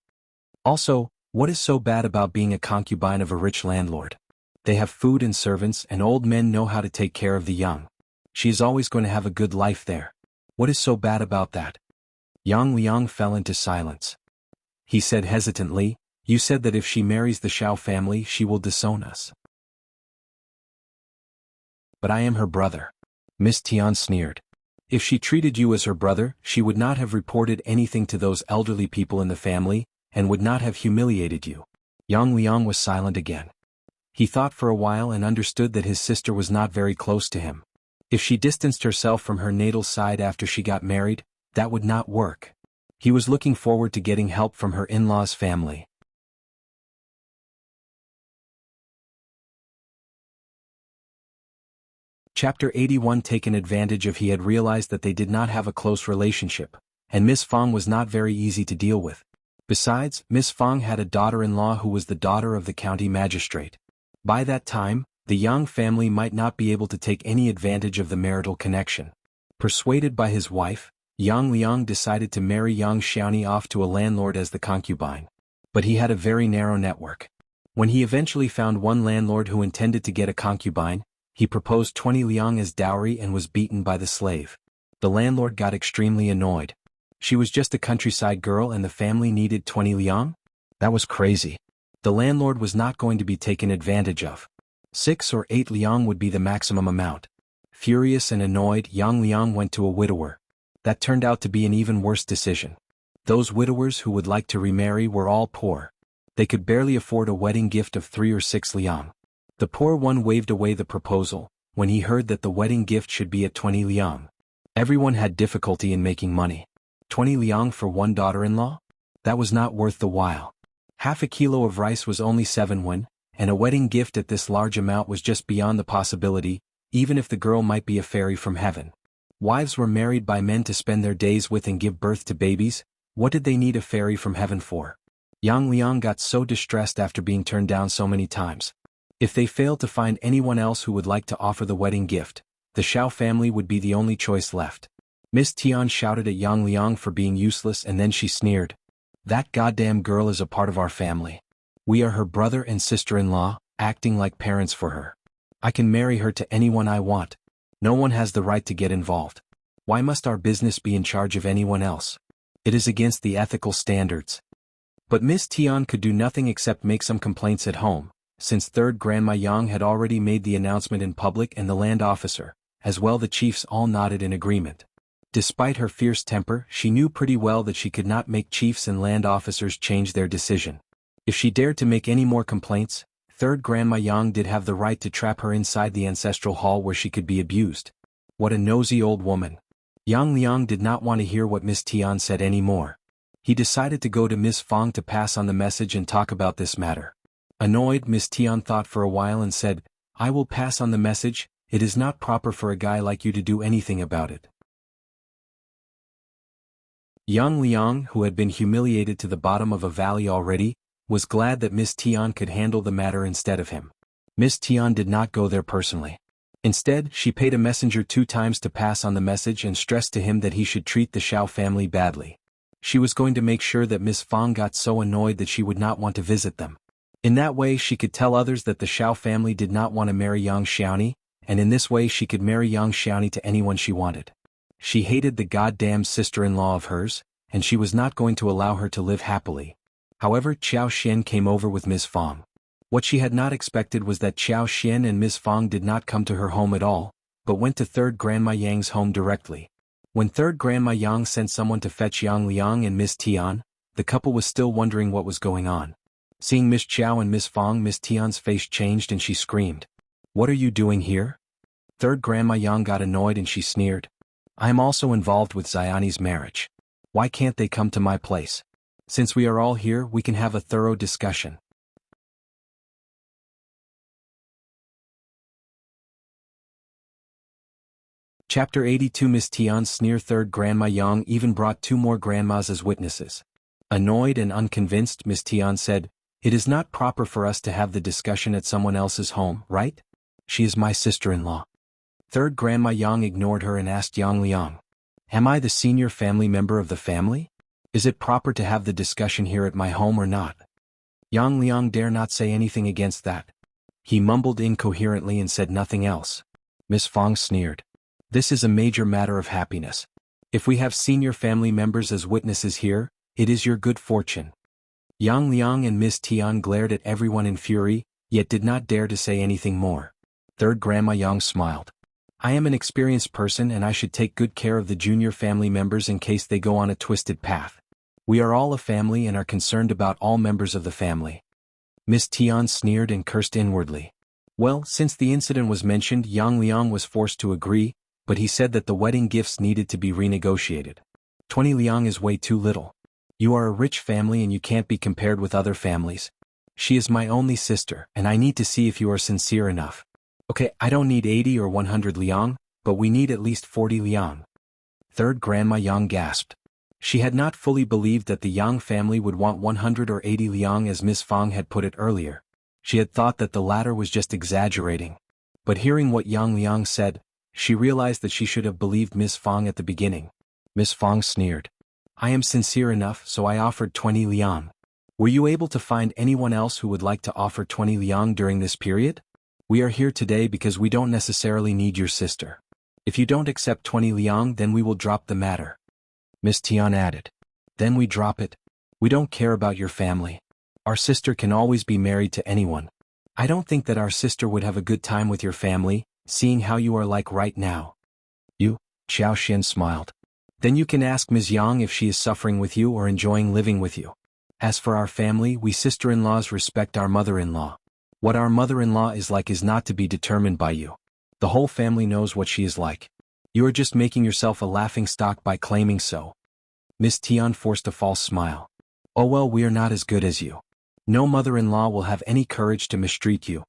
Also, what is so bad about being a concubine of a rich landlord? They have food and servants, and old men know how to take care of the young. She is always going to have a good life there. What is so bad about that? Yang Liang fell into silence. He said hesitantly, you said that if she marries the Xiao family, she will disown us. But I am her brother. Miss Tian sneered. If she treated you as her brother, she would not have reported anything to those elderly people in the family, and would not have humiliated you. Yang Liang was silent again. He thought for a while and understood that his sister was not very close to him. If she distanced herself from her natal side after she got married, that would not work. He was looking forward to getting help from her in-laws' family. Chapter 81 Taken advantage of. He had realized that they did not have a close relationship, and Miss Fang was not very easy to deal with. Besides, Miss Fang had a daughter-in-law who was the daughter of the county magistrate. By that time, the Yang family might not be able to take any advantage of the marital connection. Persuaded by his wife, Yang Liang decided to marry Yang Xiaoni off to a landlord as the concubine. But he had a very narrow network. When he eventually found one landlord who intended to get a concubine, he proposed 20 liang as dowry and was beaten by the slave. The landlord got extremely annoyed. She was just a countryside girl and the family needed 20 liang? That was crazy. The landlord was not going to be taken advantage of. 6 or 8 liang would be the maximum amount. Furious and annoyed, Yang Liang went to a widower. That turned out to be an even worse decision. Those widowers who would like to remarry were all poor. They could barely afford a wedding gift of 3 or 6 liang. The poor one waved away the proposal when he heard that the wedding gift should be at 20 liang. Everyone had difficulty in making money. 20 liang for one daughter-in-law? That was not worth the while. Half a kilo of rice was only 7 wen, and a wedding gift at this large amount was just beyond the possibility, even if the girl might be a fairy from heaven. Wives were married by men to spend their days with and give birth to babies. What did they need a fairy from heaven for? Yang Liang got so distressed after being turned down so many times. If they failed to find anyone else who would like to offer the wedding gift, the Xiao family would be the only choice left. Miss Tian shouted at Yang Liang for being useless and then she sneered. That goddamn girl is a part of our family. We are her brother and sister-in-law, acting like parents for her. I can marry her to anyone I want. No one has the right to get involved. Why must our business be in charge of anyone else? It is against the ethical standards. But Miss Tian could do nothing except make some complaints at home, since third Grandma Yang had already made the announcement in public and the land officer, as well the chiefs all nodded in agreement. Despite her fierce temper, she knew pretty well that she could not make chiefs and land officers change their decision. If she dared to make any more complaints, third Grandma Yang did have the right to trap her inside the ancestral hall where she could be abused. What a nosy old woman. Yang Liang did not want to hear what Miss Tian said anymore. He decided to go to Miss Fang to pass on the message and talk about this matter. Annoyed, Miss Tian thought for a while and said, I will pass on the message. It is not proper for a guy like you to do anything about it. Yang Liang, who had been humiliated to the bottom of a valley already, was glad that Miss Tian could handle the matter instead of him. Miss Tian did not go there personally. Instead, she paid a messenger 2 times to pass on the message and stressed to him that he should treat the Xiao family badly. She was going to make sure that Miss Fang got so annoyed that she would not want to visit them. In that way she could tell others that the Xiao family did not want to marry young Xiaoni, and in this way she could marry young Xiaoni to anyone she wanted. She hated the goddamn sister-in-law of hers, and she was not going to allow her to live happily. However, Qiao Xian came over with Miss Fang. What she had not expected was that Qiao Xian and Miss Fang did not come to her home at all, but went to third Grandma Yang's home directly. When third Grandma Yang sent someone to fetch Yang Liang and Miss Tian, the couple was still wondering what was going on. Seeing Miss Qiao and Miss Fang, Miss Tian's face changed and she screamed. What are you doing here? Third Grandma Yang got annoyed and she sneered. I am also involved with Xiaoni's marriage. Why can't they come to my place? Since we are all here, we can have a thorough discussion. Chapter 82 Miss Tian's sneer. Third Grandma Yang even brought 2 more grandmas as witnesses. Annoyed and unconvinced, Miss Tian said, It is not proper for us to have the discussion at someone else's home, right? She is my sister-in-law. Third Grandma Yang ignored her and asked Yang Liang, Am I the senior family member of the family? Is it proper to have the discussion here at my home or not? Yang Liang dare not say anything against that. He mumbled incoherently and said nothing else. Miss Fang sneered. This is a major matter of happiness. If we have senior family members as witnesses here, it is your good fortune. Yang Liang and Miss Tian glared at everyone in fury, yet did not dare to say anything more. Third Grandma Yang smiled. I am an experienced person and I should take good care of the junior family members in case they go on a twisted path. We are all a family and are concerned about all members of the family. Miss Tian sneered and cursed inwardly. Well, since the incident was mentioned, Yang Liang was forced to agree, but he said that the wedding gifts needed to be renegotiated. 20 liang is way too little. You are a rich family and you can't be compared with other families. She is my only sister, and I need to see if you are sincere enough. Okay, I don't need 80 or 100 liang, but we need at least 40 liang. Third Grandma Yang gasped. She had not fully believed that the Yang family would want 100 or 80 liang as Miss Fang had put it earlier. She had thought that the latter was just exaggerating. But hearing what Yang Liang said, she realized that she should have believed Miss Fang at the beginning. Miss Fang sneered. I am sincere enough, so I offered 20 liang. Were you able to find anyone else who would like to offer 20 liang during this period? We are here today because we don't necessarily need your sister. If you don't accept 20 liang, then we will drop the matter. Miss Tian added. Then we drop it. We don't care about your family. Our sister can always be married to anyone. I don't think that our sister would have a good time with your family, seeing how you are like right now. You? Xiao Xian smiled. Then you can ask Ms. Yang if she is suffering with you or enjoying living with you. As for our family, we sister-in-laws respect our mother-in-law. What our mother-in-law is like is not to be determined by you. The whole family knows what she is like. You are just making yourself a laughingstock by claiming so. Miss Tian forced a false smile. Oh well, we are not as good as you. No mother-in-law will have any courage to mistreat you.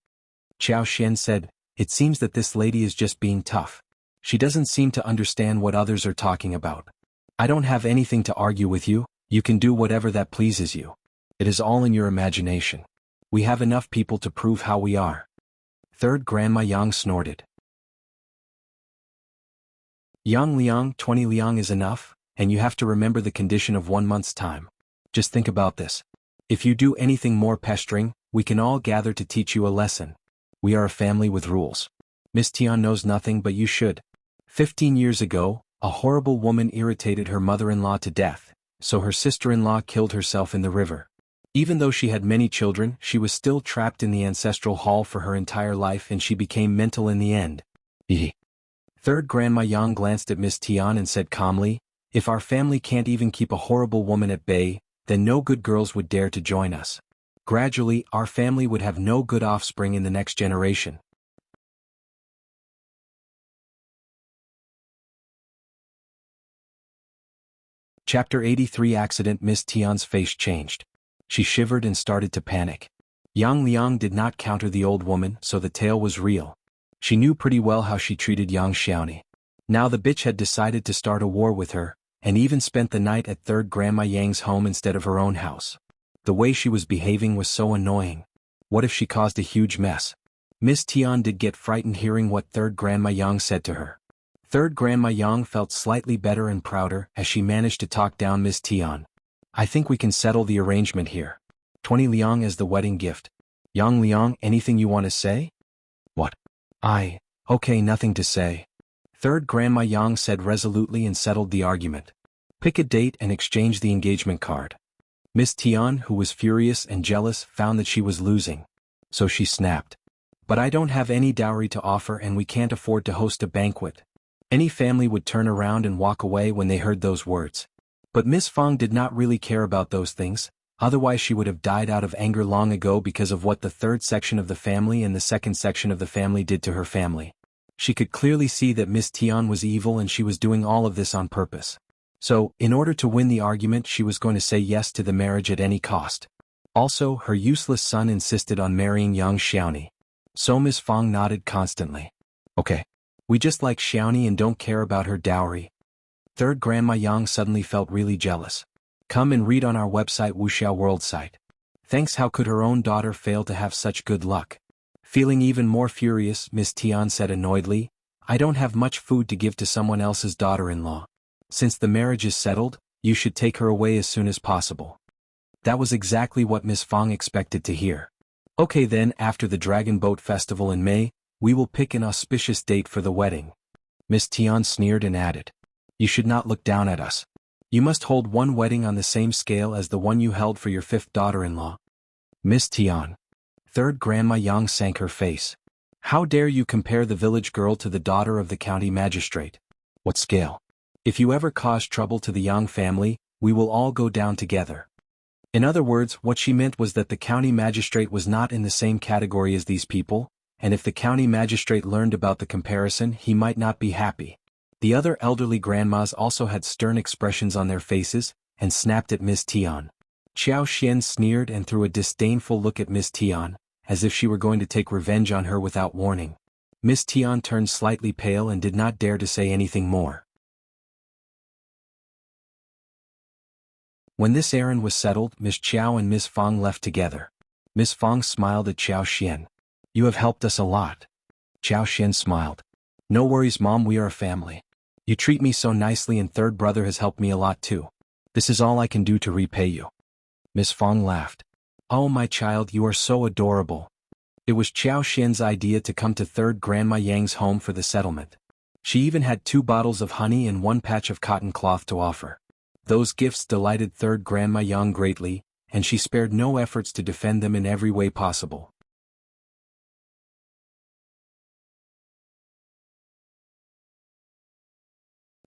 Xiao Xian said, it seems that this lady is just being tough. She doesn't seem to understand what others are talking about. I don't have anything to argue with you, you can do whatever that pleases you. It is all in your imagination. We have enough people to prove how we are. Third Grandma Yang snorted. Yang Liang, 20 Liang is enough, and you have to remember the condition of 1 month's time. Just think about this. If you do anything more pestering, we can all gather to teach you a lesson. We are a family with rules. Miss Tian knows nothing but you should. 15 years ago, a horrible woman irritated her mother-in-law to death, so her sister-in-law killed herself in the river. Even though she had many children, she was still trapped in the ancestral hall for her entire life and she became mental in the end. Third Grandma Yang glanced at Miss Tian and said calmly, if our family can't even keep a horrible woman at bay, then no good girls would dare to join us. Gradually, our family would have no good offspring in the next generation. Chapter 83 Accident. Miss Tian's face changed. She shivered and started to panic. Yang Liang did not counter the old woman, so the tale was real. She knew pretty well how she treated young Xiaoni. Now the bitch had decided to start a war with her, and even spent the night at Third Grandma Yang's home instead of her own house. The way she was behaving was so annoying. What if she caused a huge mess? Miss Tian did get frightened hearing what Third Grandma Yang said to her. Third Grandma Yang felt slightly better and prouder as she managed to talk down Miss Tian. I think we can settle the arrangement here. 20 Liang as the wedding gift. Yang Liang, anything you want to say? What? Okay, nothing to say. Third Grandma Yang said resolutely and settled the argument. Pick a date and exchange the engagement card. Miss Tian, who was furious and jealous, found that she was losing. So she snapped. But I don't have any dowry to offer and we can't afford to host a banquet. Any family would turn around and walk away when they heard those words. But Miss Fang did not really care about those things, otherwise she would have died out of anger long ago because of what the third section of the family and the second section of the family did to her family. She could clearly see that Miss Tian was evil and she was doing all of this on purpose. So, in order to win the argument, she was going to say yes to the marriage at any cost. Also, her useless son insisted on marrying young Xiaoni. So Miss Fang nodded constantly. Okay. We just like Xiaoni and don't care about her dowry. Third Grandma Yang suddenly felt really jealous. Come and read on our website Wuxia World site. Thanks. How could her own daughter fail to have such good luck? Feeling even more furious, Miss Tian said annoyedly, I don't have much food to give to someone else's daughter-in-law. Since the marriage is settled, you should take her away as soon as possible. That was exactly what Miss Fang expected to hear. Okay then, after the Dragon Boat Festival in May, we will pick an auspicious date for the wedding. Miss Tian sneered and added. You should not look down at us. You must hold one wedding on the same scale as the one you held for your fifth daughter-in-law. Miss Tian. Third Grandma Yang sank her face. How dare you compare the village girl to the daughter of the county magistrate? What scale? If you ever cause trouble to the Yang family, we will all go down together. In other words, what she meant was that the county magistrate was not in the same category as these people, and if the county magistrate learned about the comparison, he might not be happy. The other elderly grandmas also had stern expressions on their faces, and snapped at Miss Tian. Xiao Xian sneered and threw a disdainful look at Miss Tian, as if she were going to take revenge on her without warning. Miss Tian turned slightly pale and did not dare to say anything more. When this errand was settled, Miss Qiao and Miss Fang left together. Miss Fang smiled at Xiao Xian. You have helped us a lot. Xiao Xian smiled. No worries, Mom, we are a family. You treat me so nicely and third brother has helped me a lot too. This is all I can do to repay you. Miss Fang laughed. Oh my child, you are so adorable. It was Xiao Xian's idea to come to Third Grandma Yang's home for the settlement. She even had 2 bottles of honey and 1 patch of cotton cloth to offer. Those gifts delighted third Grandma Yang greatly, and she spared no efforts to defend them in every way possible.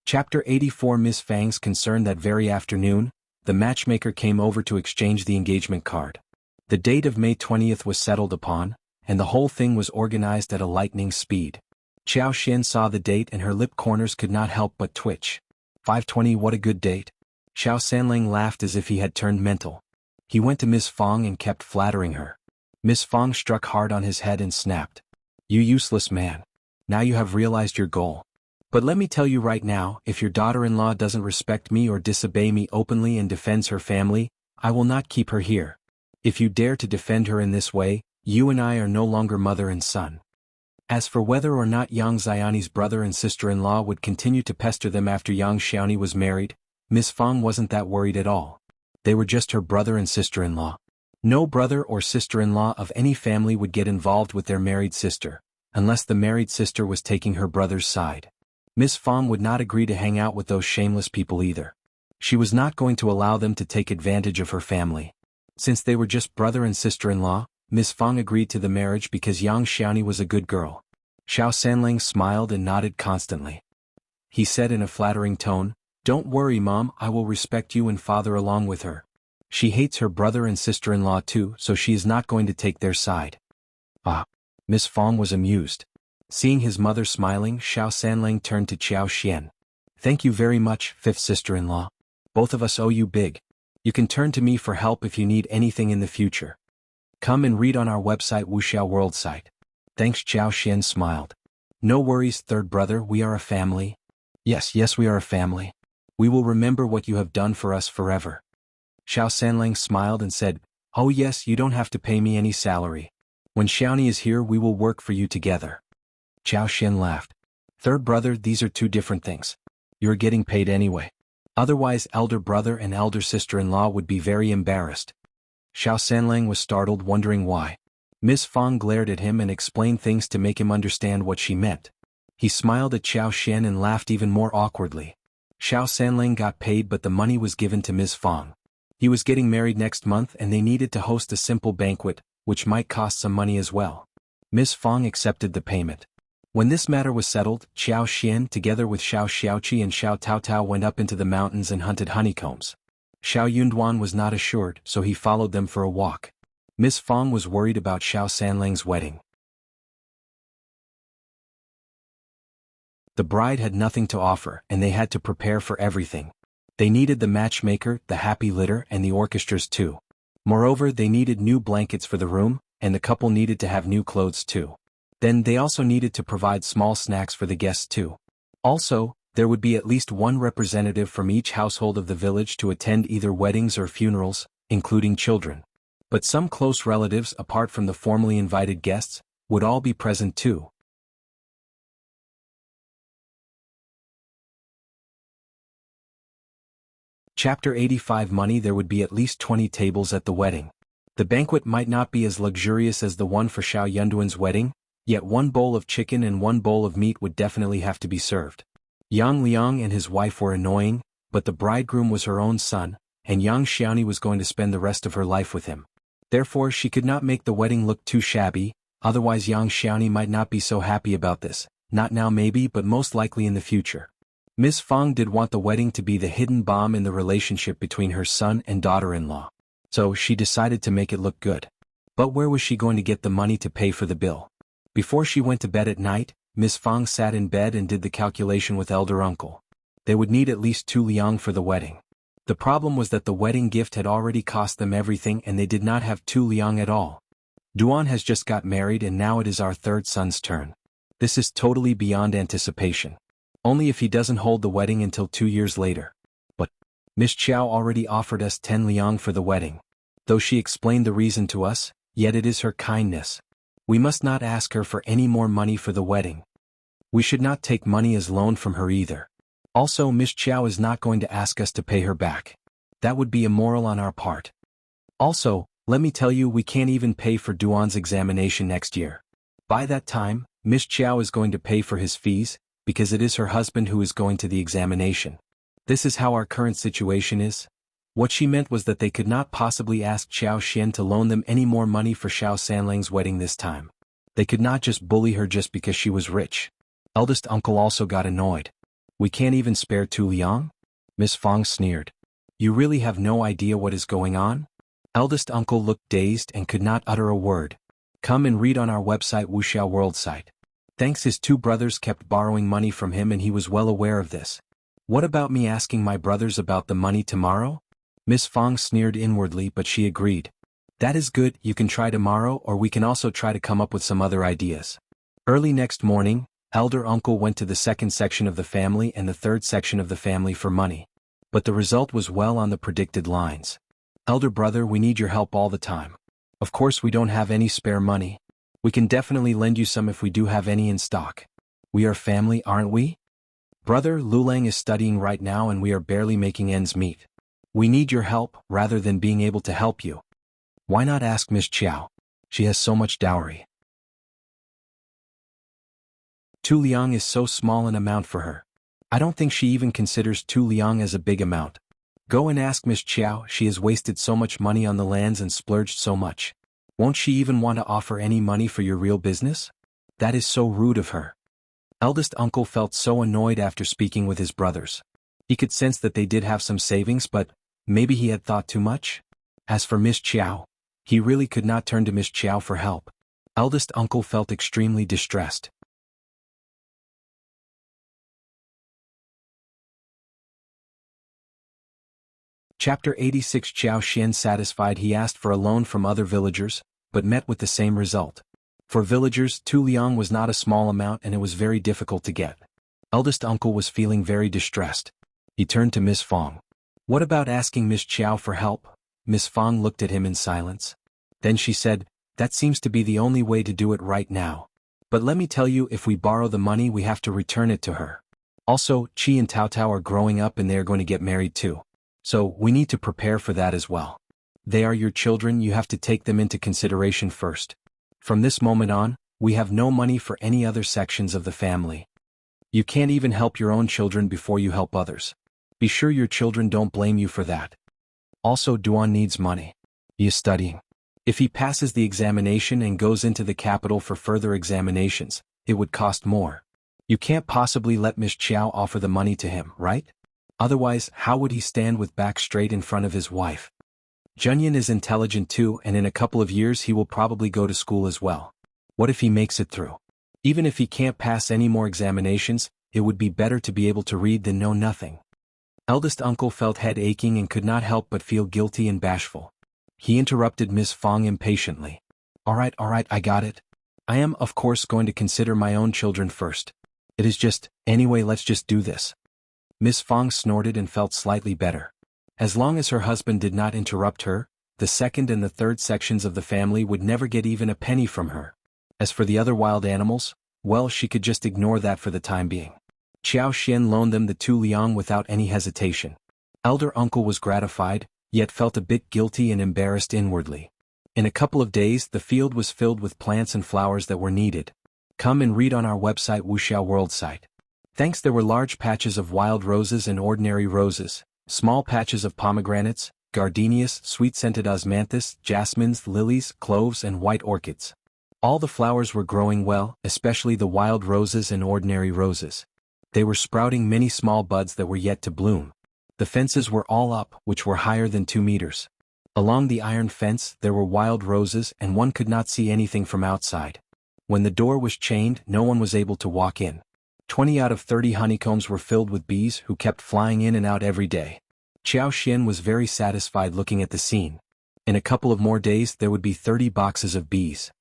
Chapter 84. Miss Fang's concern. That very afternoon, the matchmaker came over to exchange the engagement card. The date of May 20th was settled upon, and the whole thing was organized at a lightning speed. Xiao Xin saw the date and her lip corners could not help but twitch. 5:20. What a good date. Xiao Sanlang laughed as if he had turned mental. He went to Miss Fang and kept flattering her. Miss Fang struck hard on his head and snapped. You useless man. Now you have realized your goal. But let me tell you right now, if your daughter-in-law doesn't respect me or disobey me openly and defends her family, I will not keep her here. If you dare to defend her in this way, you and I are no longer mother and son. As for whether or not Yang Xiaoni's brother and sister-in-law would continue to pester them after Yang Xiaoni was married, Miss Fang wasn't that worried at all. They were just her brother and sister-in-law. No brother or sister-in-law of any family would get involved with their married sister, unless the married sister was taking her brother's side. Miss Fang would not agree to hang out with those shameless people either. She was not going to allow them to take advantage of her family. Since they were just brother and sister-in-law, Miss Fang agreed to the marriage because Yang Xiaoni was a good girl. Xiao Sanlang smiled and nodded constantly. He said in a flattering tone, Don't worry, Mom, I will respect you and father along with her. She hates her brother and sister-in-law too, so she is not going to take their side. Ah. Miss Fang was amused. Seeing his mother smiling, Xiao Sanlang turned to Qiao Xian. Thank you very much, fifth sister-in-law. Both of us owe you big. You can turn to me for help if you need anything in the future. Come and read on our website Wuxia World site. Thanks. Qiao Xian smiled. No worries, third brother, we are a family. Yes, we are a family. We will remember what you have done for us forever. Xiao Sanlang smiled and said, Oh yes, you don't have to pay me any salary. When Xiaoni is here we will work for you together. Qiao Xian laughed. Third brother, these are two different things. You are getting paid anyway. Otherwise elder brother and elder sister-in-law would be very embarrassed. Xiao Sanlang was startled, wondering why. Miss Fang glared at him and explained things to make him understand what she meant. He smiled at Xiao Xian and laughed even more awkwardly. Xiao Sanlang got paid, but the money was given to Miss Fang. He was getting married next month and they needed to host a simple banquet, which might cost some money as well. Miss Fang accepted the payment. When this matter was settled, Xiao Xian together with Xiao Xiaoqi and Xiao Taotao went up into the mountains and hunted honeycombs. Xiao Yunduan was not assured, so he followed them for a walk. Miss Fang was worried about Xiao Sanlang's wedding. The bride had nothing to offer and they had to prepare for everything. They needed the matchmaker, the happy litter, and the orchestras too. Moreover, they needed new blankets for the room, and the couple needed to have new clothes too. Then they also needed to provide small snacks for the guests too. Also, there would be at least one representative from each household of the village to attend either weddings or funerals, including children. But some close relatives, apart from the formally invited guests, would all be present too. Chapter 85. Money. There would be at least 20 tables at the wedding. The banquet might not be as luxurious as the one for Xiao Yunduan's wedding, yet one bowl of chicken and one bowl of meat would definitely have to be served. Yang Liang and his wife were annoying, but the bridegroom was her own son, and Yang Xiaoni was going to spend the rest of her life with him. Therefore she could not make the wedding look too shabby, otherwise Yang Xiaoni might not be so happy about this, not now maybe but most likely in the future. Miss Fang did want the wedding to be the hidden bomb in the relationship between her son and daughter-in-law. So she decided to make it look good. But where was she going to get the money to pay for the bill? Before she went to bed at night, Miss Fang sat in bed and did the calculation with elder uncle. They would need at least 2 liang for the wedding. The problem was that the wedding gift had already cost them everything and they did not have 2 liang at all. Duan has just got married and now it is our third son's turn. This is totally beyond anticipation. Only if he doesn't hold the wedding until 2 years later. But Miss Qiao already offered us 10 liang for the wedding. Though she explained the reason to us, yet it is her kindness. We must not ask her for any more money for the wedding. We should not take money as loan from her either. Also, Miss Qiao is not going to ask us to pay her back. That would be immoral on our part. Also, let me tell you, we can't even pay for Duan's examination next year. By that time, Miss Qiao is going to pay for his fees, because it is her husband who is going to the examination. This is how our current situation is? What she meant was that they could not possibly ask Xiao Xian to loan them any more money for Xiao Sanlang's wedding this time. They could not just bully her just because she was rich. Eldest uncle also got annoyed. We can't even spare Tu Liang? Miss Fang sneered. You really have no idea what is going on? Eldest uncle looked dazed and could not utter a word. Come and read on our website Wuxia World site. Thanks, his two brothers kept borrowing money from him and he was well aware of this. What about me asking my brothers about the money tomorrow? Miss Fang sneered inwardly, but she agreed. That is good, you can try tomorrow, or we can also try to come up with some other ideas. Early next morning, elder uncle went to the second section of the family and the third section of the family for money. But the result was well on the predicted lines. Elder brother, we need your help all the time. Of course we don't have any spare money. We can definitely lend you some if we do have any in stock. We are family, aren't we? Brother, Lulang is studying right now and we are barely making ends meet. We need your help, rather than being able to help you. Why not ask Miss Qiao? She has so much dowry. Tu Liang is so small an amount for her. I don't think she even considers Tu Liang as a big amount. Go and ask Miss Qiao, she has wasted so much money on the lands and splurged so much. Won't she even want to offer any money for your real business? That is so rude of her. Eldest uncle felt so annoyed after speaking with his brothers. He could sense that they did have some savings, but maybe he had thought too much? As for Miss Qiao, he really could not turn to Miss Qiao for help. Eldest uncle felt extremely distressed. Chapter 86. Xiao Xian satisfied, he asked for a loan from other villagers, but met with the same result. For villagers, 2 liang was not a small amount and it was very difficult to get. Eldest uncle was feeling very distressed. He turned to Miss Fang. What about asking Miss Qiao for help? Miss Fang looked at him in silence. Then she said, that seems to be the only way to do it right now. But let me tell you, if we borrow the money we have to return it to her. Also, Qi and Tao Tao are growing up and they are going to get married too. So, we need to prepare for that as well. They are your children, you have to take them into consideration first. From this moment on, we have no money for any other sections of the family. You can't even help your own children before you help others. Be sure your children don't blame you for that. Also, Duan needs money. He is studying. If he passes the examination and goes into the capital for further examinations, it would cost more. You can't possibly let Miss Qiao offer the money to him, right? Otherwise, how would he stand with back straight in front of his wife? Junyan is intelligent too, and in a couple of years he will probably go to school as well. What if he makes it through? Even if he can't pass any more examinations, it would be better to be able to read than know nothing. Eldest uncle felt head aching and could not help but feel guilty and bashful. He interrupted Miss Fang impatiently. Alright, I got it. I am, of course, going to consider my own children first. It is just, anyway, let's just do this. Miss Fang snorted and felt slightly better. As long as her husband did not interrupt her, the second and the third sections of the family would never get even a penny from her. As for the other wild animals, well, she could just ignore that for the time being. Xiao Xian loaned them the 2 liang without any hesitation. Elder uncle was gratified, yet felt a bit guilty and embarrassed inwardly. In a couple of days the field was filled with plants and flowers that were needed. Come and read on our website Wuxia World site. Thanks, there were large patches of wild roses and ordinary roses, small patches of pomegranates, gardenias, sweet-scented osmanthus, jasmines, lilies, cloves and white orchids. All the flowers were growing well, especially the wild roses and ordinary roses. They were sprouting many small buds that were yet to bloom. The fences were all up, which were higher than 2 meters. Along the iron fence there were wild roses and one could not see anything from outside. When the door was chained, no one was able to walk in. 20 out of 30 honeycombs were filled with bees who kept flying in and out every day. Xiao Xian was very satisfied looking at the scene. In a couple of more days there would be 30 boxes of bees.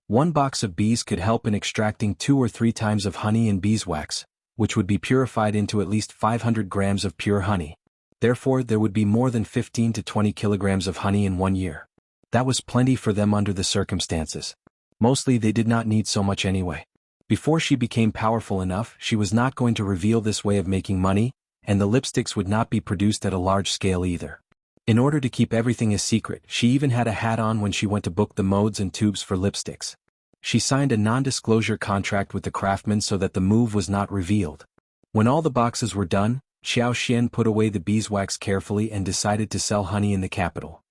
One box of bees could help in extracting 2 or 3 times of honey and beeswax, which would be purified into at least 500 grams of pure honey. Therefore, there would be more than 15 to 20 kilograms of honey in 1 year. That was plenty for them under the circumstances. Mostly they did not need so much anyway. Before she became powerful enough, she was not going to reveal this way of making money, and the lipsticks would not be produced at a large scale either. In order to keep everything a secret, she even had a hat on when she went to book the modes and tubes for lipsticks. She signed a non-disclosure contract with the craftsman so that the move was not revealed. When all the boxes were done, Xiao Xian put away the beeswax carefully and decided to sell honey in the capital.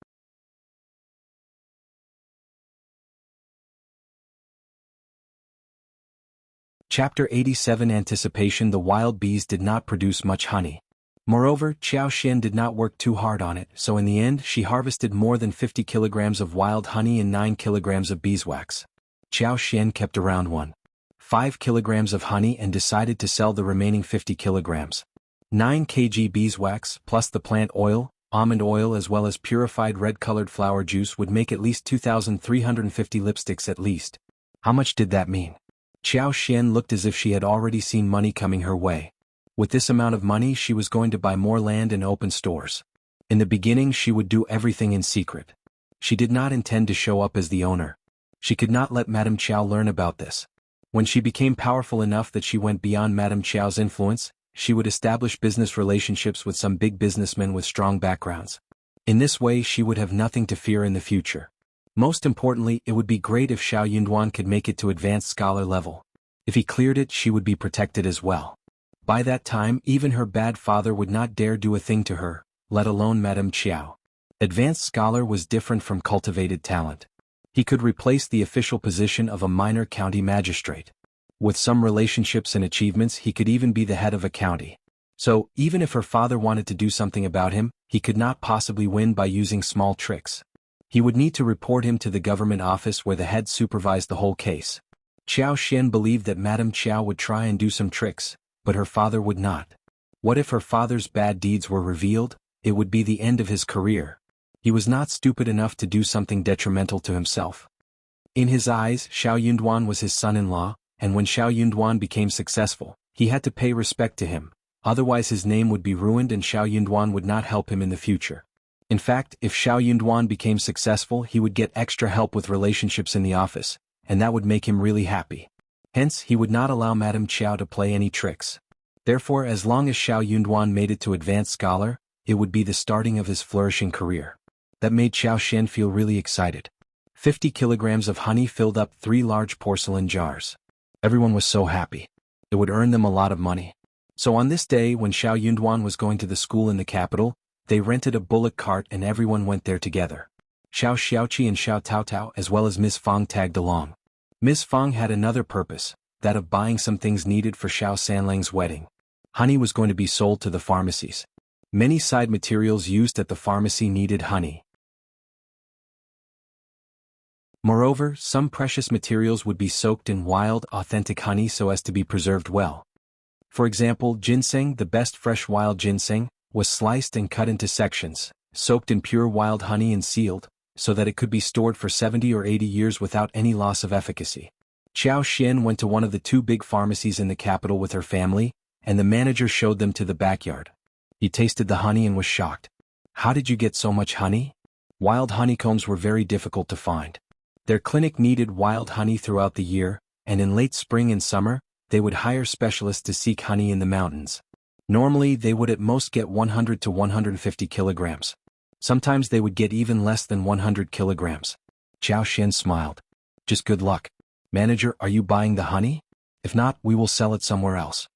Chapter 87 Anticipation. The wild bees did not produce much honey. Moreover, Xiao Xian did not work too hard on it, so in the end she harvested more than 50 kilograms of wild honey and 9 kilograms of beeswax. Xiao Xian kept around 1.5 kilograms of honey and decided to sell the remaining 50 kilograms. 9 kg beeswax plus the plant oil, almond oil as well as purified red-colored flower juice would make at least 2,350 lipsticks at least. How much did that mean? Xiao Xian looked as if she had already seen money coming her way. With this amount of money she was going to buy more land and open stores. In the beginning she would do everything in secret. She did not intend to show up as the owner. She could not let Madame Qiao learn about this. When she became powerful enough that she went beyond Madame Qiao's influence, she would establish business relationships with some big businessmen with strong backgrounds. In this way she would have nothing to fear in the future. Most importantly, it would be great if Xiao Yunduan could make it to advanced scholar level. If he cleared it, she would be protected as well. By that time, even her bad father would not dare do a thing to her, let alone Madame Qiao. Advanced scholar was different from cultivated talent. He could replace the official position of a minor county magistrate. With some relationships and achievements, he could even be the head of a county. So, even if her father wanted to do something about him, he could not possibly win by using small tricks. He would need to report him to the government office where the head supervised the whole case. Xiao Xian believed that Madame Qiao would try and do some tricks, but her father would not. What if her father's bad deeds were revealed? It would be the end of his career. He was not stupid enough to do something detrimental to himself. In his eyes, Xiao Yunduan was his son-in-law, and when Xiao Yunduan became successful, he had to pay respect to him, otherwise his name would be ruined and Xiao Yunduan would not help him in the future. In fact, if Xiao Yunduan became successful, he would get extra help with relationships in the office, and that would make him really happy. Hence, he would not allow Madame Qiao to play any tricks. Therefore, as long as Xiao Yunduan made it to advanced scholar, it would be the starting of his flourishing career. That made Xiao Xian feel really excited. 50 kilograms of honey filled up 3 large porcelain jars. Everyone was so happy. It would earn them a lot of money. So on this day when Xiao Yunduan was going to the school in the capital, they rented a bullock cart and everyone went there together. Xiao Xiaoqi and Xiao Taotao as well as Ms. Fang tagged along. Ms. Fang had another purpose, that of buying some things needed for Xiao Sanlang's wedding. Honey was going to be sold to the pharmacies. Many side materials used at the pharmacy needed honey. Moreover, some precious materials would be soaked in wild, authentic honey so as to be preserved well. For example, ginseng, the best fresh wild ginseng, was sliced and cut into sections, soaked in pure wild honey and sealed, so that it could be stored for 70 or 80 years without any loss of efficacy. Xiao Xian went to one of the 2 big pharmacies in the capital with her family, and the manager showed them to the backyard. He tasted the honey and was shocked. How did you get so much honey? Wild honeycombs were very difficult to find. Their clinic needed wild honey throughout the year, and in late spring and summer, they would hire specialists to seek honey in the mountains. Normally, they would at most get 100 to 150 kilograms. Sometimes they would get even less than 100 kilograms. Xiao Xian smiled. Just good luck. Manager, are you buying the honey? If not, we will sell it somewhere else.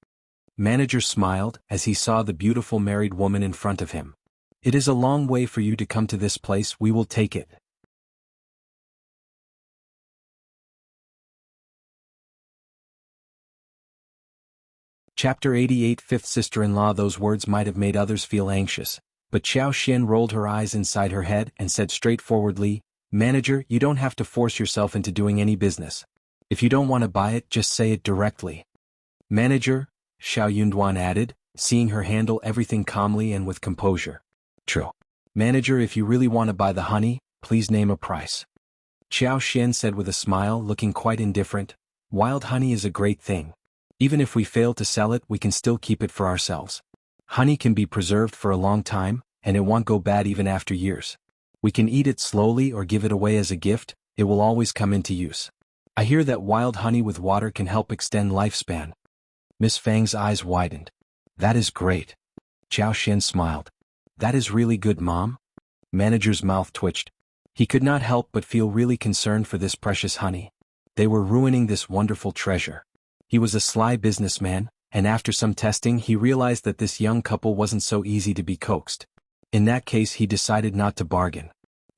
Manager smiled as he saw the beautiful married woman in front of him. It is a long way for you to come to this place, we will take it. Chapter 88 Fifth sister-in-law. Those words might have made others feel anxious, but Xiao Xian rolled her eyes inside her head and said straightforwardly, Manager, you don't have to force yourself into doing any business. If you don't want to buy it, just say it directly. Manager, Xiao Yunduan added, seeing her handle everything calmly and with composure. True. Manager, if you really want to buy the honey, please name a price. Xiao Xian said with a smile, looking quite indifferent, Wild honey is a great thing. Even if we fail to sell it, we can still keep it for ourselves. Honey can be preserved for a long time, and it won't go bad even after years. We can eat it slowly or give it away as a gift, it will always come into use. I hear that wild honey with water can help extend lifespan. Miss Fang's eyes widened. That is great. Xiao Xian smiled. That is really good, Mom. Manager's mouth twitched. He could not help but feel really concerned for this precious honey. They were ruining this wonderful treasure. He was a sly businessman, and after some testing he realized that this young couple wasn't so easy to be coaxed. In that case he decided not to bargain.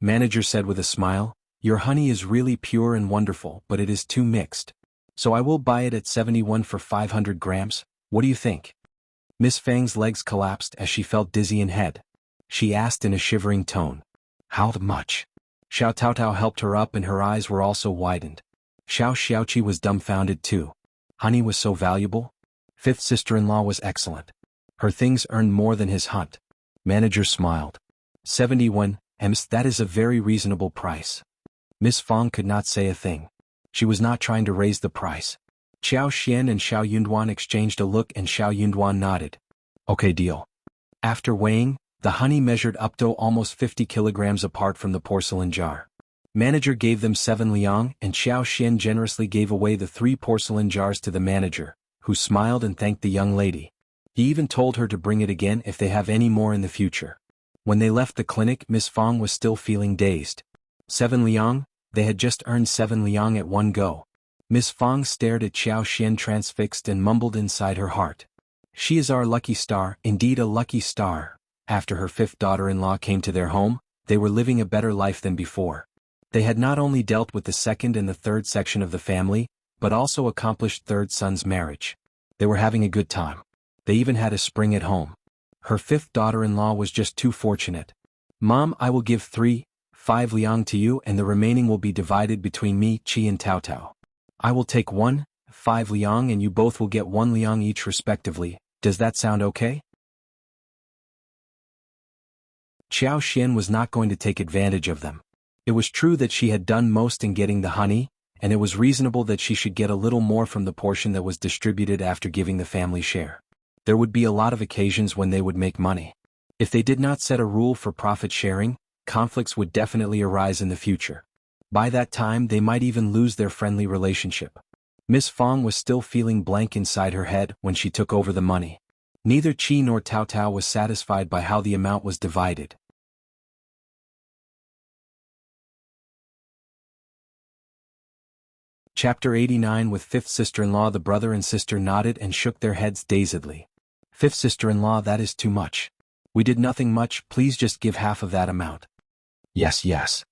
Manager said with a smile, "Your honey is really pure and wonderful, but it is too mixed. So I will buy it at 71 for 500 grams, what do you think?" Miss Fang's legs collapsed as she felt dizzy in head. She asked in a shivering tone, "How much?" Xiao Taotao helped her up and her eyes were also widened. Xiao Xiaoqi was dumbfounded too. Honey was so valuable? Fifth sister-in-law was excellent. Her things earned more than his hunt. Manager smiled. 71 Ms, that is a very reasonable price. Miss Fang could not say a thing. She was not trying to raise the price. Xiao Xian and Xiao Yunduan exchanged a look and Xiao Yunduan nodded. Okay, deal. After weighing, the honey measured up to almost 50 kilograms apart from the porcelain jar. Manager gave them 7 liang and Xiao Xian generously gave away the 3 porcelain jars to the manager, who smiled and thanked the young lady. He even told her to bring it again if they have any more in the future. When they left the clinic, Miss Fang was still feeling dazed. 7 liang? They had just earned 7 liang at one go. Miss Fang stared at Xiao Xian transfixed and mumbled inside her heart. She is our lucky star, indeed a lucky star. After her 5th daughter-in-law came to their home, they were living a better life than before. They had not only dealt with the 2nd and the 3rd section of the family, but also accomplished 3rd son's marriage. They were having a good time. They even had a spring at home. Her 5th daughter-in-law was just too fortunate. "Mom, I will give 5 liang to you and the remaining will be divided between me, Qi and Taotao. I will take 5 liang and you both will get 1 liang each respectively. Does that sound okay?" Xiao Xian was not going to take advantage of them. It was true that she had done most in getting the honey, and it was reasonable that she should get a little more from the portion that was distributed after giving the family share. There would be a lot of occasions when they would make money. If they did not set a rule for profit sharing, conflicts would definitely arise in the future. By that time they might even lose their friendly relationship. Miss Fang was still feeling blank inside her head when she took over the money. Neither Qi nor Taotao was satisfied by how the amount was divided. Chapter 89 With 5th sister-in-law. The brother and sister nodded and shook their heads dazedly. 5th sister-in-law, that is too much. We did nothing much, please just give half of that amount. Yes.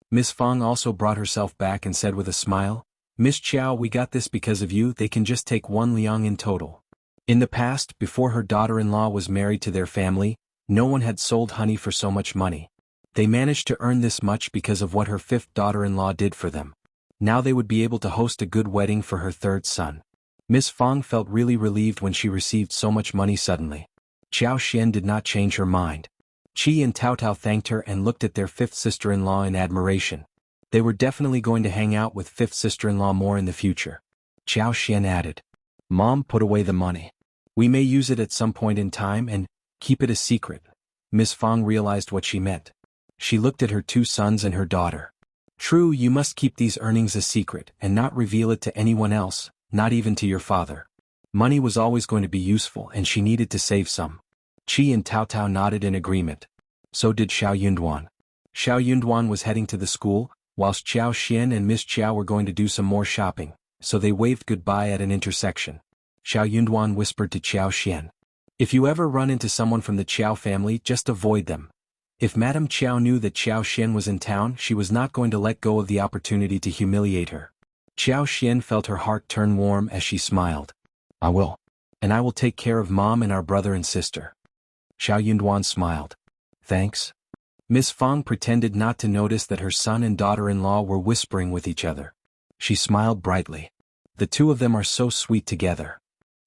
Miss Fang also brought herself back and said with a smile, "Miss Qiao, we got this because of you, they can just take 1 liang in total." In the past, before her daughter-in-law was married to their family, no one had sold honey for so much money. They managed to earn this much because of what her 5th daughter-in-law did for them. Now they would be able to host a good wedding for her 3rd son. Miss Fang felt really relieved when she received so much money suddenly. Xiao Xian did not change her mind. Qi and Taotao thanked her and looked at their 5th sister-in-law in admiration. They were definitely going to hang out with 5th sister-in-law more in the future. Xiao Xian added, "Mom, put away the money. We may use it at some point in time and keep it a secret." Miss Fang realized what she meant. She looked at her 2 sons and her daughter. "True, you must keep these earnings a secret and not reveal it to anyone else, not even to your father." Money was always going to be useful and she needed to save some. Qi and Taotao nodded in agreement. So did Xiao Yunduan. Xiao Yunduan was heading to the school, whilst Xiao Xian and Miss Qiao were going to do some more shopping, so they waved goodbye at an intersection. Xiao Yunduan whispered to Xiao Xian, "If you ever run into someone from the Qiao family, just avoid them." If Madame Qiao knew that Xiao Xian was in town, she was not going to let go of the opportunity to humiliate her. Xiao Xian felt her heart turn warm as she smiled. "I will. And I will take care of Mom and our brother and sister." Xiao Yunduan smiled. "Thanks." Miss Fang pretended not to notice that her son and daughter-in-law were whispering with each other. She smiled brightly. The 2 of them are so sweet together.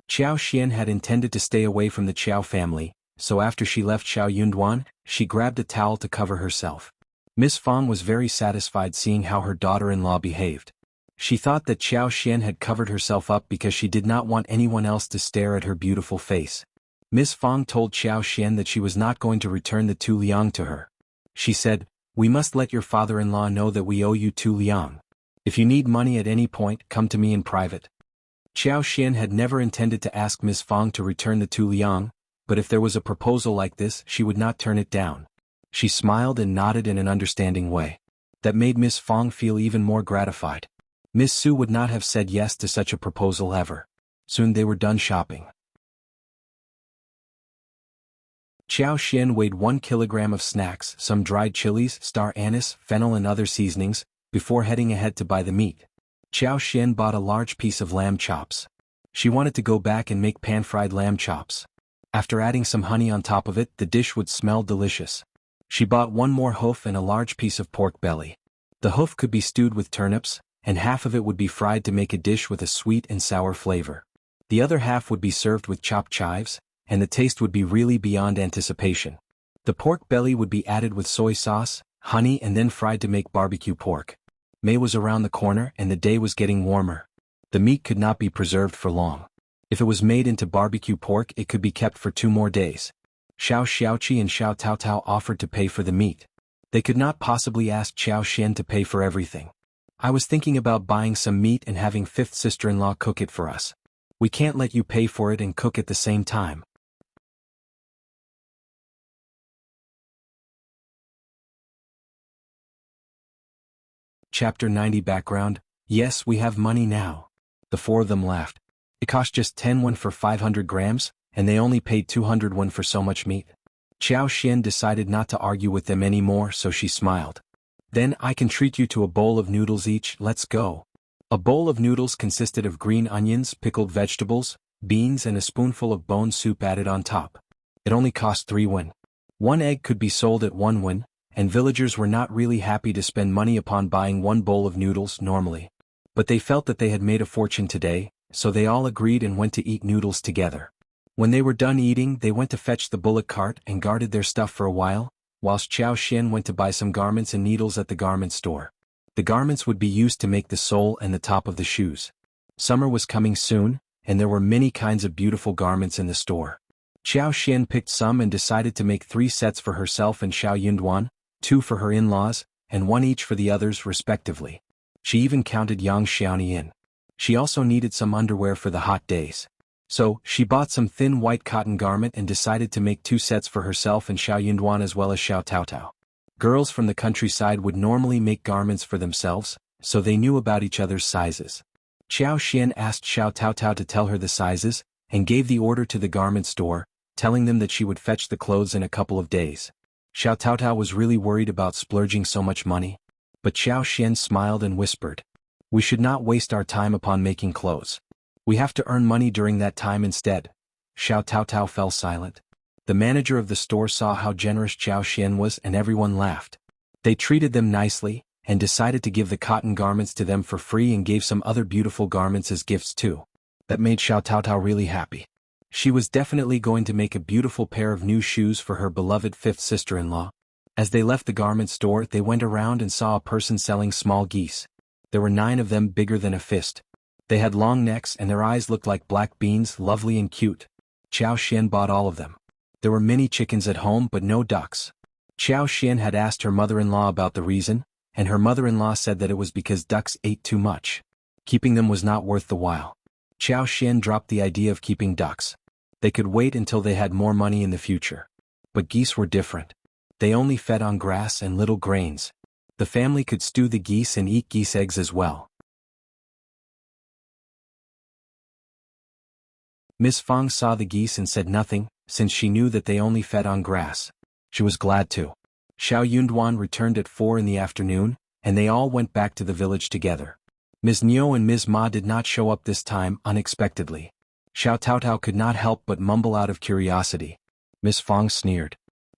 Xiao Xian had intended to stay away from the Qiao family, so after she left Xiao Yunduan, she grabbed a towel to cover herself. Miss Fang was very satisfied seeing how her daughter-in-law behaved. She thought that Xiao Xian had covered herself up because she did not want anyone else to stare at her beautiful face. Miss Fang told Xiao Xian that she was not going to return the 2 liang to her. She said, "We must let your father-in-law know that we owe you 2 liang. If you need money at any point, come to me in private." Xiao Xian had never intended to ask Miss Fang to return the 2 liang, but if there was a proposal like this, she would not turn it down. She smiled and nodded in an understanding way. That made Miss Fang feel even more gratified. Miss Su would not have said yes to such a proposal ever. Soon they were done shopping. Qiao Xian weighed 1 kilogram of snacks, some dried chilies, star anise, fennel and other seasonings, before heading ahead to buy the meat. Qiao Xian bought a large piece of lamb chops. She wanted to go back and make pan-fried lamb chops. After adding some honey on top of it, the dish would smell delicious. She bought 1 more hoof and a large piece of pork belly. The hoof could be stewed with turnips, and half of it would be fried to make a dish with a sweet and sour flavor. The other half would be served with chopped chives, and the taste would be really beyond anticipation. The pork belly would be added with soy sauce, honey and then fried to make barbecue pork. May was around the corner and the day was getting warmer. The meat could not be preserved for long. If it was made into barbecue pork, it could be kept for 2 more days. Xiao Xiaoqi and Xiao Taotao offered to pay for the meat. They could not possibly ask Qiao Xian to pay for everything. I was thinking about buying some meat and having 5th sister-in-law cook it for us. We can't let you pay for it and cook at the same time. Chapter 90 Background. Yes, we have money now. The 4 of them laughed. It cost just 10 won for 500 grams, and they only paid 200 won for so much meat. Qiao Xian decided not to argue with them anymore, so she smiled. Then I can treat you to a bowl of noodles each, let's go. A bowl of noodles consisted of green onions, pickled vegetables, beans and a spoonful of bone soup added on top. It only cost 3 won. 1 egg could be sold at 1 won, and villagers were not really happy to spend money upon buying 1 bowl of noodles normally. But they felt that they had made a fortune today, so they all agreed and went to eat noodles together. When they were done eating, they went to fetch the bullock cart and guarded their stuff for a while, whilst Qiao Xian went to buy some garments and needles at the garment store. The garments would be used to make the sole and the top of the shoes. Summer was coming soon, and there were many kinds of beautiful garments in the store. Qiao Xian picked some and decided to make 3 sets for herself and Xiao Yunduan, 2 for her in-laws, and 1 each for the others respectively. She even counted Yang Xiaoni in. She also needed some underwear for the hot days. So, she bought some thin white cotton garment and decided to make 2 sets for herself and Xiao Yunduan as well as Xiao Taotao. Girls from the countryside would normally make garments for themselves, so they knew about each other's sizes. Qiao Xian asked Xiao Taotao to tell her the sizes, and gave the order to the garment store, telling them that she would fetch the clothes in a couple of days. Xiao Taotao was really worried about splurging so much money. But Qiao Xian smiled and whispered, "We should not waste our time upon making clothes. We have to earn money during that time instead." Xiao Taotao fell silent. The manager of the store saw how generous Qiao Xian was and everyone laughed. They treated them nicely, and decided to give the cotton garments to them for free and gave some other beautiful garments as gifts too. That made Xiao Taotao really happy. She was definitely going to make a beautiful pair of new shoes for her beloved 5th sister-in-law. As they left the garment store, they went around and saw a person selling small geese. There were 9 of them bigger than a fist. They had long necks and their eyes looked like black beans, lovely and cute. Qiao Xian bought all of them. There were many chickens at home but no ducks. Qiao Xian had asked her mother-in-law about the reason, and her mother-in-law said that it was because ducks ate too much. Keeping them was not worth the while. Qiao Xian dropped the idea of keeping ducks. They could wait until they had more money in the future. But geese were different. They only fed on grass and little grains. The family could stew the geese and eat geese eggs as well. Miss Fang saw the geese and said nothing, since she knew that they only fed on grass. She was glad to. Xiao Yunduan returned at 4 in the afternoon, and they all went back to the village together. Ms. Niu and Ms. Ma did not show up this time unexpectedly. Xiao Taotao could not help but mumble out of curiosity. Miss Fang sneered.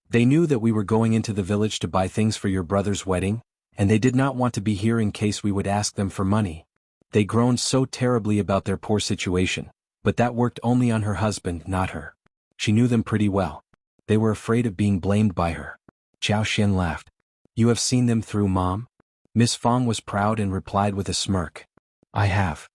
"They knew that we were going into the village to buy things for your brother's wedding, and they did not want to be here in case we would ask them for money." They groaned so terribly about their poor situation, but that worked only on her husband, not her. She knew them pretty well. They were afraid of being blamed by her. Qiao Xian laughed. "You have seen them through, Mom?" Miss Fang was proud and replied with a smirk. "I have."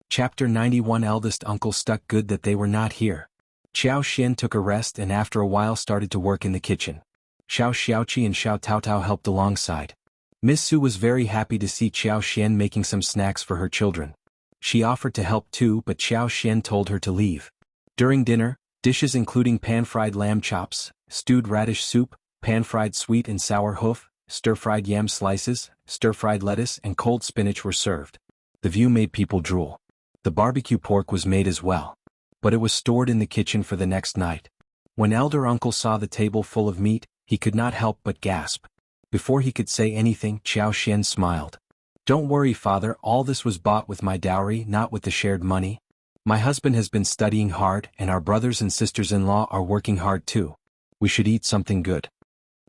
Chapter 91 Eldest uncle stuck good that they were not here. Qiao Xian took a rest and after a while started to work in the kitchen. Xiao Xiaoqi and Xiao Taotao helped alongside. Miss Su was very happy to see Qiao Xian making some snacks for her children. She offered to help too, but Qiao Xian told her to leave. During dinner, dishes including pan-fried lamb chops, stewed radish soup, pan-fried sweet and sour hoof, stir-fried yam slices, stir-fried lettuce and cold spinach were served. The view made people drool. The barbecue pork was made as well. But it was stored in the kitchen for the next night. When elder uncle saw the table full of meat, he could not help but gasp. Before he could say anything, Xiao smiled. Don't worry, father, all this was bought with my dowry, not with the shared money. My husband has been studying hard and our brothers and sisters-in-law are working hard too. We should eat something good.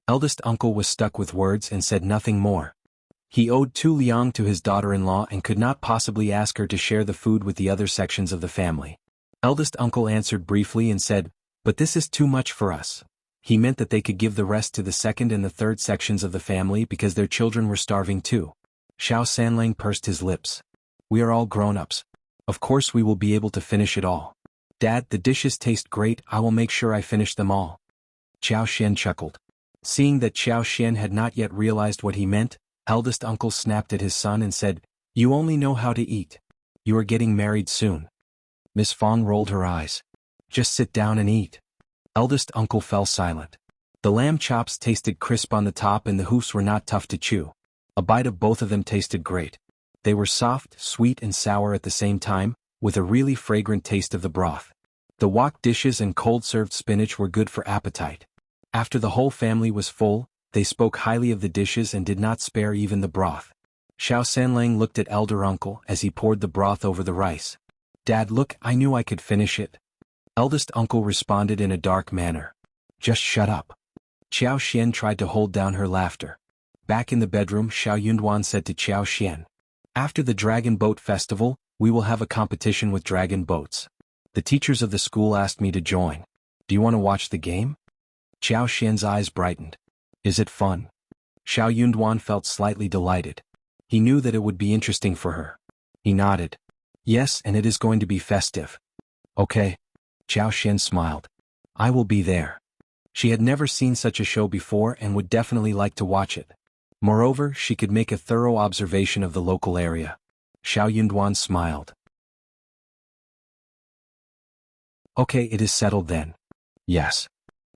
Eldest uncle was stuck with words and said nothing more. He owed 2 liang to his daughter-in-law and could not possibly ask her to share the food with the other sections of the family. Eldest uncle answered briefly and said, but this is too much for us. He meant that they could give the rest to the second and the third sections of the family because their children were starving too. Xiao Sanlang pursed his lips. We are all grown-ups. Of course we will be able to finish it all. Dad, the dishes taste great, I will make sure I finish them all. Xiao Xian chuckled. Seeing that Xiao Xian had not yet realized what he meant, eldest uncle snapped at his son and said, you only know how to eat. You are getting married soon. Miss Fang rolled her eyes. Just sit down and eat. Eldest uncle fell silent. The lamb chops tasted crisp on the top and the hoofs were not tough to chew. A bite of both of them tasted great. They were soft, sweet and sour at the same time, with a really fragrant taste of the broth. The wok dishes and cold-served spinach were good for appetite. After the whole family was full, they spoke highly of the dishes and did not spare even the broth. Xiao Sanlang looked at elder uncle as he poured the broth over the rice. Dad, look, I knew I could finish it. Eldest uncle responded in a dark manner. Just shut up. Xiao Xian tried to hold down her laughter. Back in the bedroom, Xiao Yunduan said to Xiao Xian. After the Dragon Boat Festival, we will have a competition with dragon boats. The teachers of the school asked me to join. Do you want to watch the game? Xiao Xian's eyes brightened. Is it fun? Xiao Yunduan felt slightly delighted. He knew that it would be interesting for her. He nodded. Yes, and it is going to be festive. Okay. Xiao Xian smiled. I will be there. She had never seen such a show before and would definitely like to watch it. Moreover, she could make a thorough observation of the local area. Xiao Yunduan smiled. Okay, it is settled then. Yes.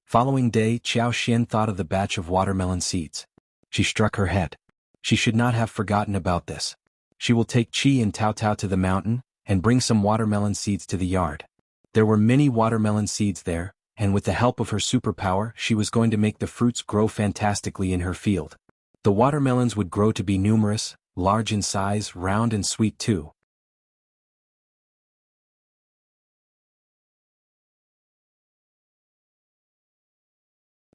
Following day, Xiao Xian thought of the batch of watermelon seeds. She struck her head. She should not have forgotten about this. She will take Qi and Tao Tao to the mountain, and bring some watermelon seeds to the yard. There were many watermelon seeds there, and with the help of her superpower she was going to make the fruits grow fantastically in her field. The watermelons would grow to be numerous, large in size, round and sweet too.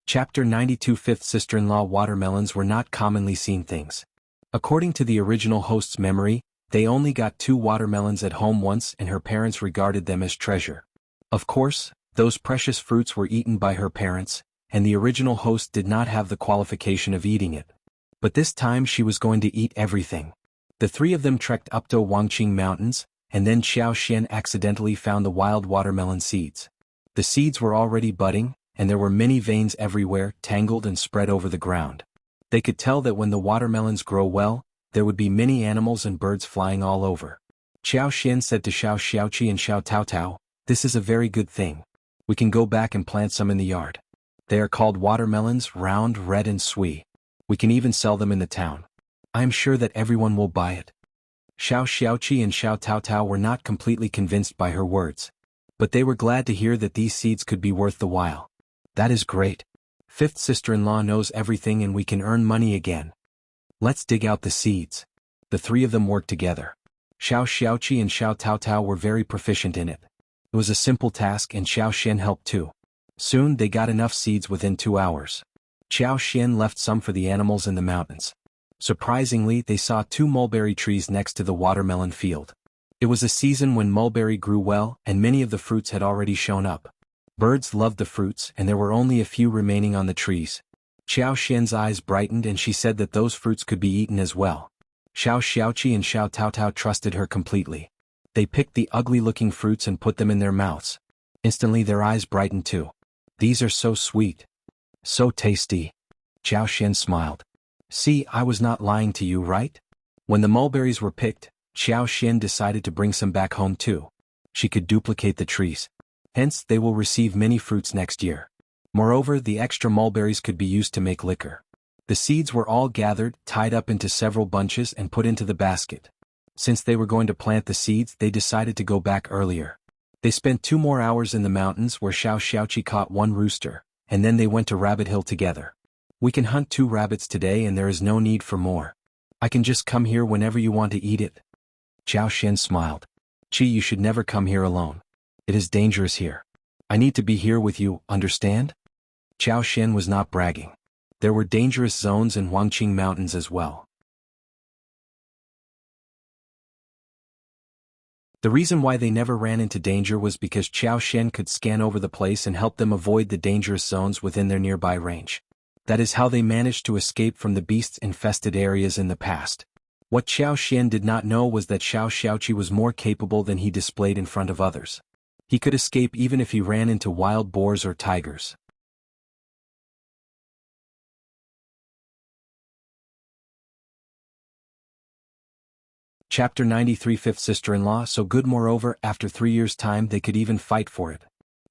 Chapter 92 Fifth sister-in-law watermelons were not commonly seen things. According to the original host's memory, they only got 2 watermelons at home once and her parents regarded them as treasure. Of course, those precious fruits were eaten by her parents, and the original host did not have the qualification of eating it. But this time she was going to eat everything. The 3 of them trekked up to Wangqing Mountains, and then Xiao Xian accidentally found the wild watermelon seeds. The seeds were already budding, and there were many veins everywhere, tangled and spread over the ground. They could tell that when the watermelons grow well, there would be many animals and birds flying all over. Xiao Xian said to Xiao Xiaoqi and Xiao Taotao, "This is a very good thing. We can go back and plant some in the yard. They are called watermelons, round, red and sweet. We can even sell them in the town. I am sure that everyone will buy it." Xiao Xiaoqi and Xiao Taotao were not completely convinced by her words. But they were glad to hear that these seeds could be worth the while. That is great. Fifth sister-in-law knows everything and we can earn money again. Let's dig out the seeds. The 3 of them worked together. Xiao Xiaoqi and Xiao Taotao were very proficient in it. It was a simple task and Xiao Xian helped too. Soon they got enough seeds within 2 hours. Xiao Xian left some for the animals in the mountains. Surprisingly, they saw 2 mulberry trees next to the watermelon field. It was a season when mulberry grew well and many of the fruits had already shown up. Birds loved the fruits and there were only a few remaining on the trees. Xiao Xian's eyes brightened and she said that those fruits could be eaten as well. Xiao Xiaoqi and Xiao Taotao trusted her completely. They picked the ugly-looking fruits and put them in their mouths. Instantly their eyes brightened too. These are so sweet. So tasty. Xiao Xian smiled. See, I was not lying to you, right? When the mulberries were picked, Xiao Xian decided to bring some back home too. She could duplicate the trees. Hence, they will receive many fruits next year. Moreover, the extra mulberries could be used to make liquor. The seeds were all gathered, tied up into several bunches and put into the basket. Since they were going to plant the seeds, they decided to go back earlier. They spent 2 more hours in the mountains where Xiaoqi caught 1 rooster, and then they went to Rabbit Hill together. We can hunt 2 rabbits today and there is no need for more. I can just come here whenever you want to eat it. Xiao smiled. Qi, you should never come here alone. It is dangerous here. I need to be here with you, understand? Xiao was not bragging. There were dangerous zones in Huangqing Mountains as well. The reason why they never ran into danger was because Xiao could scan over the place and help them avoid the dangerous zones within their nearby range. That is how they managed to escape from the beast-infested areas in the past. What Xiao did not know was that Xiaoqi was more capable than he displayed in front of others. He could escape even if he ran into wild boars or tigers. Chapter 93 Fifth Sister-in-Law So good. Moreover, after 3 years' time they could even fight for it.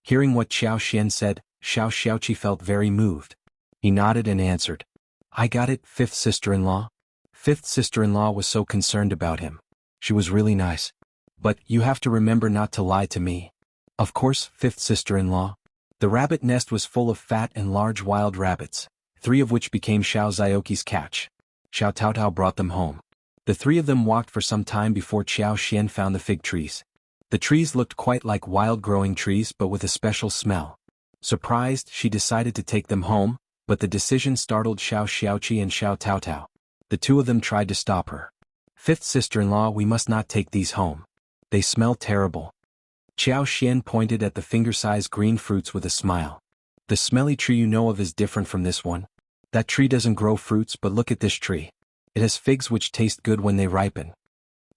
Hearing what Xiao said, Xiaoqi felt very moved. He nodded and answered, I got it, fifth sister-in-law. Fifth sister-in-law was so concerned about him. She was really nice. But you have to remember not to lie to me. Of course, fifth sister-in-law. The rabbit nest was full of fat and large wild rabbits, 3 of which became Xiao Zioqi's catch. Xiao Taotao brought them home. The 3 of them walked for some time before Xiao found the fig trees. The trees looked quite like wild-growing trees but with a special smell. Surprised, she decided to take them home, but the decision startled Xiaoqi and Xiao Taotao. The 2 of them tried to stop her. Fifth sister-in-law, we must not take these home. They smell terrible. Xiao pointed at the finger-sized green fruits with a smile. The smelly tree you know of is different from this one. That tree doesn't grow fruits, but look at this tree. It has figs which taste good when they ripen.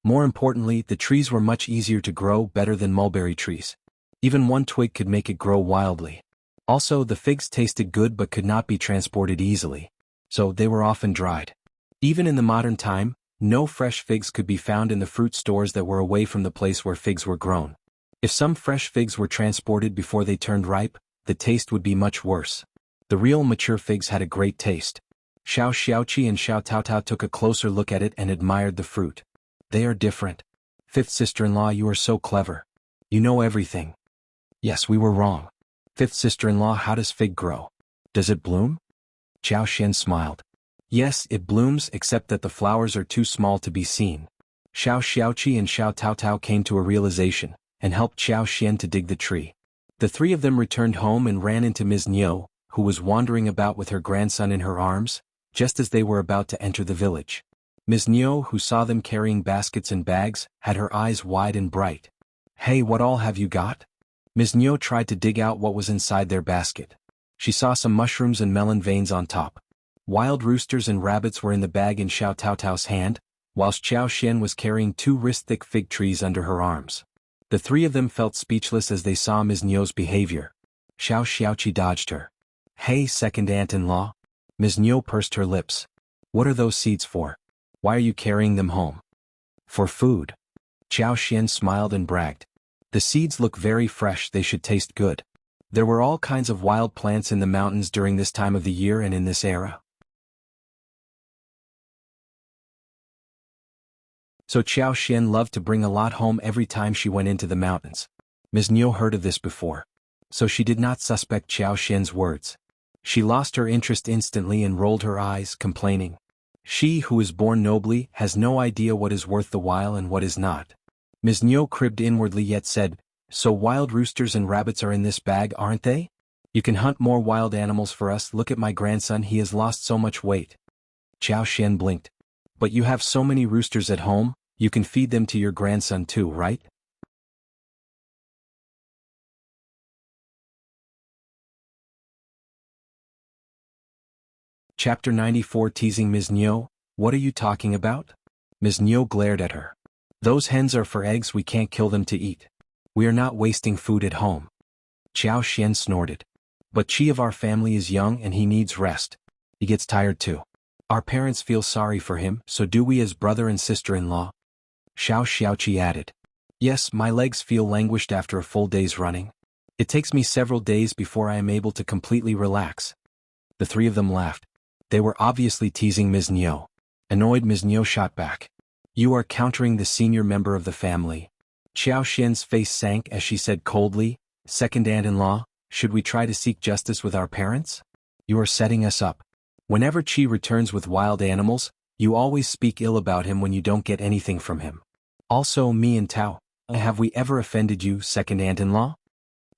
More importantly, the trees were much easier to grow, better than mulberry trees. Even 1 twig could make it grow wildly. Also, the figs tasted good but could not be transported easily, so they were often dried. Even in the modern time, no fresh figs could be found in the fruit stores that were away from the place where figs were grown. If some fresh figs were transported before they turned ripe, the taste would be much worse. The real mature figs had a great taste. Xiaoqi and Xiao Taotao took a closer look at it and admired the fruit. They are different. Fifth sister-in-law, you are so clever. You know everything. Yes, we were wrong. Fifth sister-in-law, how does fig grow? Does it bloom? Xiao smiled. Yes, it blooms, except that the flowers are too small to be seen. Xiaoqi and Xiao Taotao came to a realization, and helped Xiao to dig the tree. The 3 of them returned home and ran into Ms. Niu, who was wandering about with her grandson in her arms, just as they were about to enter the village. Ms. Niu, who saw them carrying baskets and bags, had her eyes wide and bright. Hey, what all have you got? Ms. Niu tried to dig out what was inside their basket. She saw some mushrooms and melon veins on top. Wild roosters and rabbits were in the bag in Xiao Taotao's hand, whilst Xiao was carrying 2 wrist-thick fig trees under her arms. The 3 of them felt speechless as they saw Ms. Niu's behavior. Xiaoqi dodged her. Hey, second aunt-in-law. Ms. Niu pursed her lips. What are those seeds for? Why are you carrying them home? For food. Xiao smiled and bragged. The seeds look very fresh, they should taste good. There were all kinds of wild plants in the mountains during this time of the year and in this era. So Xiao loved to bring a lot home every time she went into the mountains. Ms. Niu heard of this before, so she did not suspect Xiao's words. She lost her interest instantly and rolled her eyes, complaining. She who is born nobly has no idea what is worth the while and what is not. Ms. Niu cribbed inwardly yet said, So wild roosters and rabbits are in this bag, aren't they? You can hunt more wild animals for us. Look at my grandson, he has lost so much weight. Xiao blinked. But you have so many roosters at home, you can feed them to your grandson too, right? Chapter 94 Teasing Ms. Niu, what are you talking about? Ms. Niu glared at her. Those hens are for eggs, we can't kill them to eat. We are not wasting food at home. Xiao snorted. But Qi of our family is young and he needs rest. He gets tired too. Our parents feel sorry for him, so do we as brother and sister-in-law. Xiaoqi added. Yes, my legs feel languished after a full day's running. It takes me several days before I am able to completely relax. The 3 of them laughed. They were obviously teasing Ms. Niu. Annoyed, Ms. Niu shot back. You are countering the senior member of the family. Xiao Xian's face sank as she said coldly, second aunt-in-law, should we try to seek justice with our parents? You are setting us up. Whenever Qi returns with wild animals, you always speak ill about him when you don't get anything from him. Also me and Tao, have we ever offended you, second aunt-in-law?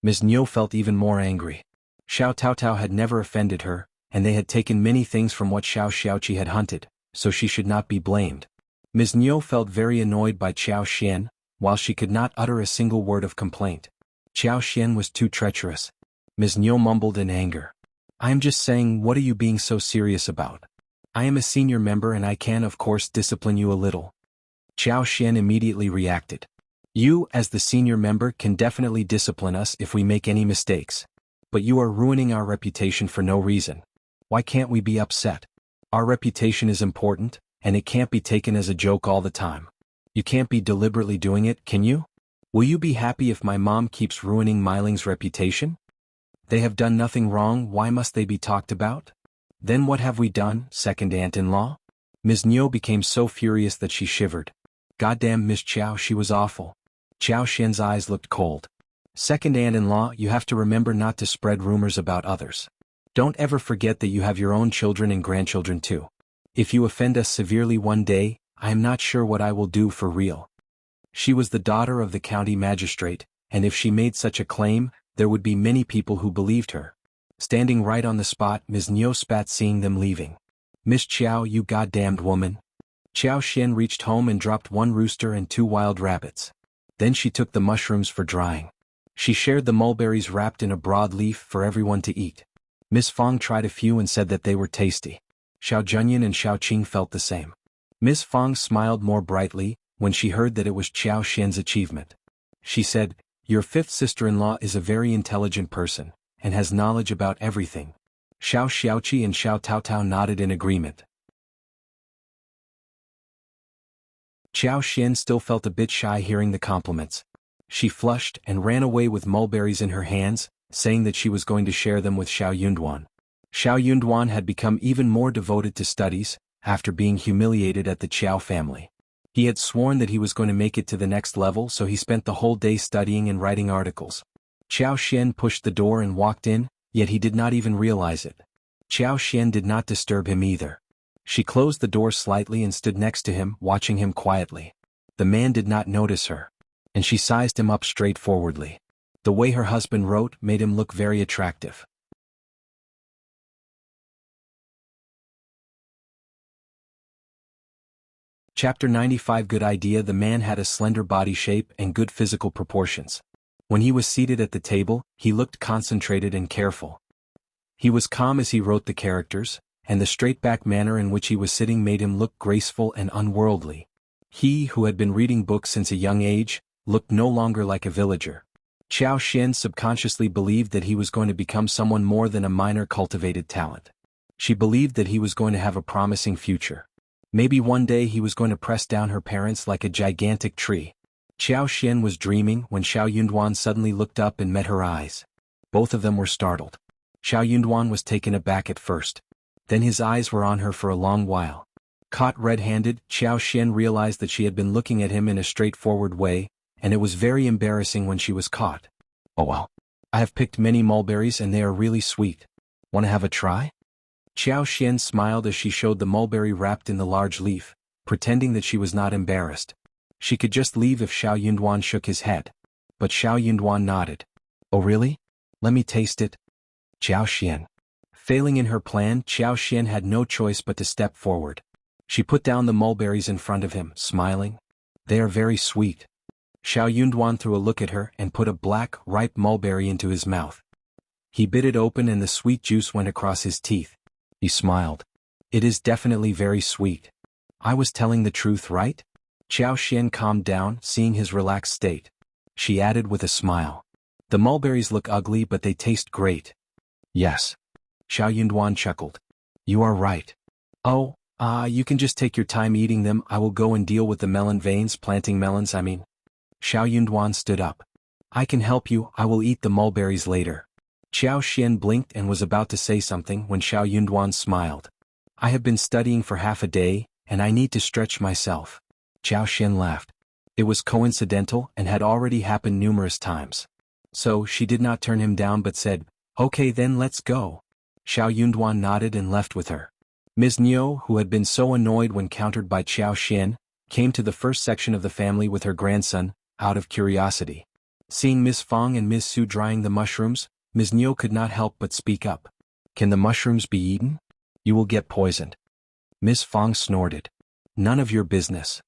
Ms. Niu felt even more angry. Xiao Taotao had never offended her, and they had taken many things from what Xiao Xiaoqi had hunted, so she should not be blamed. Ms. Niu felt very annoyed by Qiao Xian, while she could not utter a single word of complaint. Qiao Xian was too treacherous. Ms. Niu mumbled in anger. I am just saying, what are you being so serious about? I am a senior member and I can of course discipline you a little. Qiao Xian immediately reacted. You, as the senior member, can definitely discipline us if we make any mistakes. But you are ruining our reputation for no reason. Why can't we be upset? Our reputation is important, and it can't be taken as a joke all the time. You can't be deliberately doing it, can you? Will you be happy if my mom keeps ruining Miling's reputation? They have done nothing wrong, why must they be talked about? Then what have we done, second aunt-in-law? Ms. Niu became so furious that she shivered. Goddamn Miss Qiao, she was awful. Qiao Xian's eyes looked cold. Second aunt-in-law, you have to remember not to spread rumors about others. Don't ever forget that you have your own children and grandchildren too. If you offend us severely one day, I am not sure what I will do for real. She was the daughter of the county magistrate, and if she made such a claim, there would be many people who believed her. Standing right on the spot, Ms. Niu spat seeing them leaving. Miss Qiao, you goddamned woman. Qiao Xian reached home and dropped 1 rooster and 2 wild rabbits. Then she took the mushrooms for drying. She shared the mulberries wrapped in a broadleaf for everyone to eat. Miss Fang tried a few and said that they were tasty. Xiao Junyan and Xiao Qing felt the same. Miss Fang smiled more brightly when she heard that it was Qiao Xian's achievement. She said, your 5th sister-in-law is a very intelligent person, and has knowledge about everything. Xiao Xiaoqi and Xiao Taotao nodded in agreement. Qiao Xian still felt a bit shy hearing the compliments. She flushed and ran away with mulberries in her hands, saying that she was going to share them with Xiao Yunduan. Xiao Yunduan had become even more devoted to studies, after being humiliated at the Qiao family. He had sworn that he was going to make it to the next level, so he spent the whole day studying and writing articles. Qiao Xian pushed the door and walked in, yet he did not even realize it. Qiao Xian did not disturb him either. She closed the door slightly and stood next to him, watching him quietly. The man did not notice her, and she sized him up straightforwardly. The way her husband wrote made him look very attractive. Chapter 95 Good idea. The man had a slender body shape and good physical proportions. When he was seated at the table, he looked concentrated and careful. He was calm as he wrote the characters, and the straight-back manner in which he was sitting made him look graceful and unworldly. He, who had been reading books since a young age, looked no longer like a villager. Qiao Xian subconsciously believed that he was going to become someone more than a minor cultivated talent. She believed that he was going to have a promising future. Maybe one day he was going to press down her parents like a gigantic tree. Qiao Xian was dreaming when Xiao Yunduan suddenly looked up and met her eyes. Both of them were startled. Xiao Yunduan was taken aback at first. Then his eyes were on her for a long while. Caught red-handed, Qiao Xian realized that she had been looking at him in a straightforward way, and it was very embarrassing when she was caught. Oh well. I have picked many mulberries and they are really sweet. Want to have a try? Qiao Xian smiled as she showed the mulberry wrapped in the large leaf, pretending that she was not embarrassed. She could just leave if Xiao Yunduan shook his head. But Xiao Yunduan nodded. Oh really? Let me taste it. Qiao Xian. Failing in her plan, Qiao Xian had no choice but to step forward. She put down the mulberries in front of him, smiling. They are very sweet. Xiao Yunduan threw a look at her and put a black, ripe mulberry into his mouth. He bit it open and the sweet juice went across his teeth. He smiled. It is definitely very sweet. I was telling the truth, right? Qiao Xian calmed down, seeing his relaxed state. She added with a smile. The mulberries look ugly but they taste great. Yes. Xiao Yunduan chuckled. You are right. Oh, you can just take your time eating them. I will go and deal with the melon veins, planting melons I mean. Xiao Yunduan stood up. I can help you, I will eat the mulberries later. Qiao Xian blinked and was about to say something when Xiao Yunduan smiled. I have been studying for half a day, and I need to stretch myself. Xiao Xin laughed. It was coincidental and had already happened numerous times. So, she did not turn him down but said, "Okay then let's go." Xiao Yunduan nodded and left with her. Ms. Niu, who had been so annoyed when countered by Xiao Xin, came to the first section of the family with her grandson, out of curiosity. Seeing Miss Fang and Ms. Su drying the mushrooms, Ms. Niu could not help but speak up. "Can the mushrooms be eaten? You will get poisoned." Miss Fang snorted. "None of your business."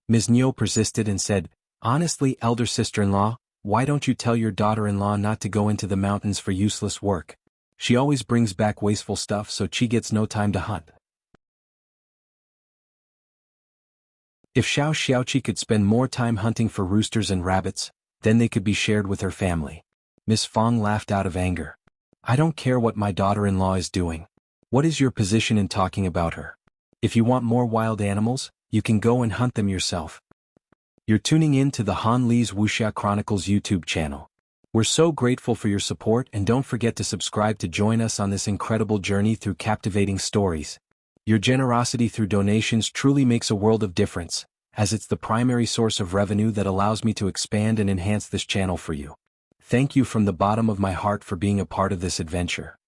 Ms. Niu persisted and said, "Honestly, elder sister-in-law, why don't you tell your daughter-in-law not to go into the mountains for useless work? She always brings back wasteful stuff so she gets no time to hunt." If Xiaoqi could spend more time hunting for roosters and rabbits, then they could be shared with her family. Miss Fang laughed out of anger. "I don't care what my daughter-in-law is doing. What is your position in talking about her? If you want more wild animals, you can go and hunt them yourself." You're tuning in to the Han Li's Wuxia Chronicles YouTube channel. We're so grateful for your support, and don't forget to subscribe to join us on this incredible journey through captivating stories. Your generosity through donations truly makes a world of difference, as it's the primary source of revenue that allows me to expand and enhance this channel for you. Thank you from the bottom of my heart for being a part of this adventure.